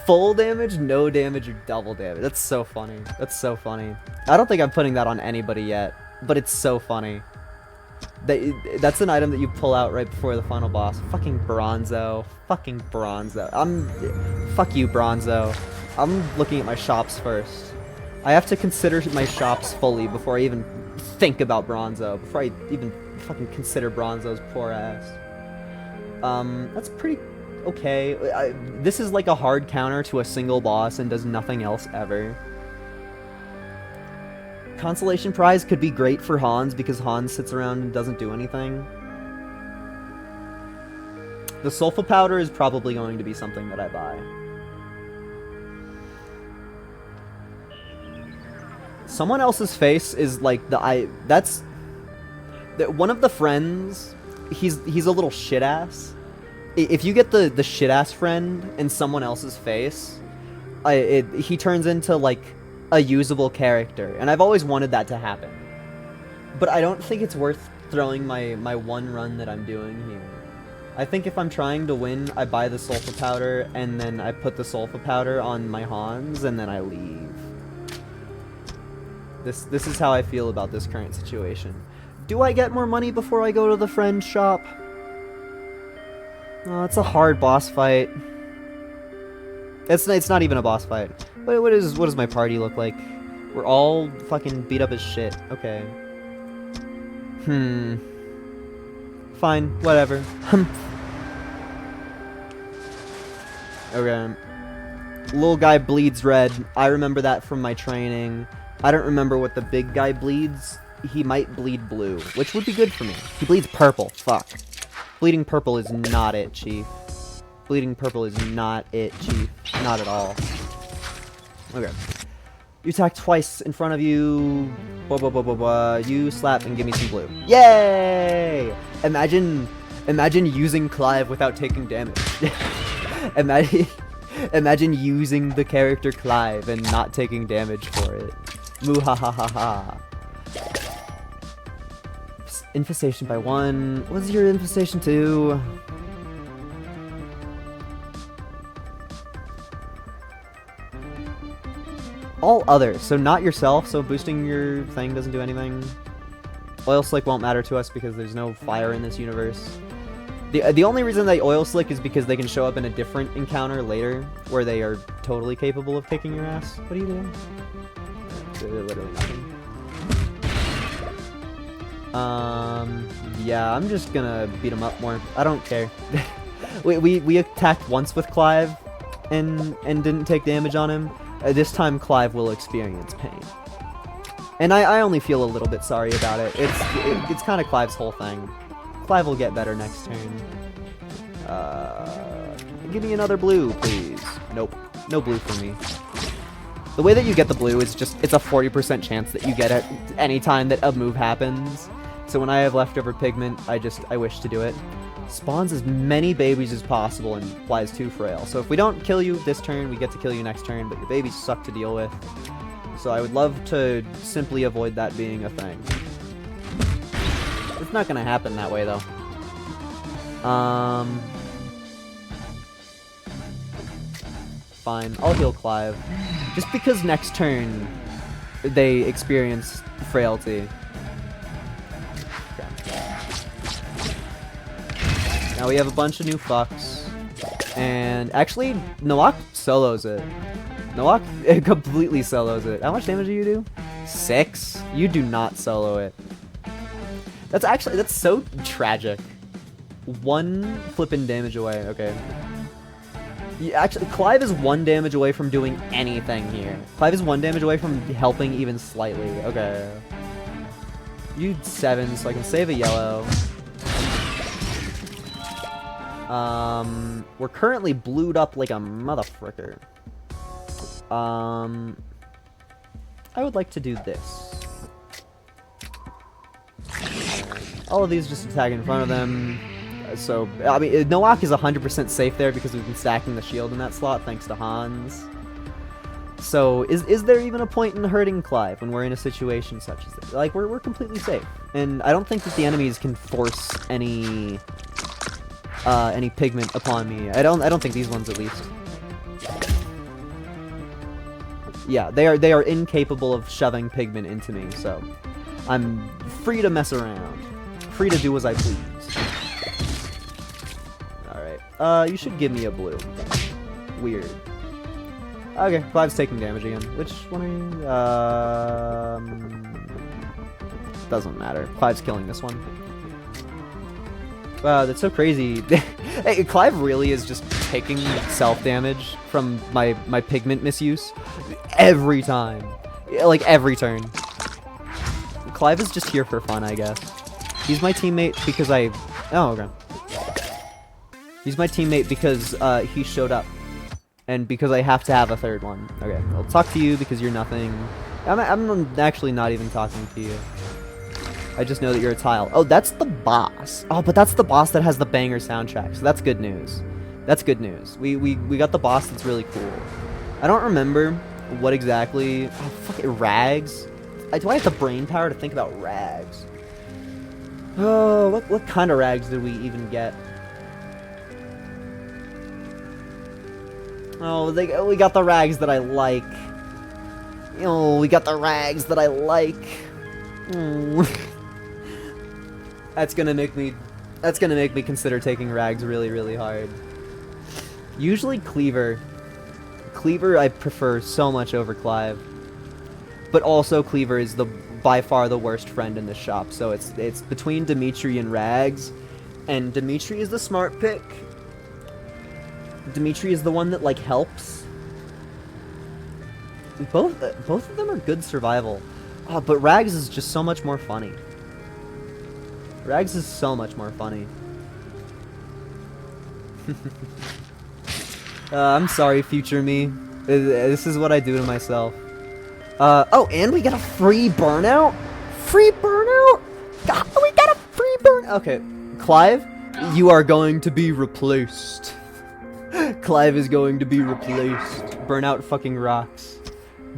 Full damage, no damage, or double damage. That's so funny. That's so funny. I don't think I'm putting that on anybody yet, but it's so funny. That's an item that you pull out right before the final boss. Fucking Bronzo. Fucking Bronzo. Fuck you, Bronzo. I'm looking at my shops first. I have to consider my shops fully before I even think about Bronzo. Before I even fucking consider Bronzo's poor ass. That's pretty okay. This is like a hard counter to a single boss and does nothing else ever. Consolation prize could be great for Hans because Hans sits around and doesn't do anything. The sulfa powder is probably going to be something that I buy. Someone else's face is like that's one of the friends. He's a little shit ass. If you get the shit ass friend in someone else's face, he turns into like a usable character, and I've always wanted that to happen. But I don't think it's worth throwing my one run that I'm doing here. I think if I'm trying to win, I buy the sulfa powder, and then I put the sulfa powder on my Hans, and then I leave. This is how I feel about this current situation. Do I get more money before I go to the friend's shop? Oh, it's a hard boss fight. It's not even a boss fight. What does my party look like? We're all fucking beat up as shit. Okay. Fine, whatever. Okay. Little guy bleeds red. I remember that from my training. I don't remember what the big guy bleeds. He might bleed blue, which would be good for me. He bleeds purple. Fuck. Bleeding purple is not it, Chief. Bleeding purple is not it, Chief. Not at all. Okay. You attack twice in front of you. Blah, blah, blah, blah, blah. You slap and give me some blue. Yay! Imagine using Clive without taking damage. Imagine using the character Clive and not taking damage for it. Muhahaha. Infestation by 1. What's your infestation 2? All other, so not yourself, so boosting your thing doesn't do anything. Oil Slick won't matter to us because there's no fire in this universe. The only reason they Oil Slick is because they can show up in a different encounter later, where they are totally capable of kicking your ass. What are you doing? Literally nothing. Yeah, I'm just gonna beat him up more. I don't care. we attacked once with Clive, and didn't take damage on him. This time Clive will experience pain. And I only feel a little bit sorry about it. It's kind of Clive's whole thing. Clive will get better next turn. Give me another blue, please. Nope. No blue for me. The way that you get the blue is just, it's a 40% chance that you get it any time that a move happens. So when I have leftover pigment, I wish to do it. Spawns as many babies as possible and flies too frail. So if we don't kill you this turn, we get to kill you next turn, but your babies suck to deal with. So I would love to simply avoid that being a thing. It's not gonna happen that way, though. Fine, I'll heal Clive. Just because next turn they experience frailty. Now we have a bunch of new fucks. And actually, Nawak solos it. Nawak completely solos it. How much damage do you do? 6? You do not solo it. That's so tragic. 1 flippin' damage away. Okay. Actually, Clive is 1 damage away from doing anything here. Clive is 1 damage away from helping even slightly. Okay. You 7, so I can save a yellow. We're currently blued up like a motherfricker. I would like to do this. All of these just attack in front of them. So, I mean, Noak is 100% safe there because we've been stacking the shield in that slot thanks to Hans. So, is there even a point in hurting Clive when we're in a situation such as this? Like, we're completely safe. And I don't think that the enemies can force any pigment upon me. I don't think these ones, at least. Yeah, they are incapable of shoving pigment into me, so I'm free to mess around. Free to do as I please. Alright. You should give me a blue. Weird. Okay, Clive's taking damage again. Which one are you? Doesn't matter. Clive's killing this one. Wow, that's so crazy. Hey, Clive really is just taking self-damage from my pigment misuse every time. Like, every turn. Clive is just here for fun, I guess. He's my teammate because oh, okay. He's my teammate because he showed up. And because I have to have a third one. Okay, I'll talk to you because you're nothing. I'm actually not even talking to you. I just know that you're a tile. Oh, that's the boss. Oh, but that's the boss that has the banger soundtrack. So that's good news. That's good news. We got the boss that's really cool. I don't remember what exactly. Oh, fuck it, Rags. Do I have the brain power to think about Rags? Oh, what kind of Rags did we even get? Oh, we got the Rags that I like. Oh, we got the Rags that I like. That's gonna make me consider taking Rags really, really hard. Usually Cleaver Cleaver I prefer so much over Clive. But also Cleaver is by far the worst friend in the shop, so it's between Dimitri and Rags, and Dimitri is the smart pick. Dimitri is the one that, like, helps. Both of them are good survival. Oh, but Rags is just so much more funny. Rags is so much more funny. I'm sorry, future me. This is what I do to myself. Oh, and we got a free burnout? Free burnout? God, we got a free burnout! Okay, Clive, you are going to be replaced. Clive is going to be replaced. Burnout fucking rocks.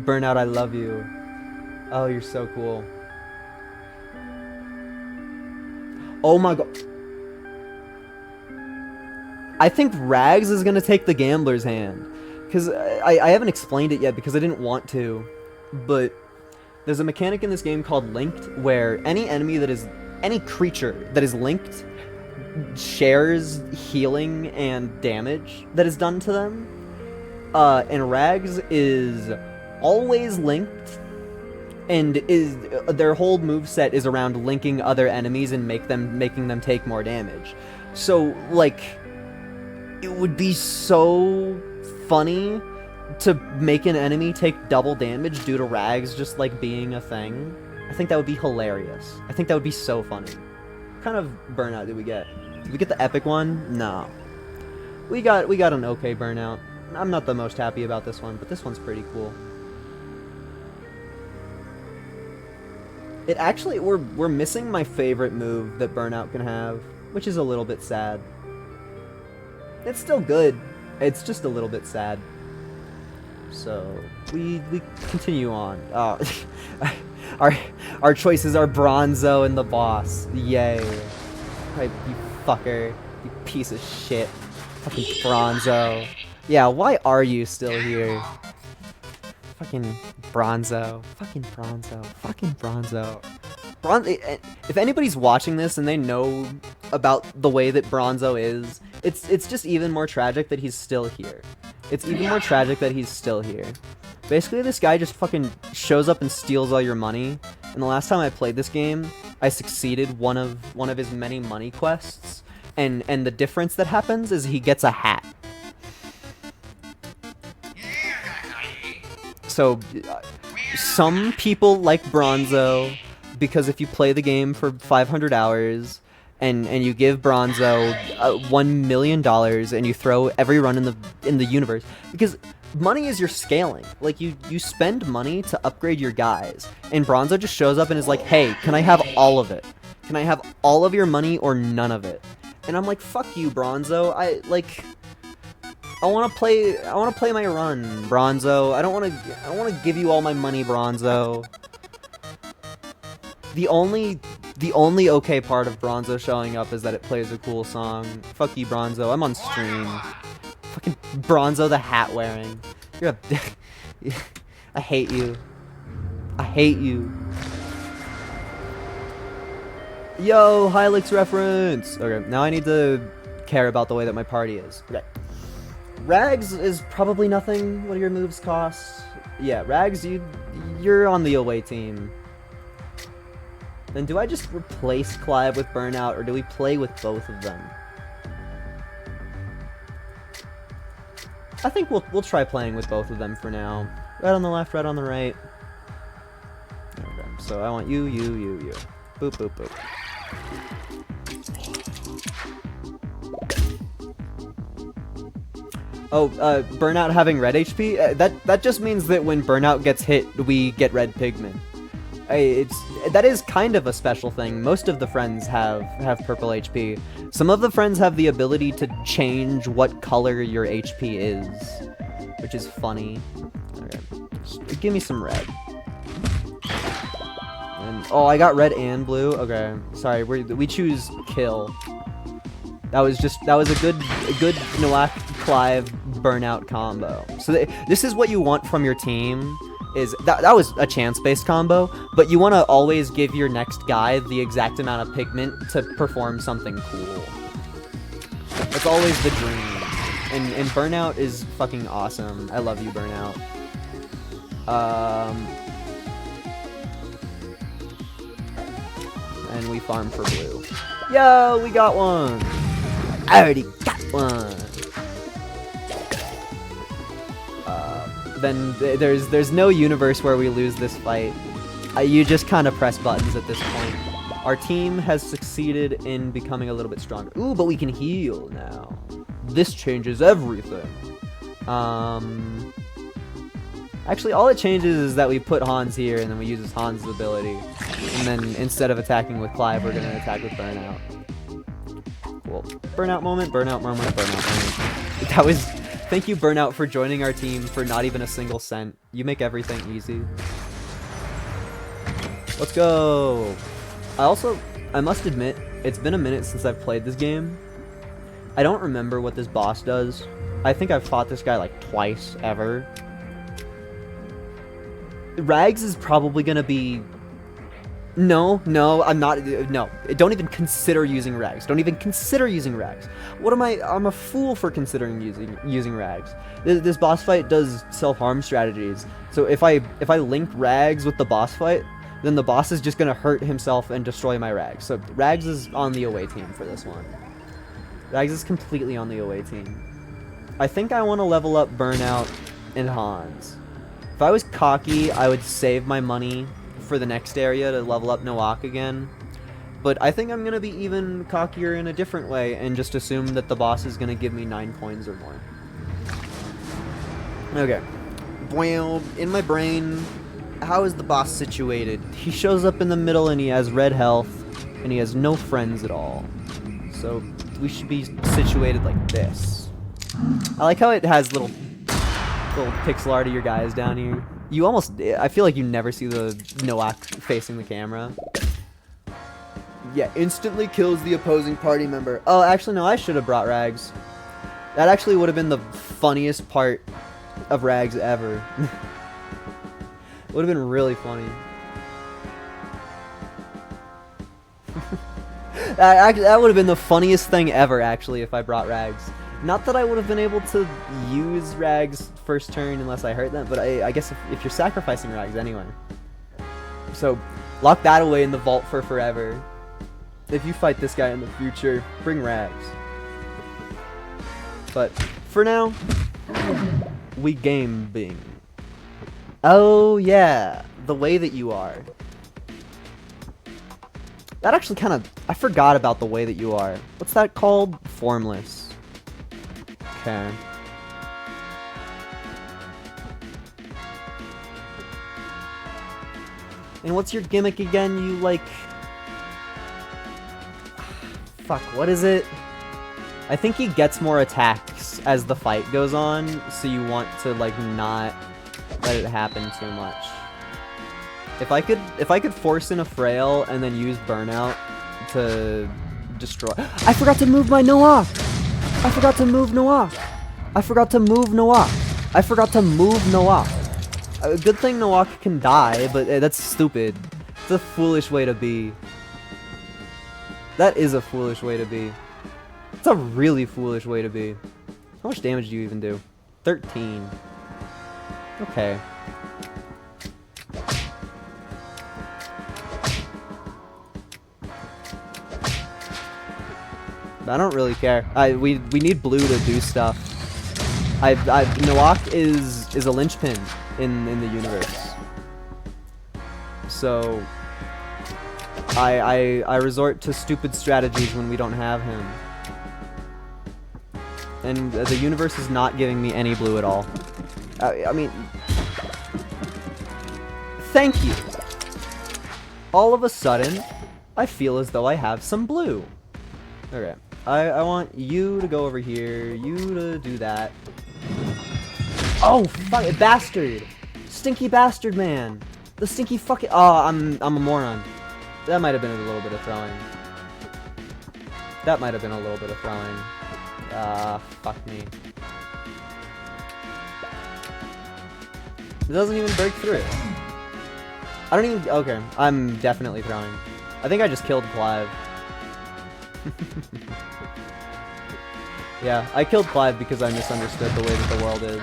Burnout, I love you. Oh, you're so cool. Oh my god. I think Rags is gonna take the gambler's hand. Because I haven't explained it yet because I didn't want to. But there's a mechanic in this game called Linked where any creature that is linked shares healing and damage that is done to them. And Rags is always linked, and their whole moveset is around linking other enemies and making them take more damage. So, like, it would be so funny to make an enemy take double damage due to Rags just, like, being a thing. I think that would be hilarious. I think that would be so funny. What kind of burnout did we get? Did we get the epic one? No. We got an okay burnout. I'm not the most happy about this one, but this one's pretty cool. It actually, we're missing my favorite move that burnout can have, which is a little bit sad. It's still good. It's just a little bit sad. So we continue on. Oh, our choices are Bronzo and the boss. Yay! Right, you fucker, you piece of shit, fucking Bronzo. Yeah, why are you still here? Fucking Bronzo, fucking Bronzo, fucking Bronzo. If anybody's watching this and they know about the way that Bronzo is, it's just even more tragic that he's still here. It's even more tragic that he's still here. Basically, this guy just fucking shows up and steals all your money. And the last time I played this game, I succeeded one of his many money quests. And the difference that happens is he gets a hat. So, some people like Bronzo because if you play the game for 500 hours and you give Bronzo $1 million and you throw every run in the universe, because money is your scaling. Like, you spend money to upgrade your guys, and Bronzo just shows up and is like, hey, can I have all of it? Can I have all of your money or none of it? And I'm like, fuck you, Bronzo. I want to play my run, Bronzo. I don't want to give you all my money, Bronzo. The only okay part of Bronzo showing up is that it plays a cool song. Fuck you, Bronzo. I'm on stream. Fucking Bronzo the hat wearing. You're a I hate you. I hate you. Yo, Hylix reference! Okay, now I need to care about the way that my party is. Okay. Rags is probably nothing. What do your moves cost? Yeah, Rags, you're on the away team. Then do I just replace Clive with Burnout, or do we play with both of them? I think we'll try playing with both of them for now. Red on the left, red on the right. Okay, so I want you. Boop, boop, boop. Oh, Burnout having red HP? That just means that when Burnout gets hit, we get red pigment. That is kind of a special thing. Most of the friends have purple HP. Some of the friends have the ability to change what color your HP is, which is funny. Okay, just give me some red. And, oh, I got red and blue. Okay, sorry, we choose kill. That was a good Nowak Clive Burnout combo. So this is what you want from your team. Is that was a chance-based combo, but you want to always give your next guy the exact amount of pigment to perform something cool. That's always the dream. And Burnout is fucking awesome. I love you, Burnout. And we farm for blue. Yo, we got one! I already got one! Then there's no universe where we lose this fight. You just kind of press buttons at this point. Our team has succeeded in becoming a little bit stronger. Ooh, but we can heal now. This changes everything. Actually, all it changes is that we put Hans here, and then we use Hans' ability. And then, instead of attacking with Clive, we're gonna attack with Burnout. Cool. Burnout moment, Burnout moment, Burnout moment. That was... Thank you, Burnout, for joining our team for not even a single cent. You make everything easy. Let's go! I must admit, it's been a minute since I've played this game. I don't remember what this boss does. I think I've fought this guy like twice, ever. Rags is probably gonna be... No, I'm not... No, don't even consider using Rags. Don't even consider using Rags. What am I... I'm a fool for considering using Rags. This boss fight does self-harm strategies. So if I link Rags with the boss fight, then the boss is just gonna hurt himself and destroy my Rags. So Rags is on the away team for this one. Rags is completely on the away team. I think I want to level up Burnout and Hans. If I was cocky, I would save my money for the next area to level up Noak again. But I think I'm gonna be even cockier in a different way and just assume that the boss is gonna give me 9 coins or more. Okay. Well, in my brain... How is the boss situated? He shows up in the middle and he has red health, and he has no friends at all. So we should be situated like this. I like how it has little pixel art of your guys down here. You almost... I feel like you never see the Noak facing the camera. Yeah, instantly kills the opposing party member. Oh, actually, no, I should have brought Rags. That actually would have been the funniest part of Rags ever. Would have been really funny. That would have been the funniest thing ever, actually, if I brought Rags. Not that I would have been able to use Rags first turn unless I hurt them, but I guess if you're sacrificing Rags anyway. So, lock that away in the vault for forever. If you fight this guy in the future, bring Rags. But, for now, we game Bing. Oh, yeah. The way that you are. That actually kind of... I forgot about the way that you are. What's that called? Formless. Okay. And what's your gimmick again? You, like... Fuck, what is it? I think he gets more attacks as the fight goes on, so you want to, like, not... let it happen too much. If I could force in a frail and then use Burnout to destroy... I forgot to move my Noak! I forgot to move Noak! I forgot to move Noak! I forgot to move Noak! Good thing Noak can die, but that's stupid. It's a foolish way to be. That is a foolish way to be. It's a really foolish way to be. How much damage do you even do? 13. Okay. I don't really care. We need blue to do stuff. Noak is a linchpin in the universe. So I resort to stupid strategies when we don't have him. And the universe is not giving me any blue at all. I mean, thank you. All of a sudden, I feel as though I have some blue. Okay, I want you to go over here, you to do that. Oh, fuck, bastard! Stinky bastard man! The stinky fucking... Oh, I'm a moron. That might have been a little bit of throwing. That might have been a little bit of throwing. Fuck me. It doesn't even break through. I don't even... Okay, I'm definitely throwing. I think I just killed Clive. Yeah, I killed Clive because I misunderstood the way that the world is.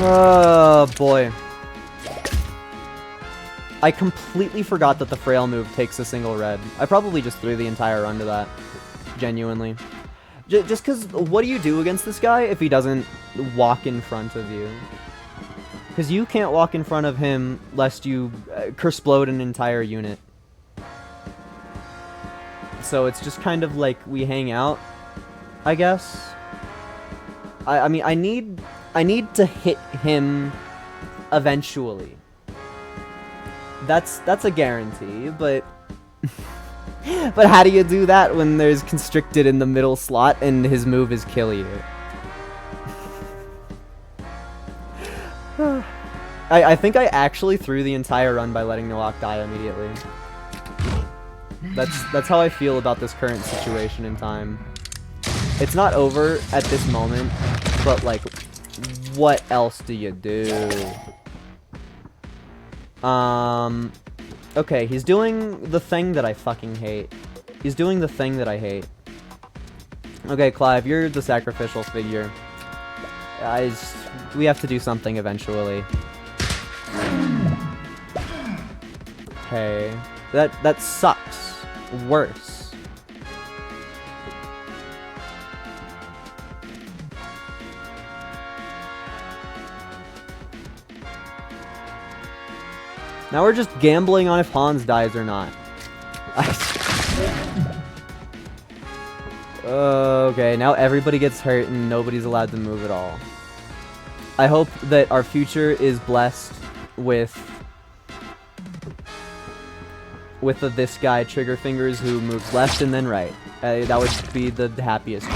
Oh, boy. I completely forgot that the frail move takes a single red. I probably just threw the entire run to that. Genuinely. Just because, what do you do against this guy if he doesn't walk in front of you? Because you can't walk in front of him lest you kersplode an entire unit. So it's just kind of like we hang out, I guess. I mean, I need to hit him eventually. That's a guarantee, but but how do you do that when there's constricted in the middle slot and his move is kill you? I think I actually threw the entire run by letting Nowak die immediately. That's how I feel about this current situation in time. It's not over at this moment, but like, what else do you do? Okay, he's doing the thing that I fucking hate. He's doing the thing that I hate. Okay, Clive, you're the sacrificial figure. We have to do something eventually. Okay. That sucks. Worse. Now we're just gambling on if Hans dies or not. Okay, now everybody gets hurt and nobody's allowed to move at all. I hope that our future is blessed with this guy, Trigger Fingers, who moves left and then right. That would be the happiest.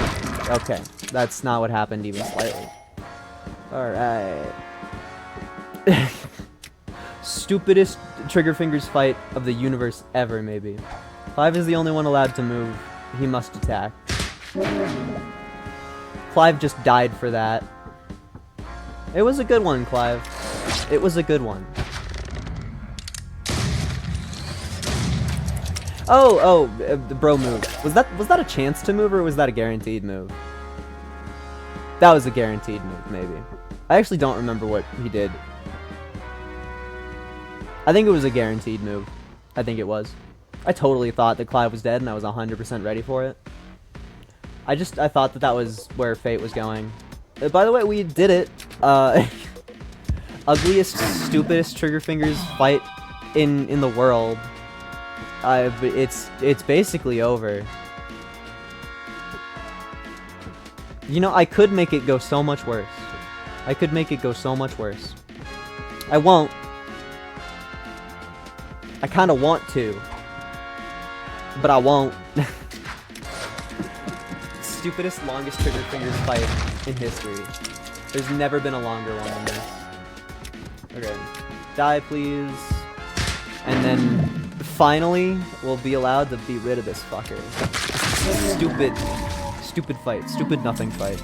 Okay, that's not what happened even slightly. Alright. Stupidest Trigger Fingers fight of the universe ever, maybe. Clive is the only one allowed to move. He must attack. Clive just died for that. It was a good one, Clive. It was a good one. The bro move. Was that a chance to move or was that a guaranteed move? That was a guaranteed move, maybe. I actually don't remember what he did. I think it was a guaranteed move. I think it was. I totally thought that Clive was dead and I was 100% ready for it. I thought that was where fate was going. By the way, we did it. Ugliest, stupidest Trigger Fingers fight in the world. It's basically over. You know, I could make it go so much worse. I could make it go so much worse. I won't. I kind of want to. But I won't. Stupidest, longest Trigger Fingers fight in history. There's never been a longer one than this. Okay. Die, please. And then, finally, we'll be allowed to be rid of this fucker. Stupid fight. Stupid nothing fight.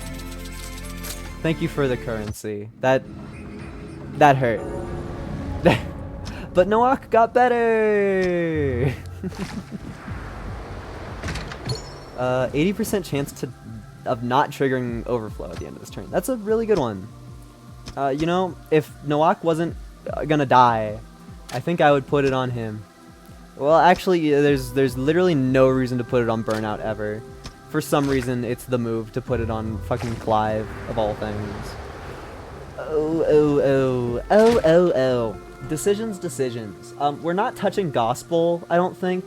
Thank you for the currency. That hurt. But Nowak got better! 80% chance of not triggering overflow at the end of this turn. That's a really good one. You know, if Nowak wasn't gonna die, I think I would put it on him. Well, actually, there's literally no reason to put it on Burnout ever. For some reason, it's the move to put it on fucking Clive, of all things. Oh. Decisions. We're not touching Gospel, I don't think.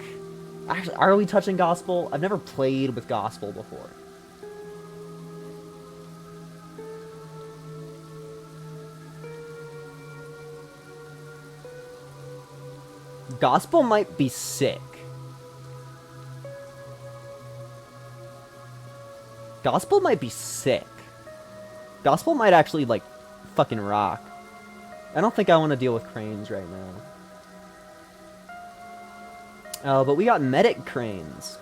Actually, are we touching Gospel? I've never played with Gospel before. Gospel might be sick. Gospel might be sick. Gospel might actually, like, fucking rock. I don't think I want to deal with Cranes right now. Oh, but we got Medic Cranes.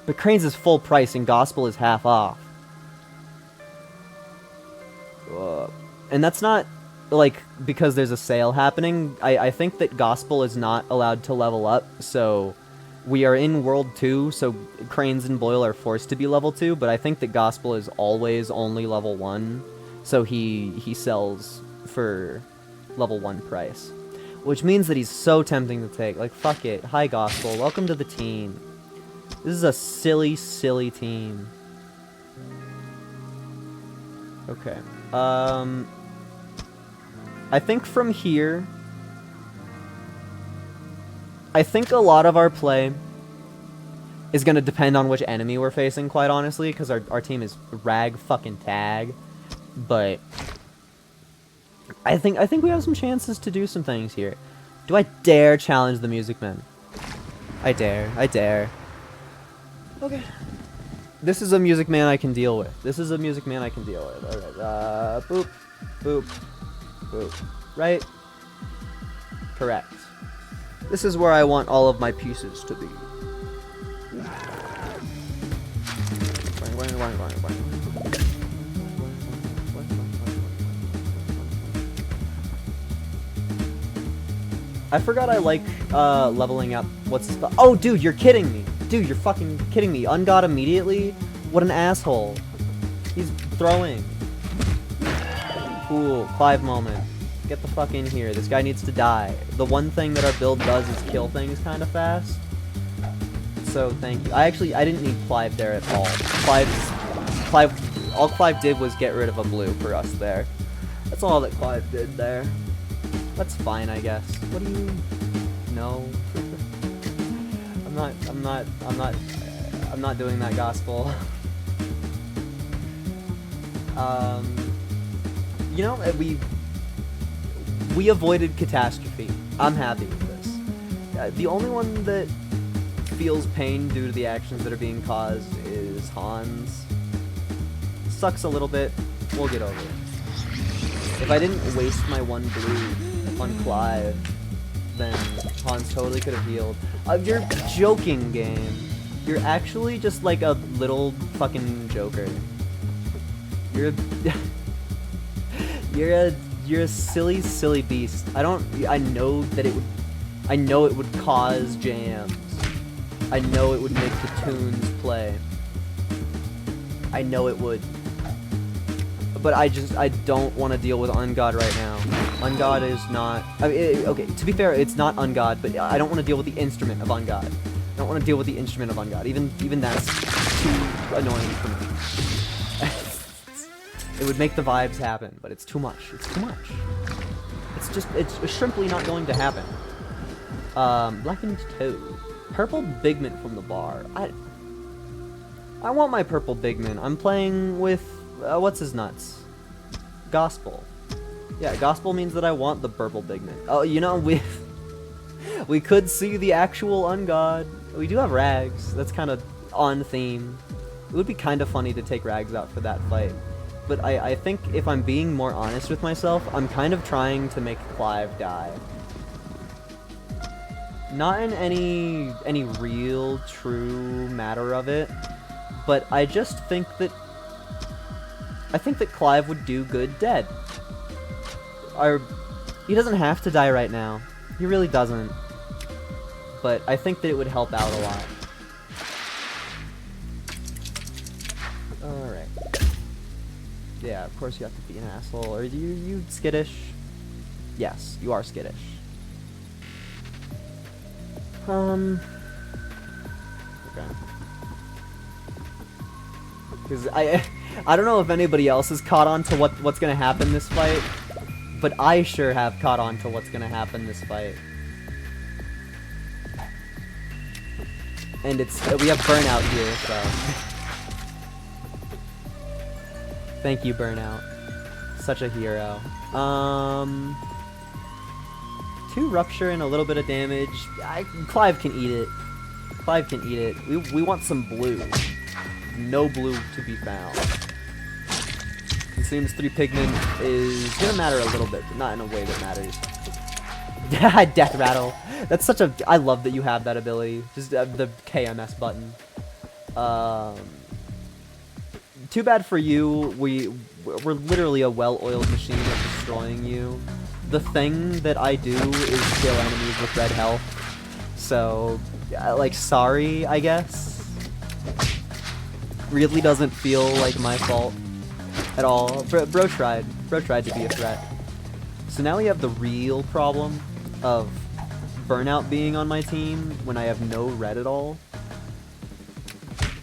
But Cranes is full price and Gospel is half off. And that's not, like, because there's a sale happening. I think that Gospel is not allowed to level up, so We are in World 2, so Cranes and Boyle are forced to be level 2, but I think that Gospel is always only level 1, so he sells for level 1 price. Which means that he's so tempting to take. Like, fuck it. Hi, Gospel. Welcome to the team. This is a silly, silly team. Okay. I think from here... I think a lot of our play is going to depend on which enemy we're facing, quite honestly, because our team is rag fucking tag. But I think we have some chances to do some things here. Do I dare challenge the Music Men? I dare. I dare. Okay. This is a Music Man I can deal with. This is a Music Man I can deal with. Alright, boop, boop, boop. Right? Correct. This is where I want all of my pieces to be. I forgot I like leveling up. What's the... Oh, dude, you're kidding me. Dude, you're fucking kidding me. Ungod immediately? What an asshole. He's throwing. Cool. Clive moment. Get the fuck in here. This guy needs to die. The one thing that our build does is kill things kind of fast. So, thank you. I didn't need Clive there at all. All Clive did was get rid of a blue for us there. That's all that Clive did there. That's fine, I guess. What do you... No. I'm not doing that, Gospel. You know, we avoided catastrophe. I'm happy with this. The only one that feels pain due to the actions that are being caused is Hans. Sucks a little bit. We'll get over it. If I didn't waste my one blue on Clive, then Hans totally could have healed. You're joking, game. You're actually just like a little fucking joker. You're you're a silly, silly beast. I know it would cause jams. I know it would make the tunes play. I know it would. But I don't want to deal with Ungod right now. Ungod is not... I mean, okay, to be fair, it's not Ungod, but I don't want to deal with the instrument of Ungod. I don't want to deal with the instrument of Ungod. Even that's too annoying for me. It would make the vibes happen, but it's too much. It's too much. It's simply not going to happen. Blackened Toad. Purple Bigman from the bar. I want my purple Bigman. I'm playing with... what's his nuts? Gospel. Yeah, Gospel means that I want the purple Bigman. Oh, you know, we could see the actual Ungod. We do have Rags. That's kind of on theme. It would be kind of funny to take Rags out for that fight. But I think if I'm being more honest with myself, I'm kind of trying to make Clive die. Not in any real, true matter of it, but I just think that... I think that Clive would do good dead. He doesn't have to die right now. He really doesn't. But I think that it would help out a lot. Alright. Yeah, of course you have to be an asshole. Are you skittish? Yes, you are skittish. Okay. Because I don't know if anybody else has caught on to what's gonna happen this fight, but I sure have caught on to what's gonna happen this fight. And we have Burnout here, so thank you, Burnout. Such a hero. 2 Rupture and a little bit of damage. Clive can eat it. Clive can eat it. We want some blue. No blue to be found. Consumes 3 pigment is gonna matter a little bit, but not in a way that matters. Death Rattle. That's such a... I love that you have that ability. Just the KMS button. Too bad for you. We're literally a well-oiled machine of destroying you. The thing that I do is kill enemies with red health. So like, sorry, I guess. Really doesn't feel like my fault at all. Bro tried. Bro tried to be a threat. So now we have the real problem of Burnout being on my team when I have no red at all.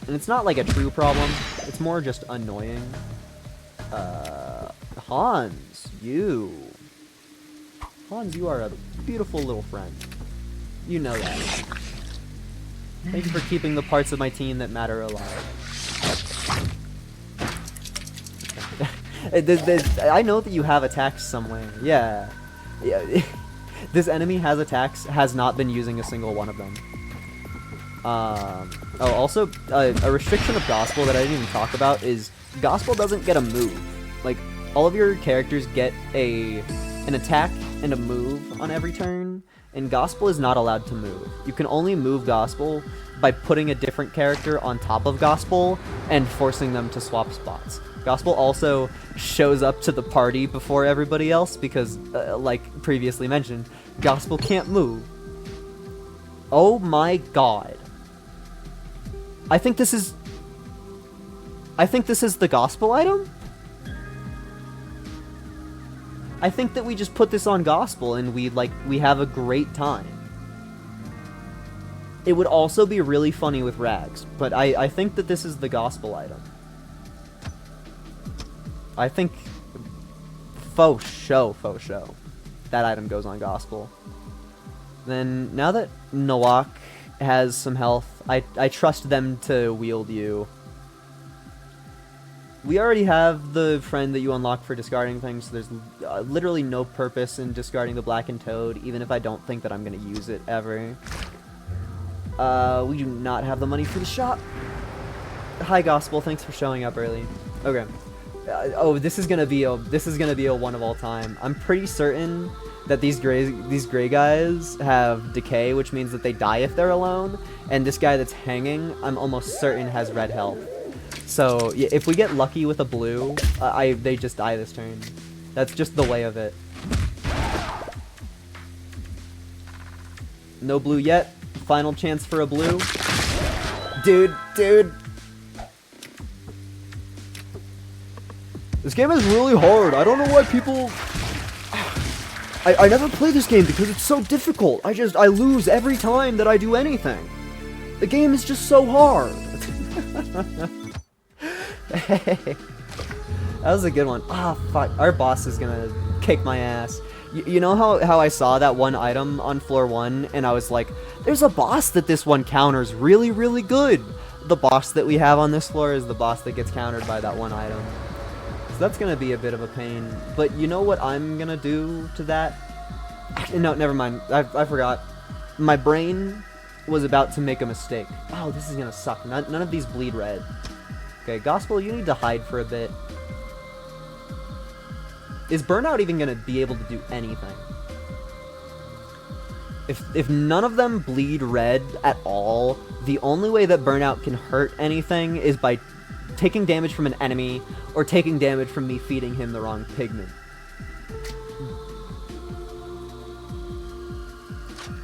And it's not like a true problem. It's more just annoying. Hans, you are a beautiful little friend. You know that. Thank you for keeping the parts of my team that matter alive. I know that you have attacks somewhere. Yeah. This enemy has attacks, has not been using a single one of them. Oh, also, a restriction of Gospel that I didn't even talk about is Gospel doesn't get a move. Like, all of your characters get an attack and a move on every turn, and Gospel is not allowed to move. You can only move Gospel by putting a different character on top of Gospel and forcing them to swap spots. Gospel also shows up to the party before everybody else because, like previously mentioned, Gospel can't move. Oh my god. I think this is the Gospel item? I think that we just put this on Gospel and we have a great time. It would also be really funny with Rags, but I think that this is the Gospel item. I think faux show. That item goes on Gospel. Then, now that Nawak has some health, I trust them to wield you. We already have the friend that you unlock for discarding things, so there's literally no purpose in discarding the Blackened Toad, even if I don't think that I'm going to use it ever. We do not have the money for the shop. Hi, Gospel. Thanks for showing up early. Okay. Oh, this is gonna be a one of all time. I'm pretty certain that these gray guys have decay, which means that they die if they're alone. And this guy that's hanging, I'm almost certain has red health. So yeah, if we get lucky with a blue, they just die this turn. That's just the way of it. No blue yet. Final chance for a blue. Dude. This game is really hard. I don't know why people... I never play this game because it's so difficult. I lose every time that I do anything. The game is just so hard. Hey. That was a good one. Ah, fuck. Our boss is gonna kick my ass. You know how I saw that one item on floor 1 and I was like, there's a boss that this one counters really, really good. The boss that we have on this floor is the boss that gets countered by that one item. So that's gonna be a bit of a pain. But you know what I'm gonna do to that? No, never mind. I forgot. My brain was about to make a mistake. Oh, this is gonna suck. None of these bleed red. Okay, Gospel, you need to hide for a bit. Is Burnout even gonna be able to do anything? If none of them bleed red at all, the only way that Burnout can hurt anything is by taking damage from an enemy, or taking damage from me feeding him the wrong pigment.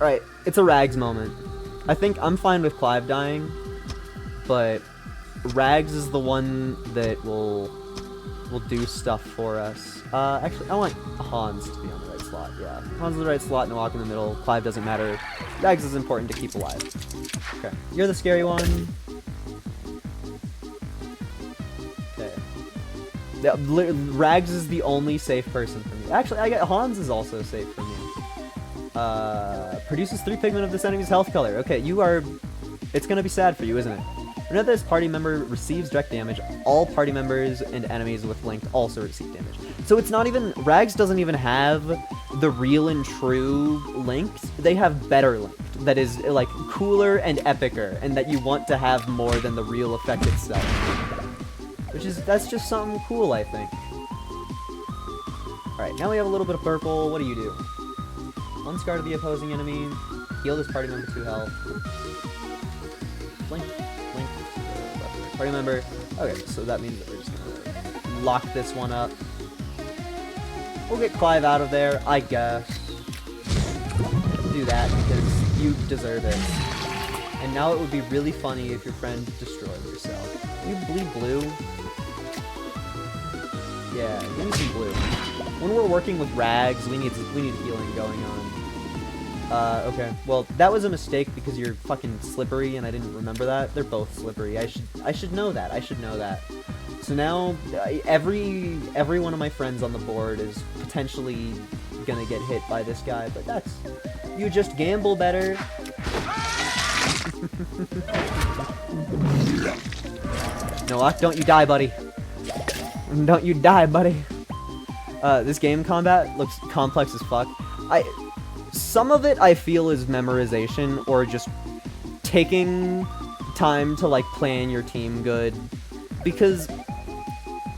Alright, it's a Rags moment. I think I'm fine with Clive dying, but Rags is the one that will do stuff for us. Actually, I want Hans to be on the right slot, yeah. Hans is the right slot and walk in the middle. Clive doesn't matter. Rags is important to keep alive. Okay, you're the scary one. Rags is the only safe person for me. Actually, Hans is also safe for me. Produces 3 pigment of this enemy's health color. Okay, it's gonna be sad for you, isn't it? Whenever this party member receives direct damage, all party members and enemies with Linked also receive damage. So it's not even... Rags doesn't even have the real and true Linked. They have better Linked. That is, like, cooler and epicer, and that you want to have more than the real effect itself. That's just something cool, I think. Alright, now we have a little bit of purple. What do you do? Unscar to the opposing enemy. Heal this party member 2 health. Blink. Party member. Okay, so that means that we're just gonna lock this one up. We'll get Clive out of there, I guess. Do that, because you deserve it. And now it would be really funny if your friend destroyed yourself. You bleed blue? Yeah, we need some blue. When we're working with rags, we need healing going on. Okay. Well, that was a mistake because you're fucking slippery and I didn't remember that. They're both slippery. I should know that. I should know that. So now every one of my friends on the board is potentially gonna get hit by this guy, but that's... You just gamble better. Noak, don't you die, buddy. Don't you die, buddy. This game combat looks complex as fuck. Some of it I feel is memorization or just taking time to like plan your team good, because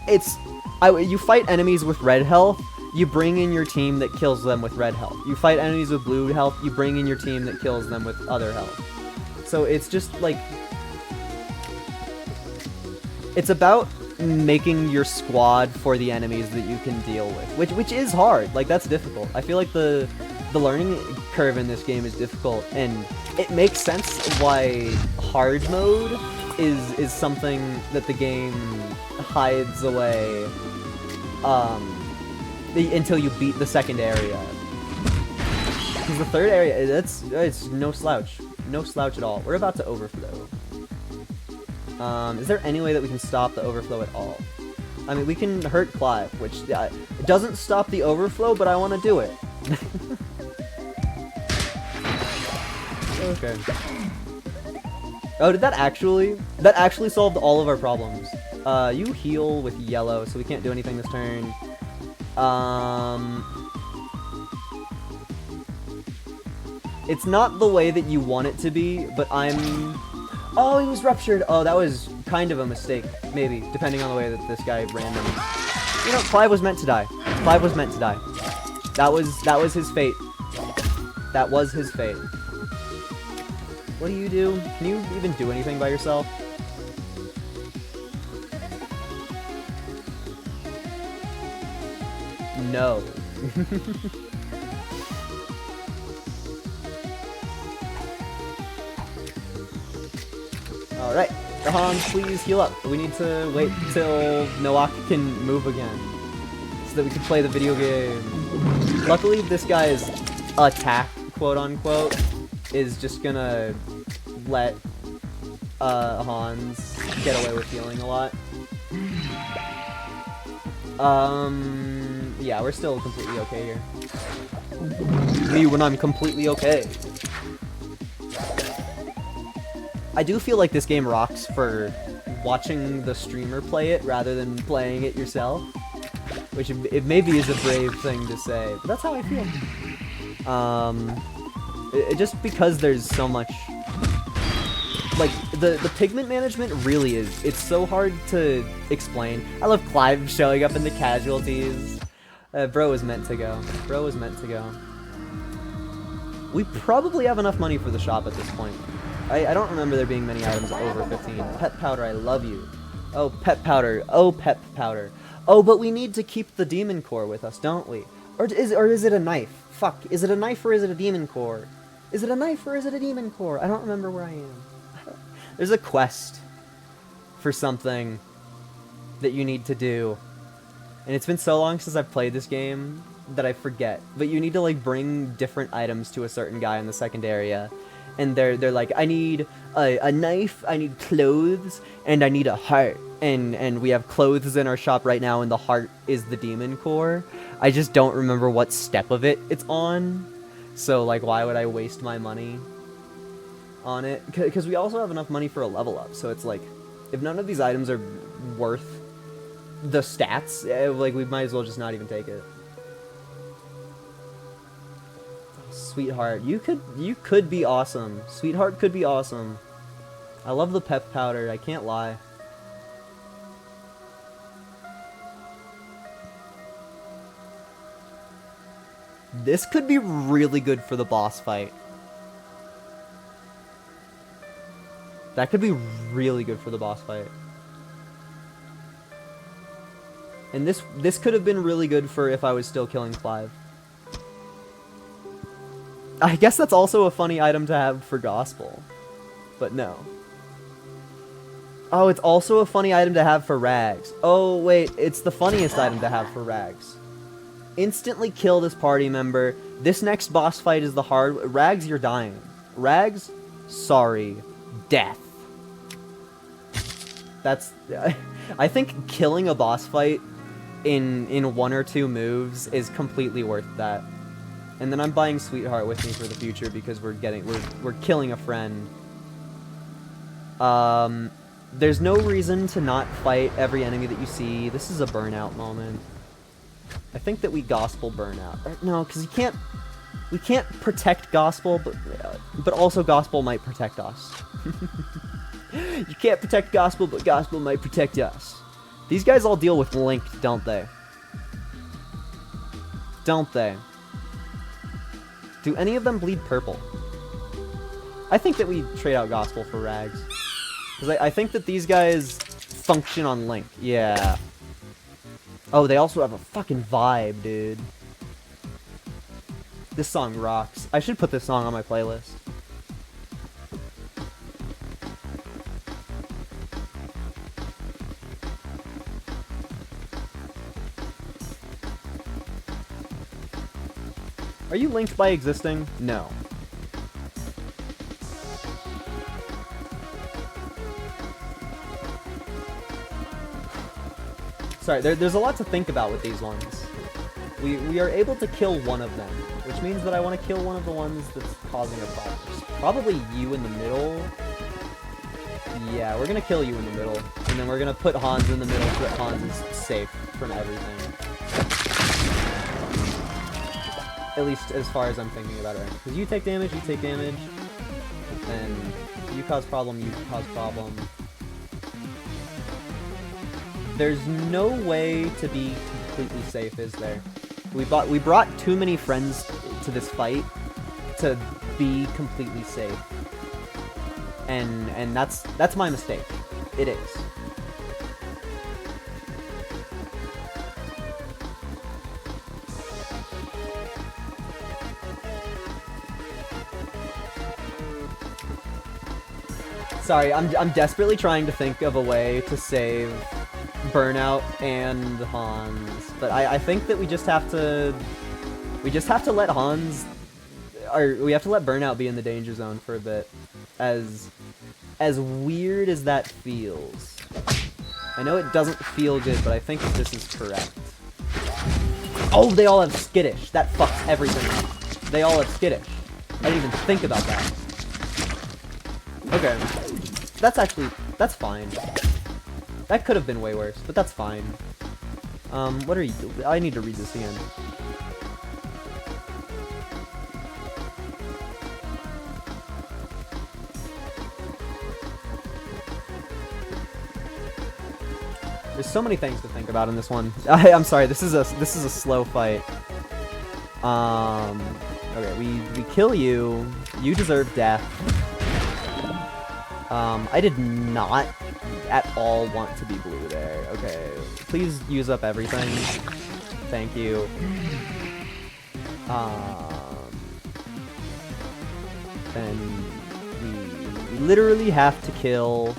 you fight enemies with red health, you bring in your team that kills them with red health. You fight enemies with blue health, you bring in your team that kills them with other health. So it's just like, it's about making your squad for the enemies that you can deal with, which is hard. Like, that's difficult. I feel like the learning curve in this game is difficult, and it makes sense why hard mode is something that the game hides away until you beat the second area. Because the third area, it's no slouch. No slouch at all. We're about to overflow. Is there any way that we can stop the overflow at all? I mean, we can hurt Clive, which it doesn't stop the overflow, but I want to do it. Okay. Oh, did that actually solved all of our problems. You heal with yellow, so we can't do anything this turn. It's not the way that you want it to be, but Oh, he was ruptured. Oh, that was kind of a mistake, maybe, depending on the way that this guy random. You know, Clive was meant to die. Clive was meant to die. That was his fate. That was his fate. What do you do? Can you even do anything by yourself? No. Alright, Hans, please heal up. We need to wait till Noak can move again, so that we can play the video game. Luckily, this guy's attack, quote-unquote, is just gonna let Hans get away with healing a lot. Yeah, we're still completely okay here. Me when I'm completely okay. I do feel like this game rocks for watching the streamer play it rather than playing it yourself, which it maybe is a brave thing to say, but that's how I feel. Just because there's so much, like, the pigment management really is, it's so hard to explain. I love Clive showing up in the casualties. Bro was meant to go. Bro was meant to go. We probably have enough money for the shop at this point. I don't remember there being many items over 15. Pep powder, I love you. Oh, pep powder. Oh, pep powder. Oh, but we need to keep the demon core with us, don't we? Or is it a knife? Fuck. Is it a knife or is it a demon core? Is it a knife or is it a demon core? I don't remember where I am. There's a quest for something that you need to do. And it's been so long since I've played this game that I forget. But you need to, like, bring different items to a certain guy in the second area. And they're like, I need a knife, I need clothes, and I need a heart. And we have clothes in our shop right now, and the heart is the demon core. I just don't remember what step of it's on. So, like, why would I waste my money on it? Because we also have enough money for a level up. So it's like, if none of these items are worth the stats, like, we might as well just not even take it. Sweetheart, you could be awesome. Sweetheart could be awesome. I love the pep powder, I can't lie. This could be really good for the boss fight. That could be really good for the boss fight. And this could have been really good for if I was still killing Clive. I guess that's also a funny item to have for Gospel. but no. Oh, it's also a funny item to have for Rags. Oh, wait, it's the funniest item to have for Rags. Instantly kill this party member. This next boss fight is the hard... Rags, you're dying. Rags, sorry. Death. That's... I think killing a boss fight in 1 or 2 moves is completely worth that. And then I'm buying Sweetheart with me for the future because we're killing a friend. There's no reason to not fight every enemy that you see. This is a burnout moment. I think that we gospel burnout. No, because we can't protect gospel, but also gospel might protect us. You can't protect gospel, but gospel might protect us. These guys all deal with Link, don't they? Don't they? Do any of them bleed purple? I think that we trade out gospel for Rags. Because I think that these guys function on Link. Yeah. Oh, they also have a fucking vibe, dude. This song rocks. I should put this song on my playlist. Are you linked by existing? No. Sorry, there's a lot to think about with these ones. We are able to kill one of them, which means that I want to kill one of the ones that's causing a problem. Probably you in the middle. Yeah, we're gonna kill you in the middle, and then we're gonna put Hans in the middle so that Hans is safe from everything. At least as far as I'm thinking about it. Because you take damage, and you cause problem, you cause problem. There's no way to be completely safe, is there? We brought too many friends to this fight to be completely safe. And that's my mistake. It is. Sorry, I'm desperately trying to think of a way to save Burnout and Hans, but I think that we just have to let Hans, or we have to let Burnout be in the danger zone for a bit. As weird as that feels. I know it doesn't feel good, but I think that this is correct. Oh, they all have Skittish. That fucks everything up. They all have Skittish. I didn't even think about that. Okay. That's fine. That could have been way worse, but that's fine. What are you... I need to read this again. There's so many things to think about in this one. I'm sorry, this is a slow fight. Okay, we kill you. You deserve death. I did not at all want to be blue there. Okay, please use up everything. Thank you. And we literally have to kill...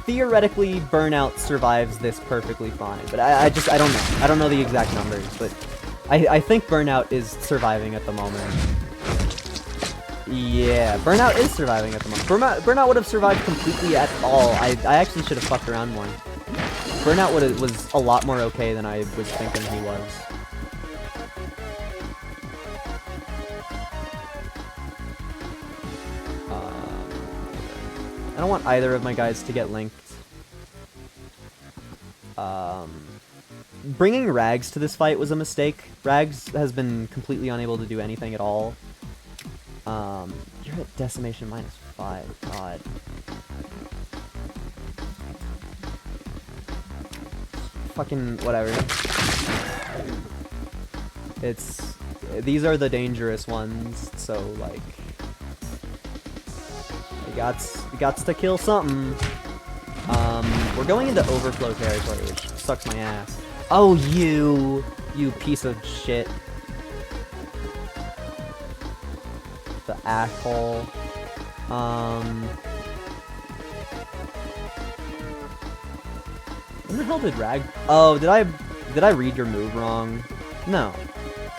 Theoretically, Burnout survives this perfectly fine, but I don't know. I don't know the exact numbers, but I think Burnout is surviving at the moment. Yeah, Burnout is surviving at the moment. Burnout would have survived completely at all. I actually should have fucked around more. Burnout was a lot more okay than I was thinking he was. I don't want either of my guys to get linked. Bringing Rags to this fight was a mistake. Rags has been completely unable to do anything at all. You're at decimation -5. God. Fucking whatever. These are the dangerous ones, so like we got to kill something. We're going into overflow territory, which sucks my ass. Oh, you piece of shit. the asshole. When the hell did Rag... Oh, did I read your move wrong? No.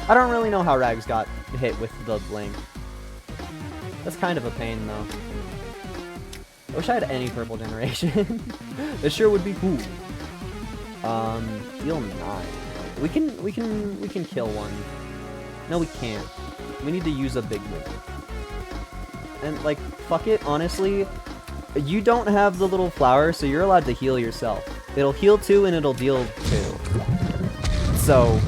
I don't really know how Rags got hit with the blink. That's kind of a pain, though. I wish I had any purple generation. This sure would be cool. Deal 9. We can kill one. No, we can't. We need to use a big move. And, like, fuck it, honestly. You don't have the little flower, so you're allowed to heal yourself. It'll heal 2 and it'll deal 2. So,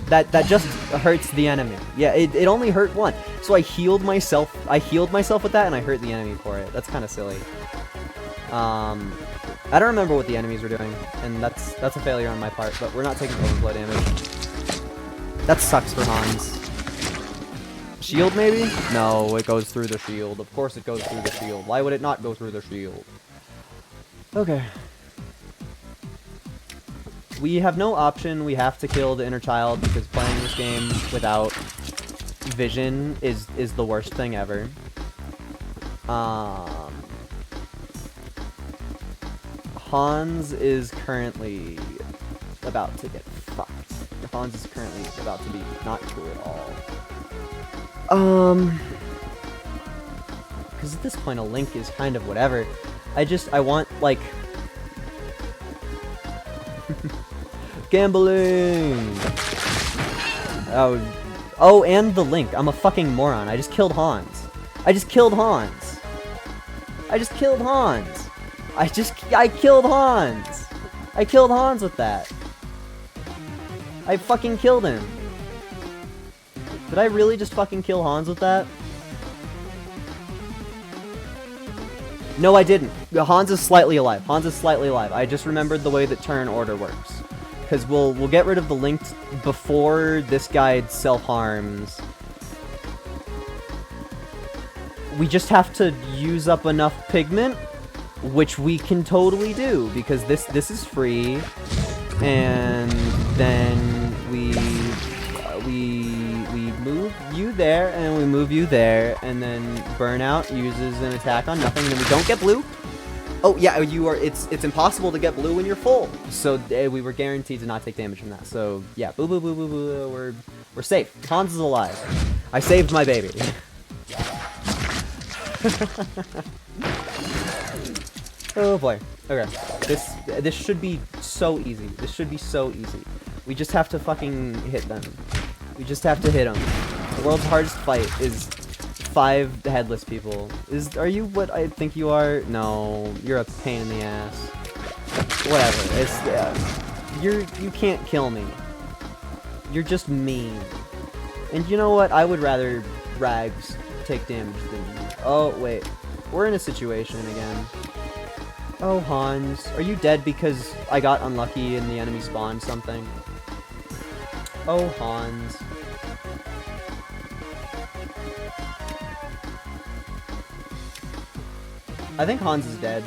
that just hurts the enemy. Yeah, it only hurt 1. So I healed myself with that and I hurt the enemy for it. That's kind of silly. I don't remember what the enemies were doing, and that's a failure on my part, but we're not taking overflow damage. That sucks for Hans. Shield, maybe? No, it goes through the shield. Of course it goes through the shield. Why would it not go through the shield? Okay. We have no option. We have to kill the inner child because playing this game without vision is the worst thing ever. Hans is currently about to get fucked. Hans is currently about to be not cool at all. Because at this point a Link is kind of whatever. I want, like... Gambling! Oh, and the Link. I'm a fucking moron. I just killed Hans. I killed Hans! I killed Hans! I killed Hans with that. I fucking killed him. Did I really just fucking kill Hans with that? No, I didn't. Hans is slightly alive. Hans is slightly alive. I just remembered the way that turn order works. Because we'll get rid of the Link before this guy self-harms. We just have to use up enough pigment, which we can totally do, because this is free. And then we move you there, and we move you there, and then Burnout uses an attack on nothing, and then we don't get blue. Oh yeah, it's impossible to get blue when you're full. So we were guaranteed to not take damage from that. So yeah, boo boo boo boo boo, we're safe. Hans is alive. I saved my baby. Oh boy. Okay. This should be so easy. This should be so easy. We just have to fucking hit them. We just have to hit them. The world's hardest fight is 5 headless people. Are you what I think you are? No, you're a pain in the ass. Whatever. You can't kill me. You're just mean. And you know what? I would rather Rags take damage than you. Oh wait, we're in a situation again. Oh, Hans, are you dead because I got unlucky and the enemy spawned something? Oh, Hans. I think Hans is dead.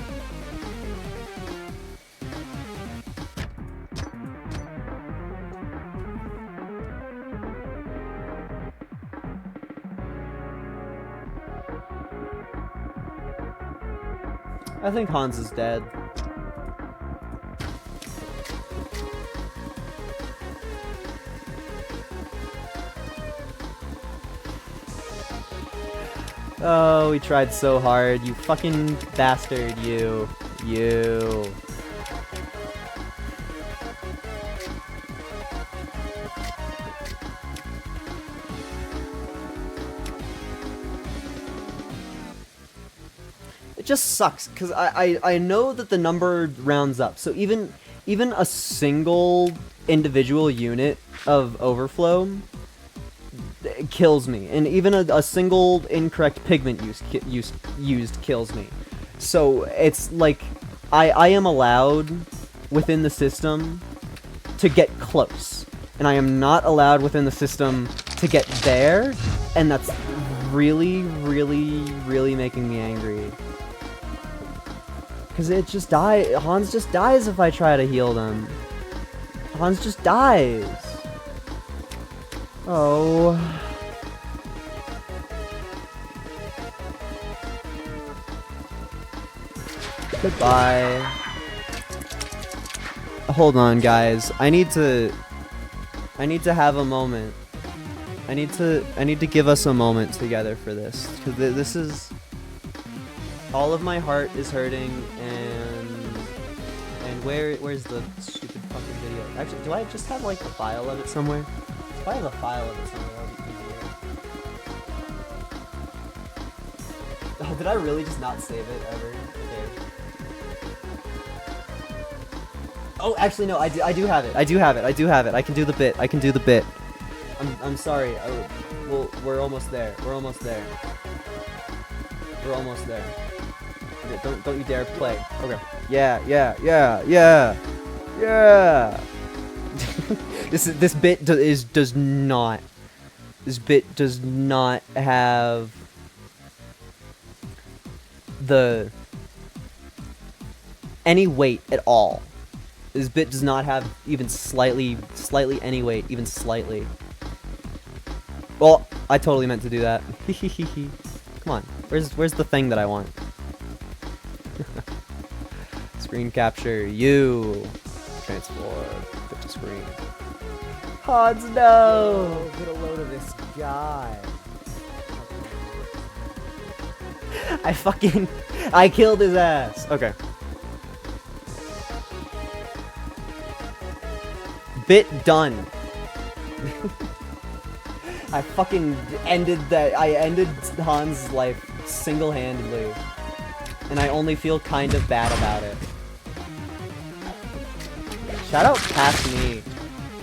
I think Hans is dead. Oh, we tried so hard, you fucking bastard, you. It just sucks, because I know that the number rounds up, so even a single individual unit of overflow kills me, and even a single incorrect pigment used kills me. So it's like I am allowed within the system to get close, and I am not allowed within the system to get there, and that's really, really, really making me angry. Because it just Hans just dies if I try to heal them. Hans just dies. Oh. Goodbye. Hold on, guys. I need to have a moment. I need to give us a moment together for this. 'Cause this is all of my heart is hurting, and where's the stupid fucking video? Actually, do I just have like a file of it somewhere? If I have a file of it somewhere, that'll be easier. Oh, did I really just not save it ever? Okay. Oh, actually no, I do have it. I do have it. I can do the bit. I'm sorry. We're almost there. We're almost there. Okay, don't you dare play. Okay. Yeah. This bit does not have any weight at all. This bit does not have even slightly any weight, even slightly. Well, I totally meant to do that. Come on, where's the thing that I want? Screen capture, you. Transform, put to screen. Hans, no! Get a load of this guy. I killed his ass. Okay. Bit done. I fucking ended Hans' life single-handedly. And I only feel kind of bad about it. Shout out past me.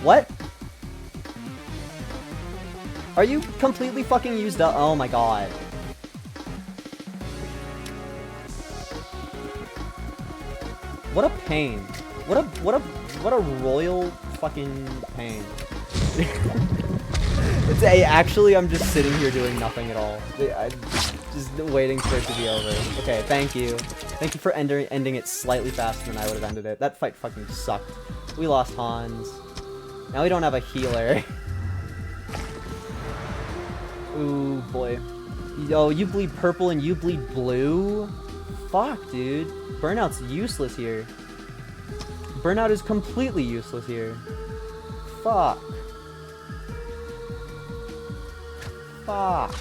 What? Are you completely fucking used up? Oh my god. What a pain. What a royal fucking pain. Actually, I'm just sitting here doing nothing at all. I'm just waiting for it to be over. Okay, thank you. Thank you for ending it slightly faster than I would have ended it. That fight fucking sucked. We lost Hans. Now we don't have a healer. Ooh, boy. Yo, you bleed purple and you bleed blue? Fuck, dude. Burnout's useless here. Burnout is completely useless here. Fuck. Fuck.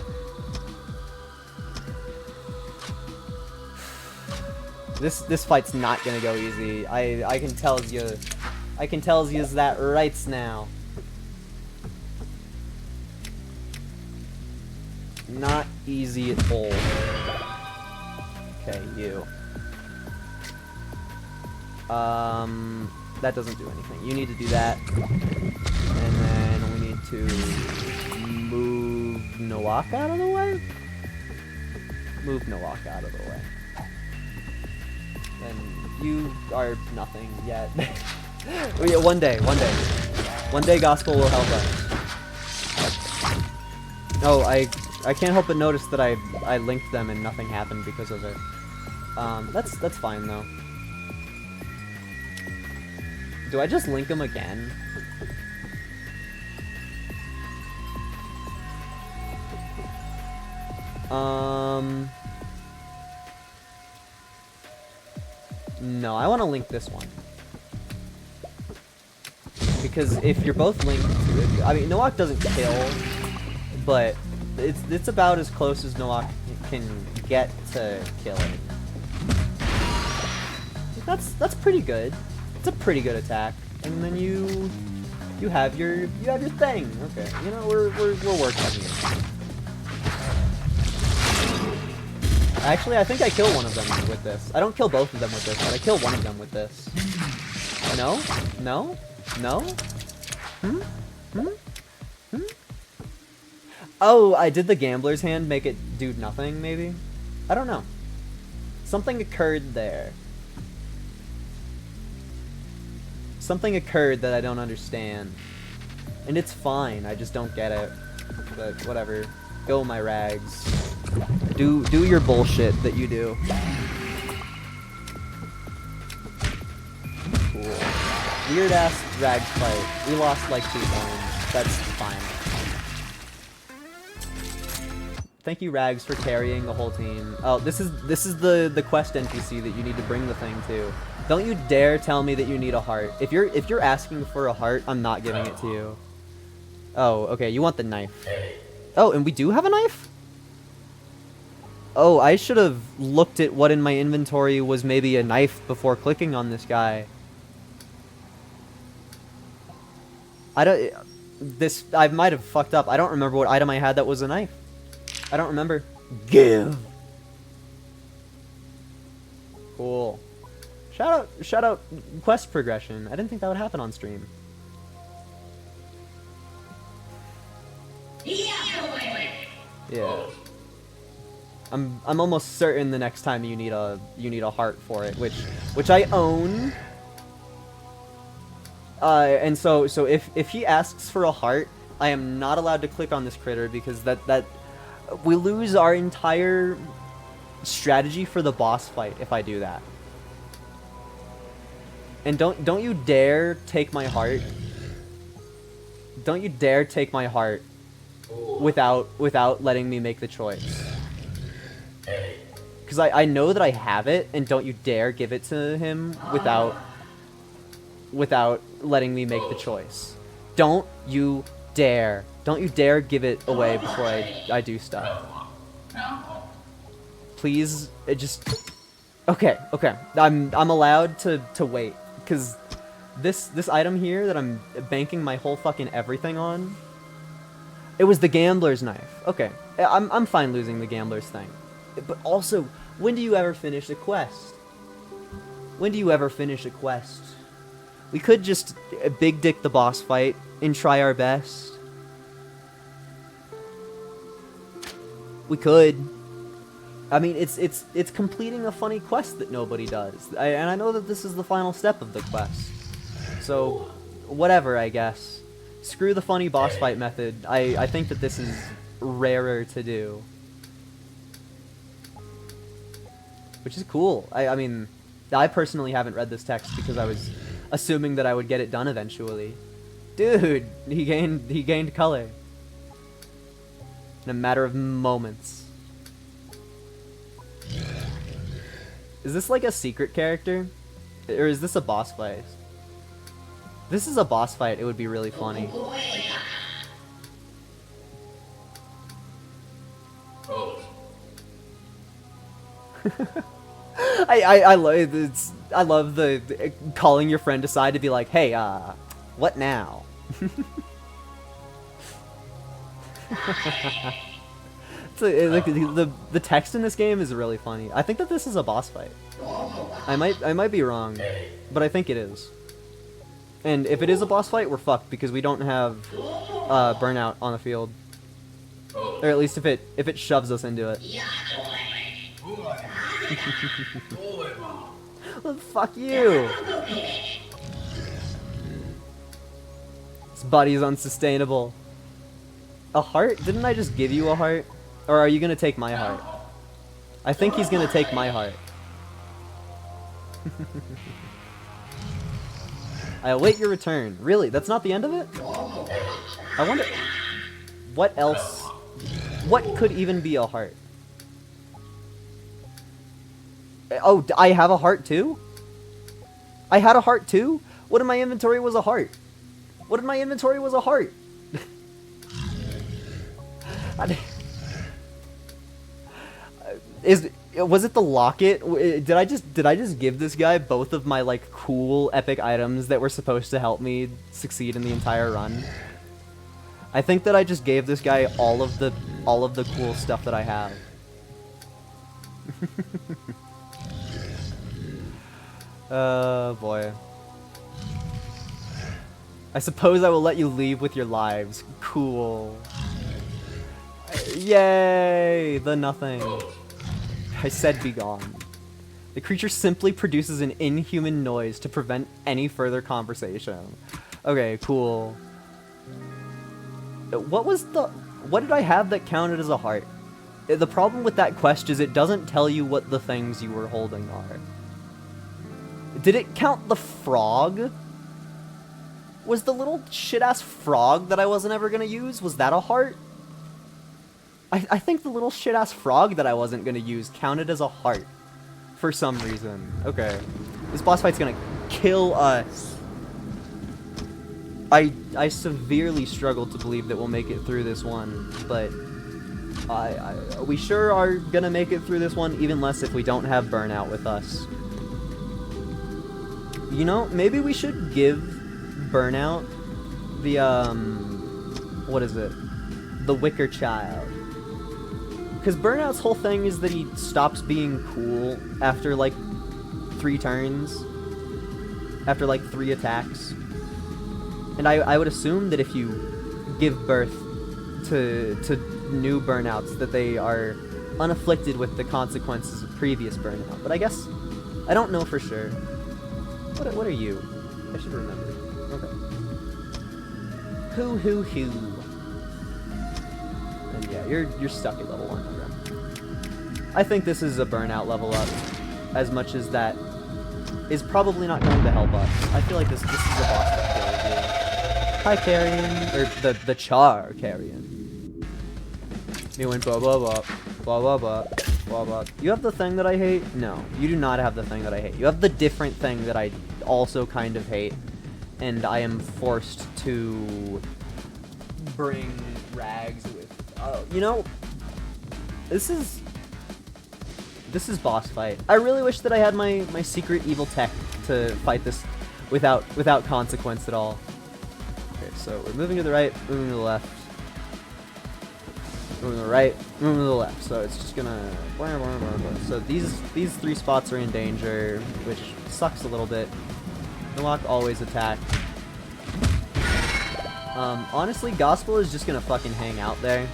This fight's not gonna go easy. I can tell you. I can tell you that right now. Not easy at all. Okay, you. That doesn't do anything. You need to do that. And then we need to move Nowak out of the way? Move Nowak out of the way. And you are nothing yet. Yeah, one day. One day Gospel will help us. Oh, I can't help but notice that I linked them and nothing happened because of it. That's fine though. Do I just link them again? No, I want to link this one. Because if you're both linked to it, I mean, Nowak doesn't kill, but it's about as close as Nowak can get to killing. That's pretty good. It's a pretty good attack. And then you have your thing. Okay, you know we're working here. Actually, I think I kill one of them with this. I don't kill both of them with this, but I kill one of them with this. No? No? No? Oh, I did the gambler's hand make it do nothing, maybe? I don't know. Something occurred there. Something occurred that I don't understand. And it's fine, I just don't get it. But whatever. Go my rags. Do your bullshit that you do. Cool. Weird ass rag fight. We lost like 2 points. That's fine. Thank you, Rags, for carrying the whole team. Oh, this is the quest NPC that you need to bring the thing to. Don't you dare tell me that you need a heart. If you're asking for a heart, I'm not giving it to you. Oh, okay, you want the knife. Oh, and we do have a knife? Oh, I should have looked at what in my inventory was maybe a knife before clicking on this guy. I might have fucked up. I don't remember what item I had that was a knife. I don't remember. Give. Cool. Shout out quest progression. I didn't think that would happen on stream. Yeah. I'm almost certain the next time you need a heart for it, which I own. And so if he asks for a heart, I am not allowed to click on this critter because that we lose our entire strategy for the boss fight if I do that. And don't you dare take my heart. Don't you dare take my heart without letting me make the choice. Because I know that I have it, and don't you dare give it to him without letting me make the choice. Don't you dare. Don't you dare give it away before I do stuff. Please, just... Okay. I'm allowed to wait, because this item here that I'm banking my whole fucking everything on, it was the gambler's knife. Okay, I'm fine losing the gambler's thing. But also, when do you ever finish a quest? When do you ever finish a quest? We could just big dick the boss fight and try our best. We could. I mean, it's completing a funny quest that nobody does. And I know that this is the final step of the quest. So, whatever, I guess. Screw the funny boss fight method. I think that this is rarer to do. Which is cool. I mean, I personally haven't read this text because I was assuming that I would get it done eventually. Dude, he gained color. In a matter of moments. Is this like a secret character? Or is this a boss fight? If this is a boss fight, it would be really funny. I love the calling your friend aside to be like, hey, what now? Like the text in this game is really funny. I think that this is a boss fight. I might be wrong, but I think it is. And if it is a boss fight, we're fucked because we don't have burnout on the field, or at least if it shoves us into it. Well, fuck you. This body is unsustainable. A heart? Didn't I just give you a heart? Or are you gonna take my heart? I think he's gonna take my heart. I await your return. Really? That's not the end of it? I wonder... What else? What could even be a heart? Oh, I have a heart too? I had a heart too? What in my inventory was a heart? What in my inventory was a heart? Was it the locket? Did I just give this guy both of my like cool epic items that were supposed to help me succeed in the entire run? I think that I just gave this guy all of the cool stuff that I have. Oh boy. I suppose I will let you leave with your lives. Cool. Yay! The nothing. I said be gone. The creature simply produces an inhuman noise to prevent any further conversation. Okay, cool. What did I have that counted as a heart? The problem with that quest is it doesn't tell you what the things you were holding are. Did it count the frog? Was the little shit-ass frog that I wasn't ever gonna use, was that a heart? I think the little shit-ass frog that I wasn't gonna use counted as a heart. For some reason. Okay. This boss fight's gonna kill us. I severely struggle to believe that we'll make it through this one, but we sure are gonna make it through this one, even less if we don't have Burnout with us. You know, maybe we should give Burnout the, what is it? The Wicker Child. Because Burnout's whole thing is that he stops being cool after, like, 3 turns. After, like, 3 attacks. And I would assume that if you give birth to new Burnouts, that they are unafflicted with the consequences of previous Burnout. But I guess, I don't know for sure. What are you? I should remember. Okay. Hoo. And yeah, you're stuck at level 1. Okay. I think this is a Burnout level up, as much as that is probably not going to help us. I feel like this is a boss that kills you. Hi, Carrion, or the Char Carrion. You went blah blah blah blah blah blah blah blah. You have the thing that I hate? No, you do not have the thing that I hate. You have the different thing that I also kind of hate, and I am forced to bring Rags with. You know, this is boss fight. I really wish that I had my secret evil tech to fight this without consequence at all. Okay, so we're moving to the right, moving to the left. Moving to the right, moving to the left. So it's just gonna... So these 3 spots are in danger, which sucks a little bit. Millock always attack. Honestly, Gospel is just gonna fucking hang out there.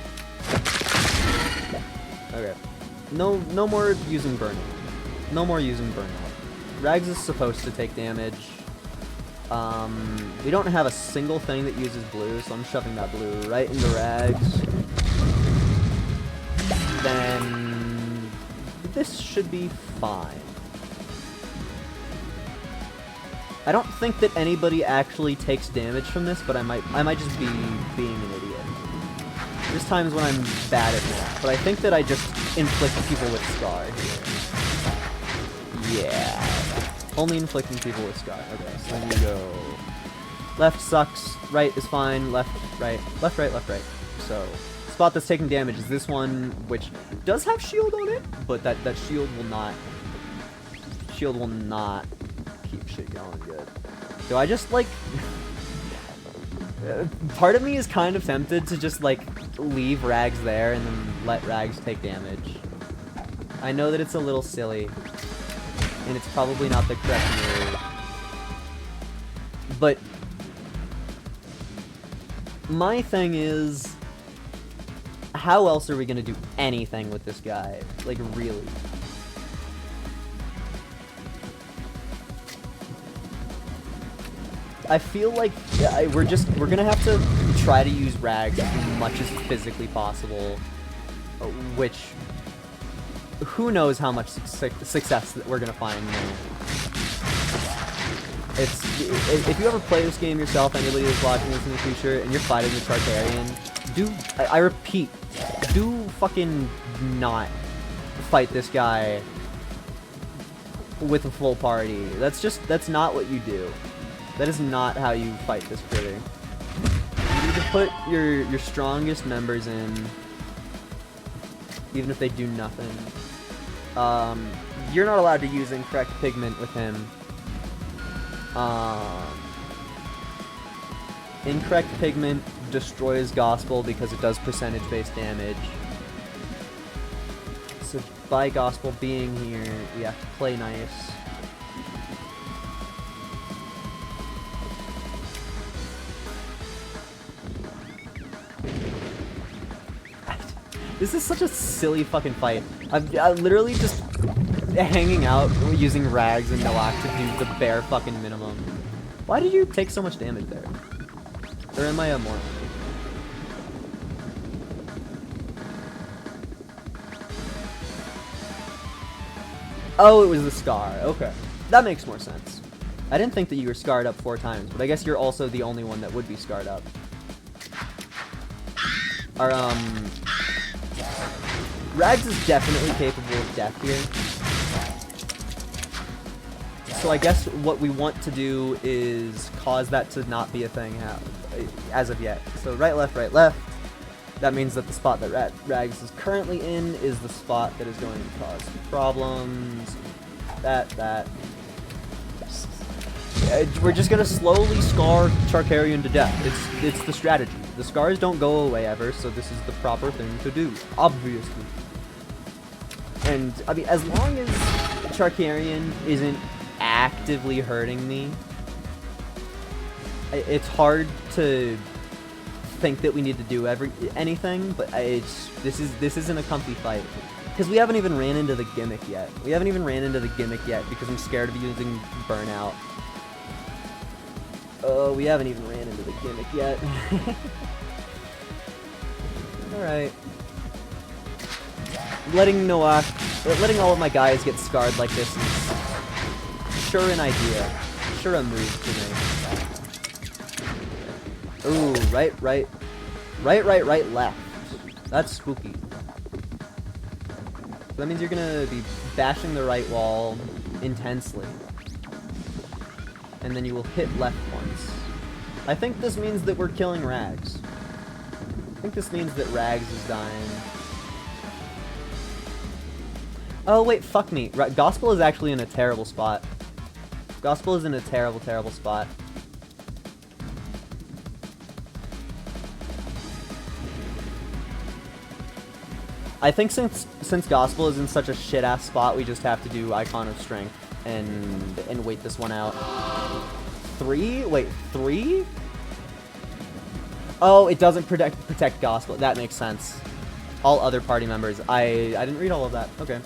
Okay. No more using Burnout. No more using Burnout. Rags is supposed to take damage. We don't have a single thing that uses blue, so I'm shoving that blue right into Rags. Then this should be fine. I don't think that anybody actually takes damage from this, but I might just be being an idiot. There's times when I'm bad at that, but I think that I just inflict people with Scar here. Yeah. Only inflicting people with Scar. Okay, so then you go... Left sucks, right is fine, left, right, left, right, left, right. So, spot that's taking damage is this one, which does have shield on it, but that shield will not... Shield will not keep shit going good. Do I just, like... part of me is kind of tempted to just, like, leave Rags there and then let Rags take damage. I know that it's a little silly, and it's probably not the correct move. But my thing is, how else are we gonna do anything with this guy? Like, really? I feel like we're gonna have to try to use Rags as much as physically possible, which who knows how much success that we're gonna find now. If you ever play this game yourself, anybody who's watching this in the future, and you're fighting the Tartarian, I repeat, do fucking not fight this guy with a full party. That's not what you do. That is not how you fight this critter. You need to put your strongest members in, even if they do nothing. You're not allowed to use Incorrect Pigment with him. Incorrect Pigment destroys Gospel because it does percentage-based damage. So by Gospel being here, we have to play nice. This is such a silly fucking fight. I'm literally just hanging out using Rags and Millock to do the bare fucking minimum. Why did you take so much damage there? Or am I a moron? Oh, it was the scar. Okay. That makes more sense. I didn't think that you were scarred up 4 times, but I guess you're also the only one that would be scarred up. Rags is definitely capable of death here. So I guess what we want to do is cause that to not be a thing as of yet. So right, left, right, left. That means that the spot that Rags is currently in is the spot that is going to cause problems. That. We're just gonna slowly scar Charkarian to death. It's the strategy. The scars don't go away ever, so this is the proper thing to do, obviously. And I mean, as long as Charkarian isn't actively hurting me, it's hard to think that we need to do anything. But this isn't a comfy fight because we haven't even ran into the gimmick yet. Because I'm scared of using burnout. Oh, we haven't even ran into the gimmick yet. Alright. Letting all of my guys get scarred like this is sure an idea. Sure a move to me. Ooh, right, left. That's spooky. So that means you're gonna be bashing the right wall intensely. And then you will hit left once. I think this means that we're killing Rags. I think this means that Rags is dying. Oh wait, fuck me. Gospel is actually in a terrible spot. Gospel is in a terrible, terrible spot. I think since Gospel is in such a shit-ass spot, we just have to do Icon of Strength and wait this one out. 3? Wait, 3? Oh, it doesn't protect Gospel. That makes sense. All other party members. I didn't read all of that. Okay.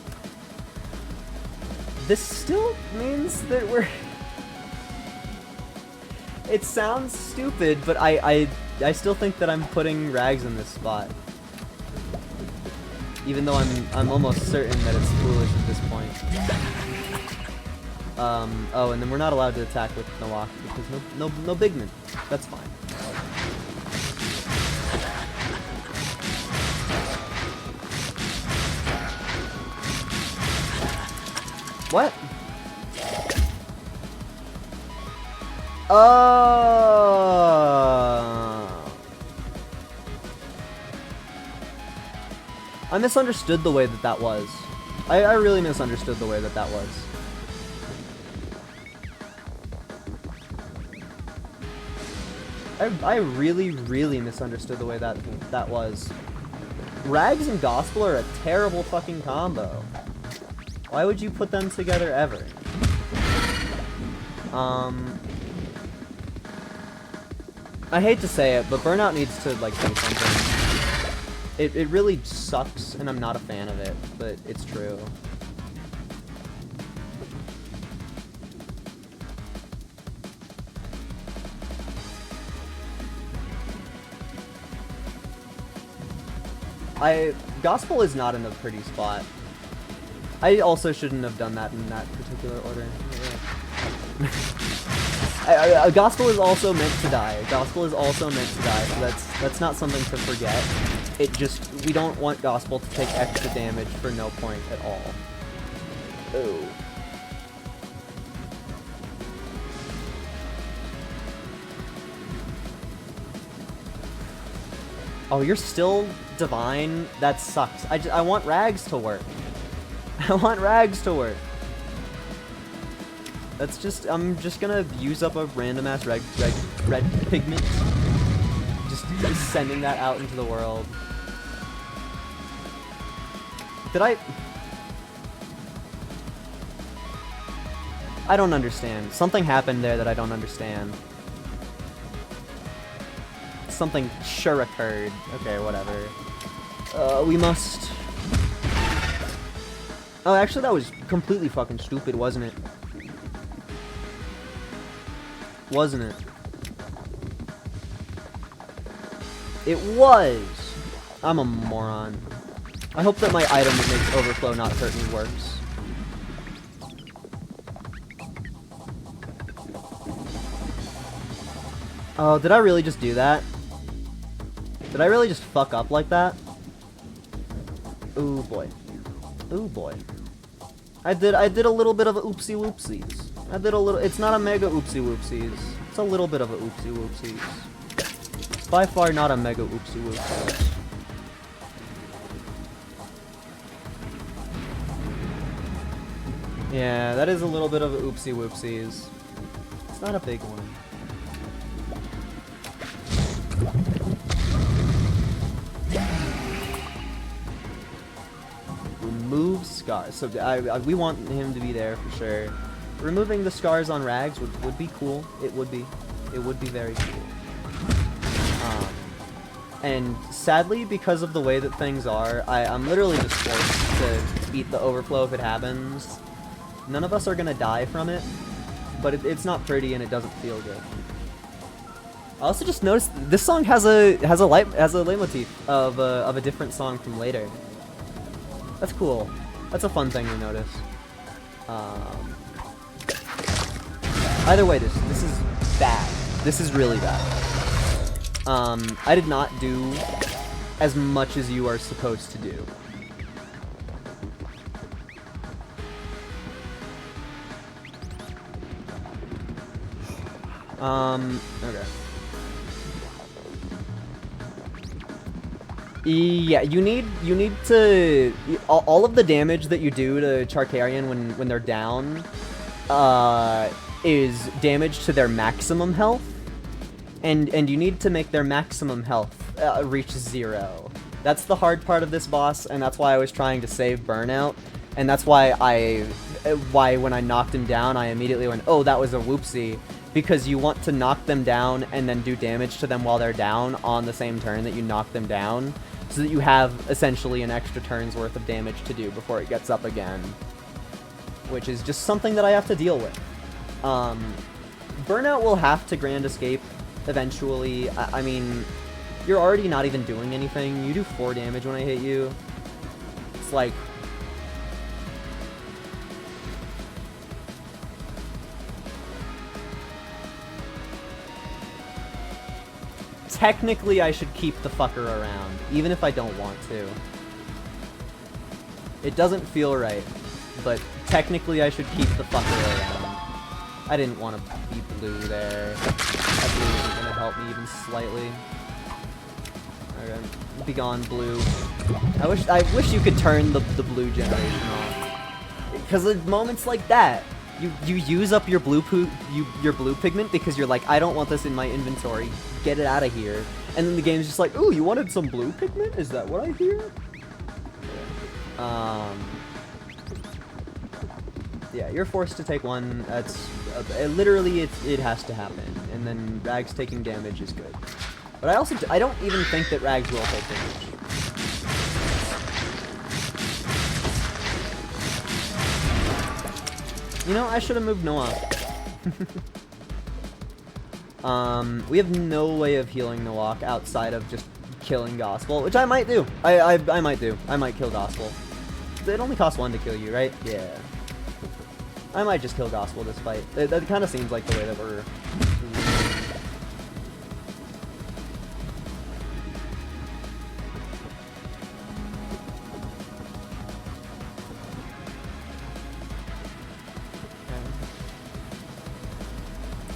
This still means that we're... It sounds stupid, but I still think that I'm putting Rags in this spot. Even though I'm almost certain that it's foolish at this point. Oh, and then we're not allowed to attack with Milwaukee because no bigman. That's fine. What? I misunderstood the way that was. I really misunderstood the way that was. I really, really misunderstood the way that was. Rags and Gospel are a terrible fucking combo. Why would you put them together ever? I hate to say it, but Burnout needs to, like, say something. It really sucks, and I'm not a fan of it, but it's true. Gospel is not in a pretty spot. I also shouldn't have done that in that particular order. Yeah. Gospel is also meant to die. Gospel is also meant to die, so that's not something to forget. We don't want Gospel to take extra damage for no point at all. Oh. Oh, you're still divine? That sucks. I want Rags to work. I want Rags to work. That's just, I'm just gonna use up a random ass red pigment. Just sending that out into the world. I don't understand. Something happened there that I don't understand. Something sure occurred. Okay, whatever. We must... Oh, actually that was completely fucking stupid, wasn't it? Wasn't it? It was! I'm a moron. I hope that my item that makes overflow not hurt me works. Oh, did I really just do that? Did I really just fuck up like that? Ooh boy. Ooh boy. I did a little bit of a oopsie whoopsies. I did a little. It's not a mega oopsie whoopsies. It's a little bit of a oopsie whoopsies. It's by far not a mega oopsie whoopsies. Yeah, that is a little bit of a oopsie whoopsies. It's not a big one. Remove scars. So we want him to be there for sure. Removing the scars on Rags would be cool. It would be. It would be very cool. And sadly, because of the way that things are, I'm literally just forced to eat the overflow if it happens. None of us are gonna die from it, but it's not pretty and it doesn't feel good. I also just noticed this song has a leitmotif of a different song from later. That's cool. That's a fun thing to notice. Either way, this is bad. This is really bad. I did not do as much as you are supposed to do. Okay. Yeah, you need to all of the damage that you do to Charkarian when they're down is damage to their maximum health, and you need to make their maximum health reach 0. That's the hard part of this boss, and that's why I was trying to save Burnout, and that's why when I knocked him down, I immediately went, oh, that was a whoopsie. Because you want to knock them down and then do damage to them while they're down on the same turn that you knock them down, so that you have essentially an extra turn's worth of damage to do before it gets up again. Which is just something that I have to deal with. Burnout will have to Grand Escape eventually. I mean, you're already not even doing anything. You do 4 damage when I hit you. It's like... Technically, I should keep the fucker around, even if I don't want to. It doesn't feel right, but technically I should keep the fucker around. I didn't want to be blue there. That blue isn't going to help me even slightly. Okay, be gone, blue. I wish you could turn the blue generation off. Because at moments like that, you use up your blue pigment because you're like, I don't want this in my inventory. Get it out of here. And then the game's just like, ooh, you wanted some blue pigment? Is that what I hear? Yeah, you're forced to take one. That's literally it has to happen. And then Rags taking damage is good. But I don't even think that Rags will take damage. You know, I should have moved Noah. We have no way of healing Noak outside of just killing Gospel, which I might do. I might do. I might kill Gospel. It only costs 1 to kill you, right? Yeah. I might just kill Gospel this fight. That kind of seems like the way that we're...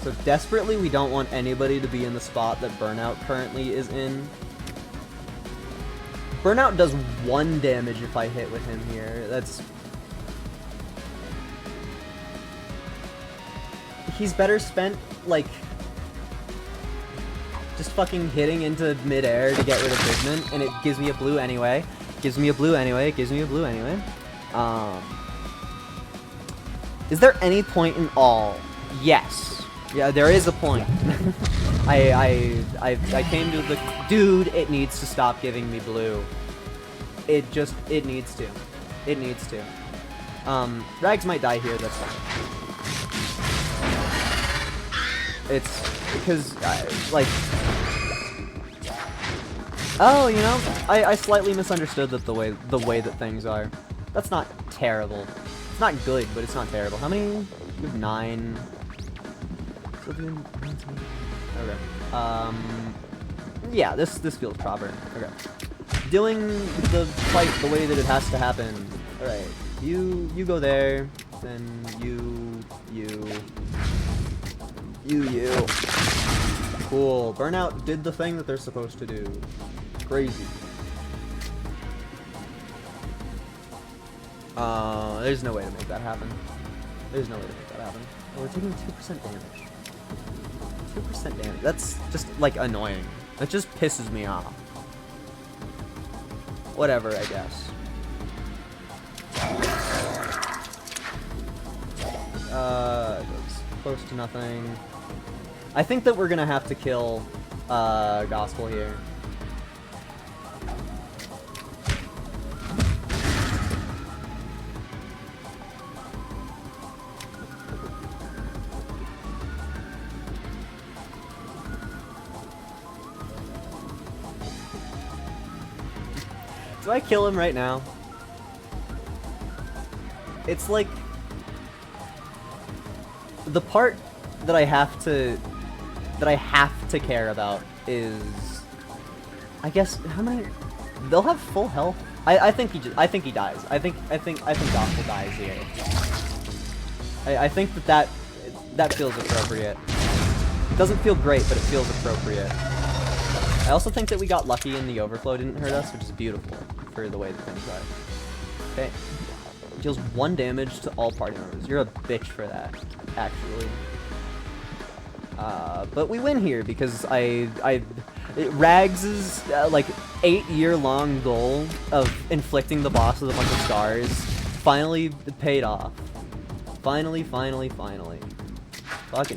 So desperately, we don't want anybody to be in the spot that Burnout currently is in. Burnout does 1 damage if I hit with him here. That's... He's better spent, like... just fucking hitting into midair to get rid of pigment, and it gives me a blue anyway. Gives me a blue anyway. Gives me a blue anyway. Is there any point in all? Yes. Yeah, there is a point. I came to the... Dude, it needs to stop giving me blue. It needs to. It needs to. Rags might die here, that's fine. It's... because, like... Oh, you know, I slightly misunderstood that the way that things are. That's not terrible. It's not good, but it's not terrible. How many? You have 9... Okay. Yeah, this feels proper. Okay. doing the fight the way that it has to happen. Alright, you go there, then you. Cool. Burnout did the thing that they're supposed to do. Crazy. There's no way to make that happen. There's no way to make that happen. Oh, we're taking 2% damage. 2% damage. That's just, like, annoying. That just pisses me off. Whatever, I guess. It's close to nothing. I think that we're gonna have to kill, Gospel here. Do I kill him right now? It's like the part that I have to care about is, I guess, how many? They'll have full health. I think he dies. I think Gospel dies here. I think that feels appropriate. It doesn't feel great, but it feels appropriate. I also think that we got lucky and the overflow didn't hurt us, which is beautiful for the way that things are. Okay. Deals 1 damage to all party members. You're a bitch for that, actually. But we win here because Rags' like 8-year-long goal of inflicting the boss with a bunch of scars finally paid off. Finally. Fucking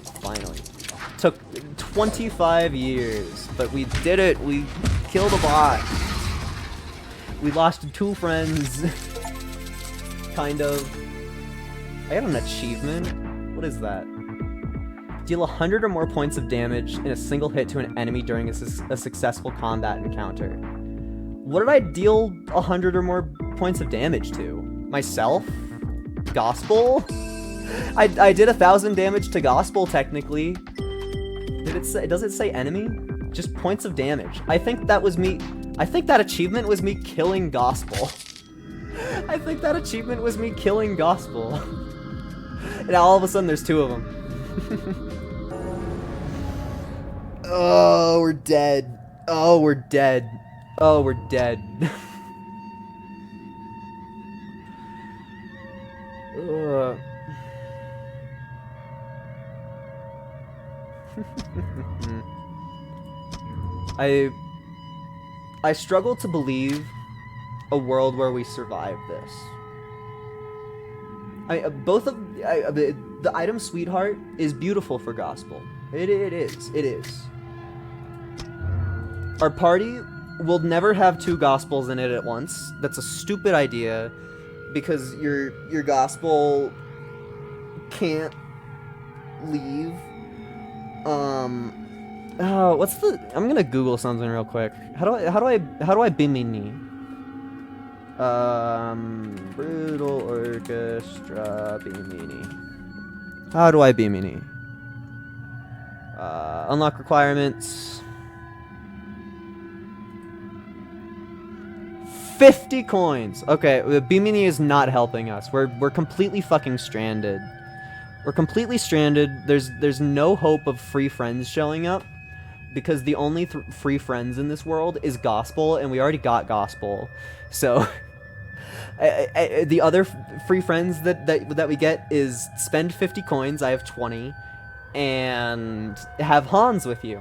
finally. Took 25 years, but we did it. We killed a boss. We lost 2 friends. Kind of. I got an achievement. What is that? Deal 100 or more points of damage in a single hit to an enemy during a successful combat encounter. What did I deal 100 or more points of damage to? Myself? Gospel? I did 1,000 damage to Gospel, technically. Did it say? Does it say enemy? Just points of damage. I think that was me. I think that achievement was me killing Gospel. I think that achievement was me killing Gospel. And all of a sudden, there's 2 of them. Oh, we're dead. Oh, we're dead. Oh, we're dead. I struggle to believe a world where we survive this. The item Sweetheart is beautiful for Gospel. It is. Our party will never have 2 Gospels in it at once. That's a stupid idea because your Gospel can't leave. Oh, what's the? I'm gonna Google something real quick. How do I bimini? Brutal Orchestra bimini. How do I bimini? Unlock requirements. 50 coins. Okay, bimini is not helping us. We're completely fucking stranded. We're completely stranded. There's no hope of free friends showing up because the only free friends in this world is Gospel, and we already got Gospel. So the other free friends that we get is spend 50 coins. I have 20, and have Hans with you,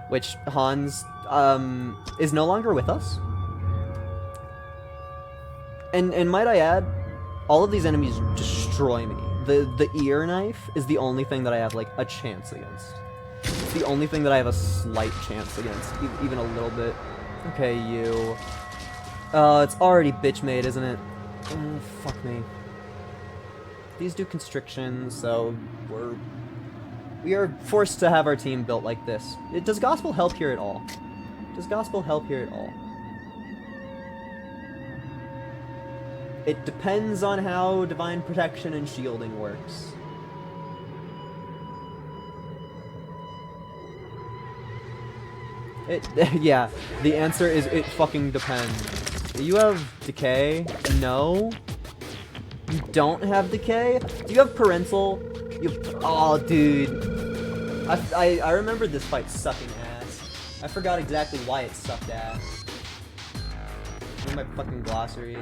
which Hans is no longer with us. And might I add, all of these enemies destroy me. The ear knife is the only thing that I have, like, a chance against. It's the only thing that I have a slight chance against, even a little bit. Okay, you. It's already bitch made, isn't it? Oh, fuck me. These do constrictions, so we are forced to have our team built like this. Does Gospel help here at all? Does Gospel help here at all? It depends on how Divine Protection and Shielding works. Yeah, the answer is it fucking depends. You have decay? No. You don't have decay? Do you have parental? Oh, dude. I remember this fight sucking ass. I forgot exactly why it sucked ass. Where's my fucking glossary?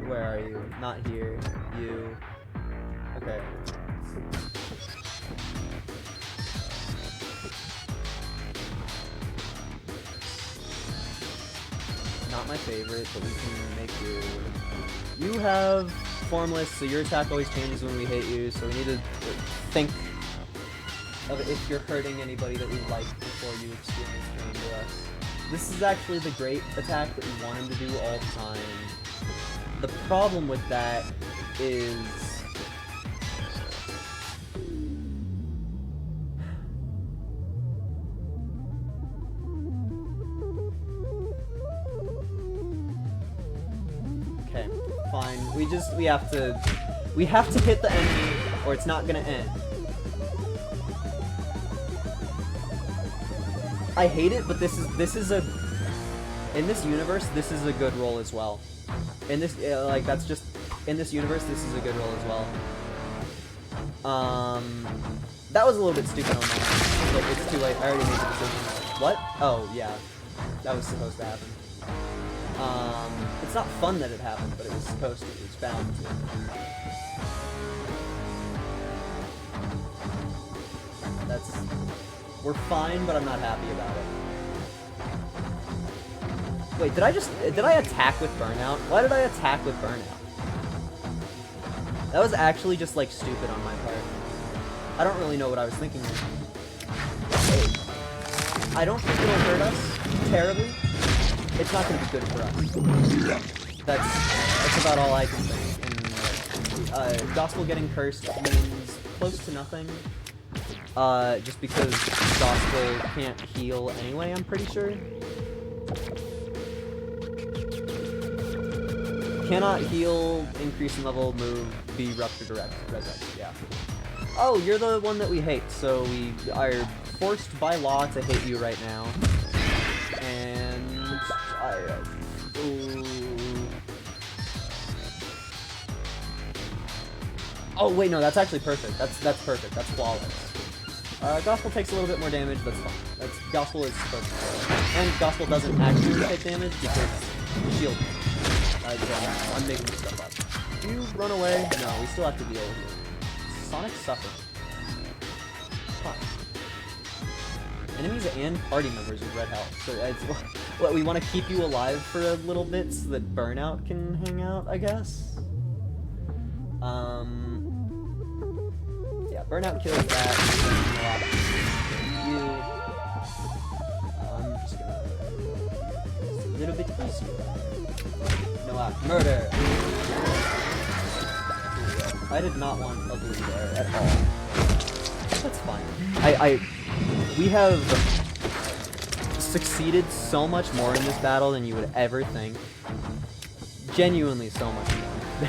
Where are you? Not here. You. Okay. Not my favorite, but we can make do. You have formless, so your attack always changes when we hit you, so we need to think of if you're hurting anybody that we like before you experience pain to us. This is actually the great attack that we want him to do all the time. The problem with that is... Okay, fine. We have to hit the enemy or it's not gonna end. I hate it, but this is a in this universe this is a good roll as well. In this like that's just in this universe this is a good roll as well. That was a little bit stupid on mine, but it's too late. I already made the decision. What? Oh yeah, that was supposed to happen. It's not fun that it happened, but it was supposed to. It was bound to. We're fine, but I'm not happy about it. Wait, did I attack with burnout? Why did I attack with burnout? That was actually just like stupid on my part. I don't really know what I was thinking. I don't think it'll hurt us terribly. It's not going to be good for us. That's about all I can think. And Gospel getting cursed means close to nothing. Just because Gospel can't heal anyway, I'm pretty sure. Cannot heal, increase in level, move, be rupture direct, resurrect, yeah. Oh, you're the one that we hate, so we are forced by law to hit you right now. And oh wait, no, that's actually perfect. That's perfect. That's flawless. Gospel takes a little bit more damage. That's fine. Gospel is supposed to. And Gospel doesn't actually take damage because shield. I'm making this stuff up. Do you run away? No, we still have to deal with you. Sonic suffering. Huh. Enemies and party members with red health. So it's what we want to keep you alive for a little bit so that Burnout can hang out, I guess. Yeah, Burnout kills that. You. I'm just gonna a little bit easier. No, murder. I did not want ugly there at all. That's fine. We have succeeded so much more in this battle than you would ever think. Genuinely so much more.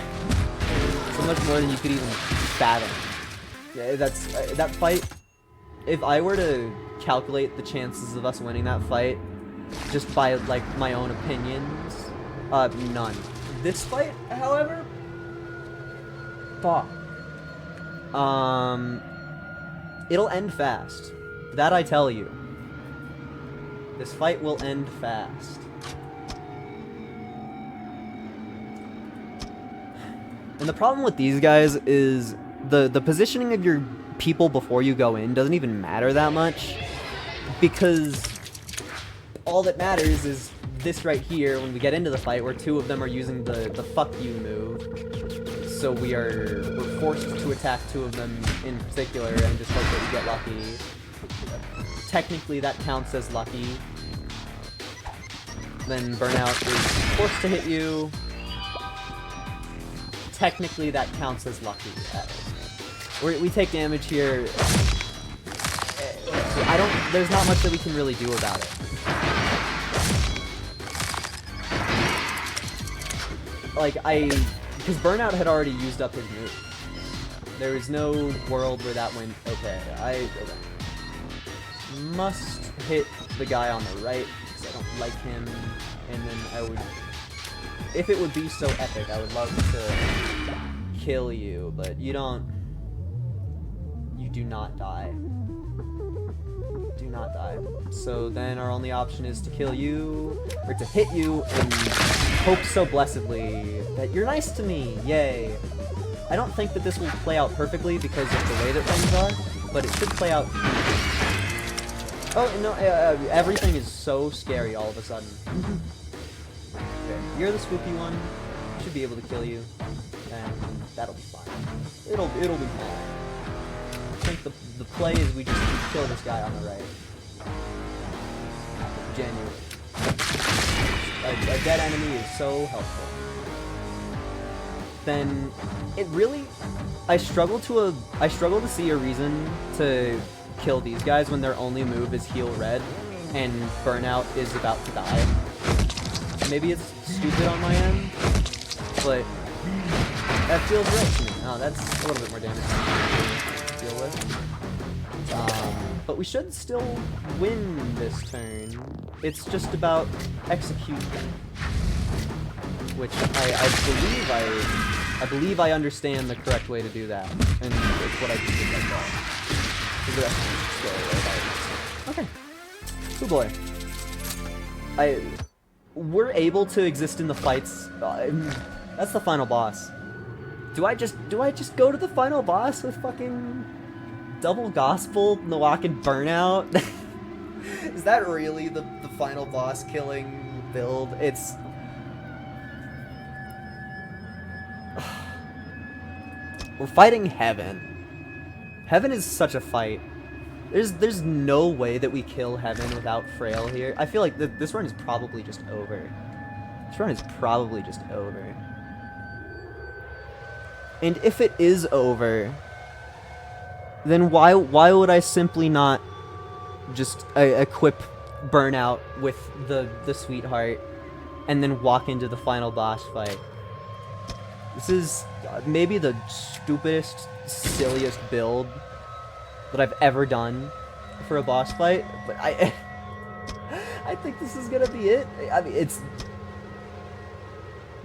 So much more than you could even fathom. Yeah, that fight, if I were to calculate the chances of us winning that fight just by like my own opinions, none. This fight, however, fuck. It'll end fast. That I tell you. This fight will end fast. And the problem with these guys is the positioning of your people before you go in doesn't even matter that much, because all that matters is this right here when we get into the fight where two of them are using the fuck you move. So we're forced to attack two of them in particular and just hope that we get lucky. Technically that counts as lucky. Then Burnout is forced to hit you. Technically that counts as lucky. We take damage here. There's not much that we can really do about it. Because Burnout had already used up his move. There was no world where that went, okay. must hit the guy on the right, because I don't like him, and then I would, if it would be so epic, I would love to kill you, but you do not die. Do not die. So then our only option is to kill you, or to hit you, and hope so blessedly that you're nice to me, yay. I don't think that this will play out perfectly because of the way that things are, but it should play out. Oh, no, everything is so scary all of a sudden. Okay, you're the spooky one. I should be able to kill you, and that'll be fine. It'll be fine. I think the play is we just kill this guy on the right. Genuinely. A dead enemy is so helpful. Then it really, I struggle to see a reason to kill these guys when their only move is heal red and Burnout is about to die. Maybe it's stupid on my end, but that feels right to me. Oh, that's a little bit more damage to deal with. But we should still win this turn. It's just about execution, which I believe I understand the correct way to do that, and it's what I just did like that. The rest of it just go okay. Oh boy. We're able to exist in the fights. That's the final boss. Do I just go to the final boss with fucking double gospel, Nowak, and Burnout? Is that really the final boss killing build? It's we're fighting Heaven. Heaven is such a fight. There's no way that we kill Heaven without Frail here. I feel like this run is probably just over. This run is probably just over. And if it is over, then why would I simply not just equip Burnout with the Sweetheart and then walk into the final boss fight? This is maybe the stupidest, silliest build that I've ever done for a boss fight, but I think this is gonna be it. I mean, it's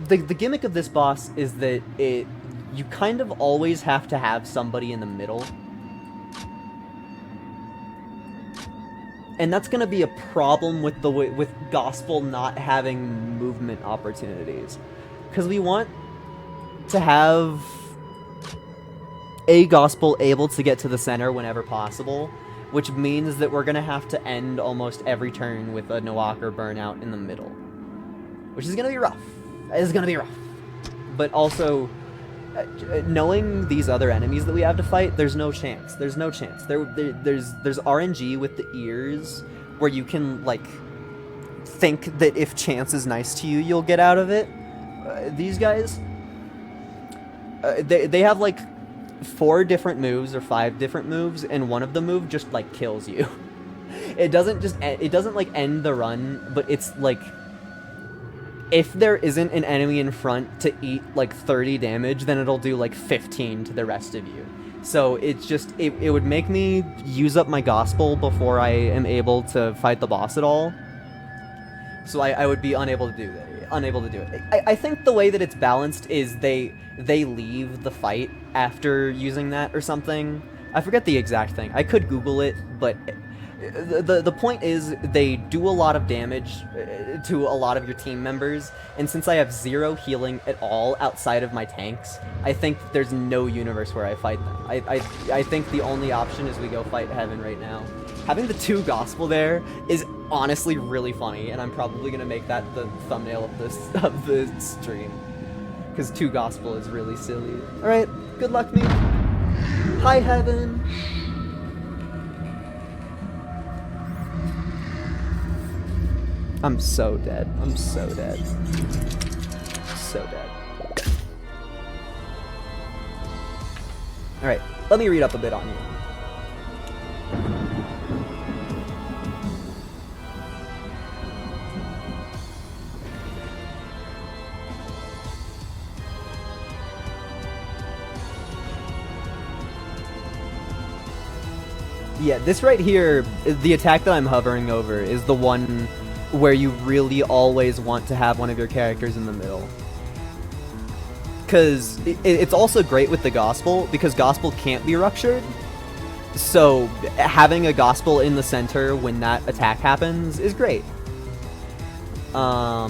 the gimmick of this boss is that you kind of always have to have somebody in the middle, and that's gonna be a problem with Gospel not having movement opportunities, because we want to have a Gospel able to get to the center whenever possible, which means that we're gonna have to end almost every turn with a Nowak or Burnout in the middle, which is gonna be rough. It's gonna be rough. But also, knowing these other enemies that we have to fight, there's no chance. There's no chance. There's RNG with the ears, where you can like think that if chance is nice to you, you'll get out of it. These guys, they have like 4 different moves or 5 different moves, and one of the move just like kills you. It doesn't like end the run, but it's like if there isn't an enemy in front to eat like 30 damage, then it'll do like 15 to the rest of you. So it's just it would make me use up my Gospel before I am able to fight the boss at all. So I would be unable to do that. I think the way that it's balanced is they leave the fight after using that or something. I forget the exact thing. I could Google it, but the point is they do a lot of damage to a lot of your team members, and since I have 0 healing at all outside of my tanks, I think there's no universe where I fight them. I think the only option is we go fight Heaven right now. Having the 2 Gospel there is honestly really funny, and I'm probably gonna make that the thumbnail of the stream, because 2 Gospel is really silly. All right, good luck, me. Hi, Heaven. I'm so dead. I'm so dead. So dead. All right, let me read up a bit on you. Yeah, this right here, the attack that I'm hovering over is the one where you really always want to have one of your characters in the middle. Because it's also great with the Gospel, because Gospel can't be ruptured. So having a Gospel in the center when that attack happens is great. The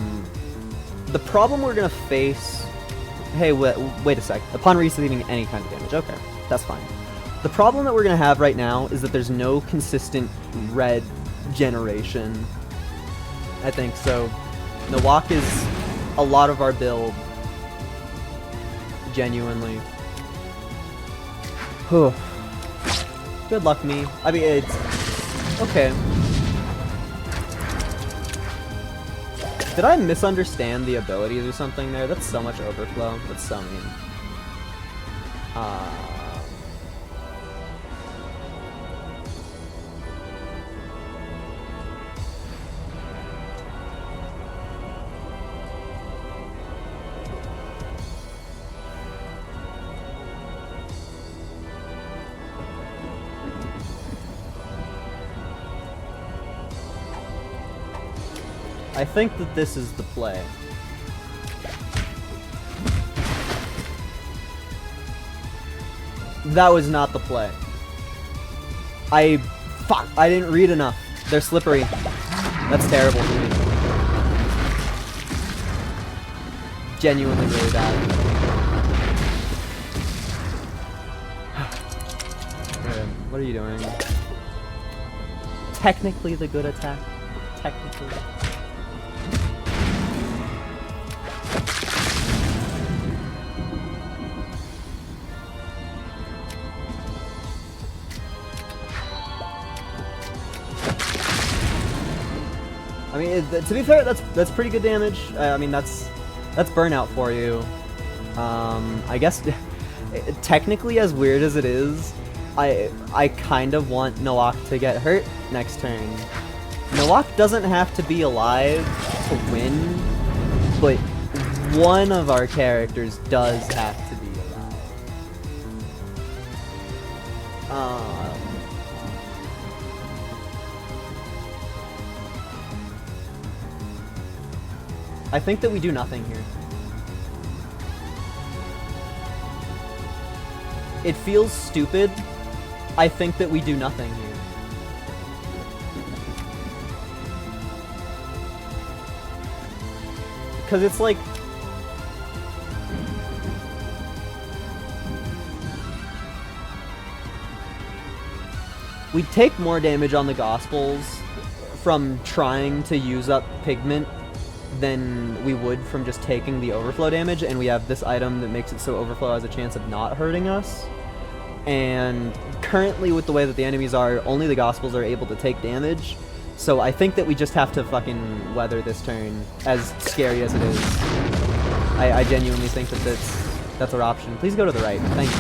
problem we're going to face... Hey, wait a sec. Upon receiving any kind of damage. Okay, that's fine. The problem that we're going to have right now is that there's no consistent red generation. I think so. Nawak is a lot of our build. Genuinely. Whew. Good luck, me. I mean, it's... Okay. Did I misunderstand the abilities or something there? That's so much overflow. That's so mean. I think that this is the play. That was not the play. Fuck! I didn't read enough. They're slippery. That's terrible for me. Genuinely really bad. What are you doing? Technically the good attack. Technically. I mean, to be fair, that's pretty good damage. I mean, that's burnout for you. I guess technically, as weird as it is, I kind of want Nawak to get hurt next turn. Nawak doesn't have to be alive to win, but one of our characters does have to be alive. I think that we do nothing here. It feels stupid. I think that we do nothing here. Because it's like... we take more damage on the Gospels from trying to use up pigment than we would from just taking the overflow damage, and we have this item that makes it so overflow has a chance of not hurting us. And currently, with the way that the enemies are, only the Gospels are able to take damage, so I think that we just have to fucking weather this turn, as scary as it is. I genuinely think that that's our option. Please go to the right. Thank you.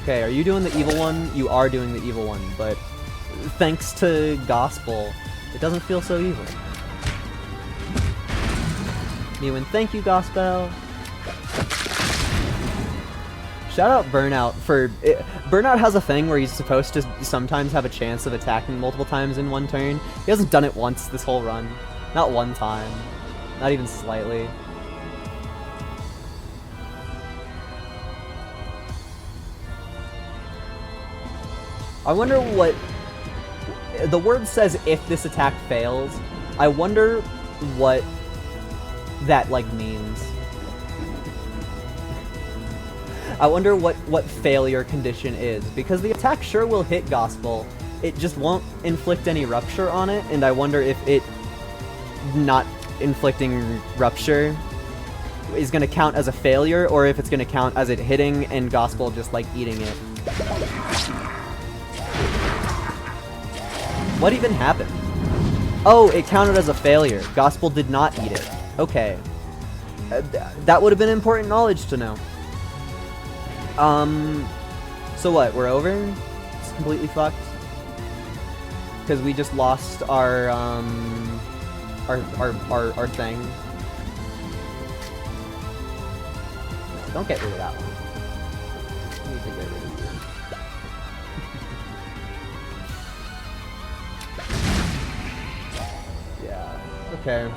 Okay, are you doing the evil one? You are doing the evil one, but thanks to Gospel, it doesn't feel so evil. Mewin, thank you, Gospel. Shout out Burnout for... Burnout has a thing where he's supposed to sometimes have a chance of attacking multiple times in one turn. He hasn't done it once this whole run. Not one time. Not even slightly. I wonder what... the word says if this attack fails. I wonder what that, like, means. I wonder what failure condition is, because the attack sure will hit Gospel. It just won't inflict any rupture on it, and I wonder if it not inflicting rupture is going to count as a failure, or if it's going to count as it hitting and Gospel just, like, eating it. What even happened? Oh, it counted as a failure. Gospel did not eat it. Okay. That would have been important knowledge to know. So what? We're over? It's completely fucked? Because we just lost our thing. No, don't get rid of that one. Okay.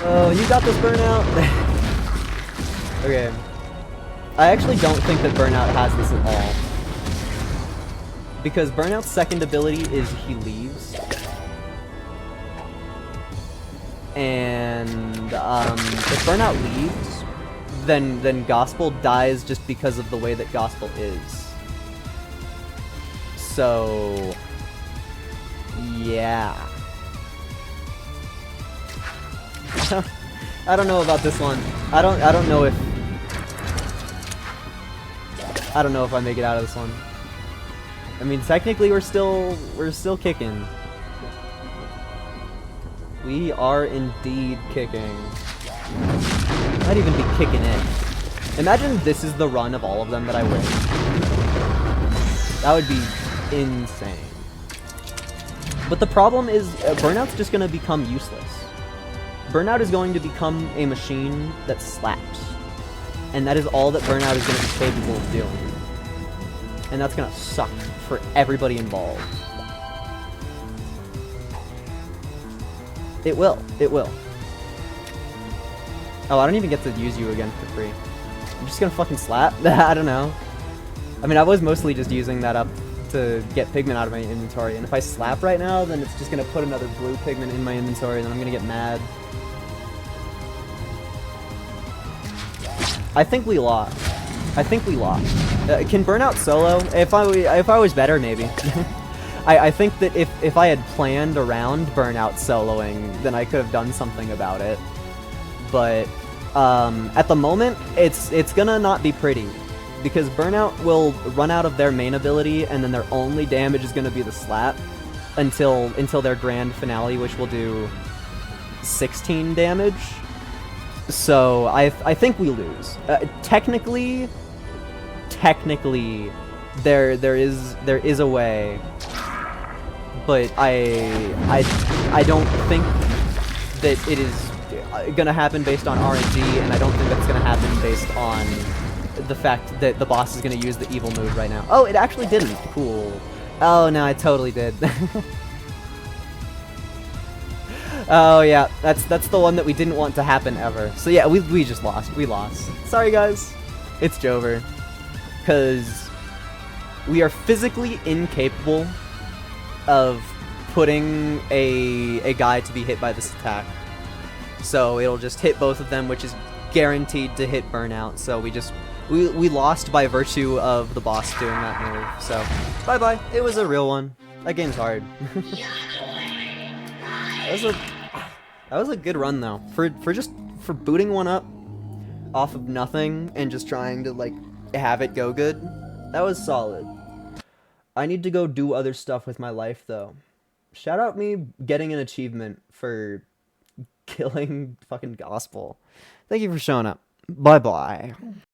Oh, you got this, Burnout! Okay. I actually don't think that Burnout has this at all. Because Burnout's second ability is he leaves. And if Burnout leaves, then Gospel dies just because of the way that Gospel is. So yeah. I don't know about this one. I don't know if I make it out of this one. I mean, technically we're still kicking. We are indeed kicking. Might even be kicking in. Imagine this is the run of all of them that I win. That would be insane. But the problem is, Burnout's just going to become useless. Burnout is going to become a machine that slaps. And that is all that Burnout is going to be capable of doing. And that's going to suck for everybody involved. It will. It will. Oh, I don't even get to use you again for free. I'm just gonna fucking slap? I don't know. I mean, I was mostly just using that up to get pigment out of my inventory, and if I slap right now, then it's just gonna put another blue pigment in my inventory, and then I'm gonna get mad. I think we lost. I think we lost. Can Burnout solo? If I was better, maybe. I think that if I had planned around Burnout soloing, then I could have done something about it. But at the moment, it's gonna not be pretty, because Burnout will run out of their main ability, and then their only damage is gonna be the slap until their grand finale, which will do 16 damage. So I think we lose. Technically, there is a way. But I don't think that it is gonna happen based on RNG, and I don't think that's gonna happen based on the fact that the boss is gonna use the evil move right now. Oh, it actually didn't. Cool. Oh no, it totally did. Oh yeah, that's the one that we didn't want to happen ever. So yeah, we just lost. We lost. Sorry guys, it's Jover, because we are physically incapable of putting a guy to be hit by this attack. So it'll just hit both of them, which is guaranteed to hit Burnout. So we lost by virtue of the boss doing that move. So bye bye. It was a real one. That game's hard. That was a good run though. For booting one up off of nothing and just trying to like have it go good. That was solid. I need to go do other stuff with my life, though. Shout out me getting an achievement for killing fucking Gospel. Thank you for showing up. Bye-bye.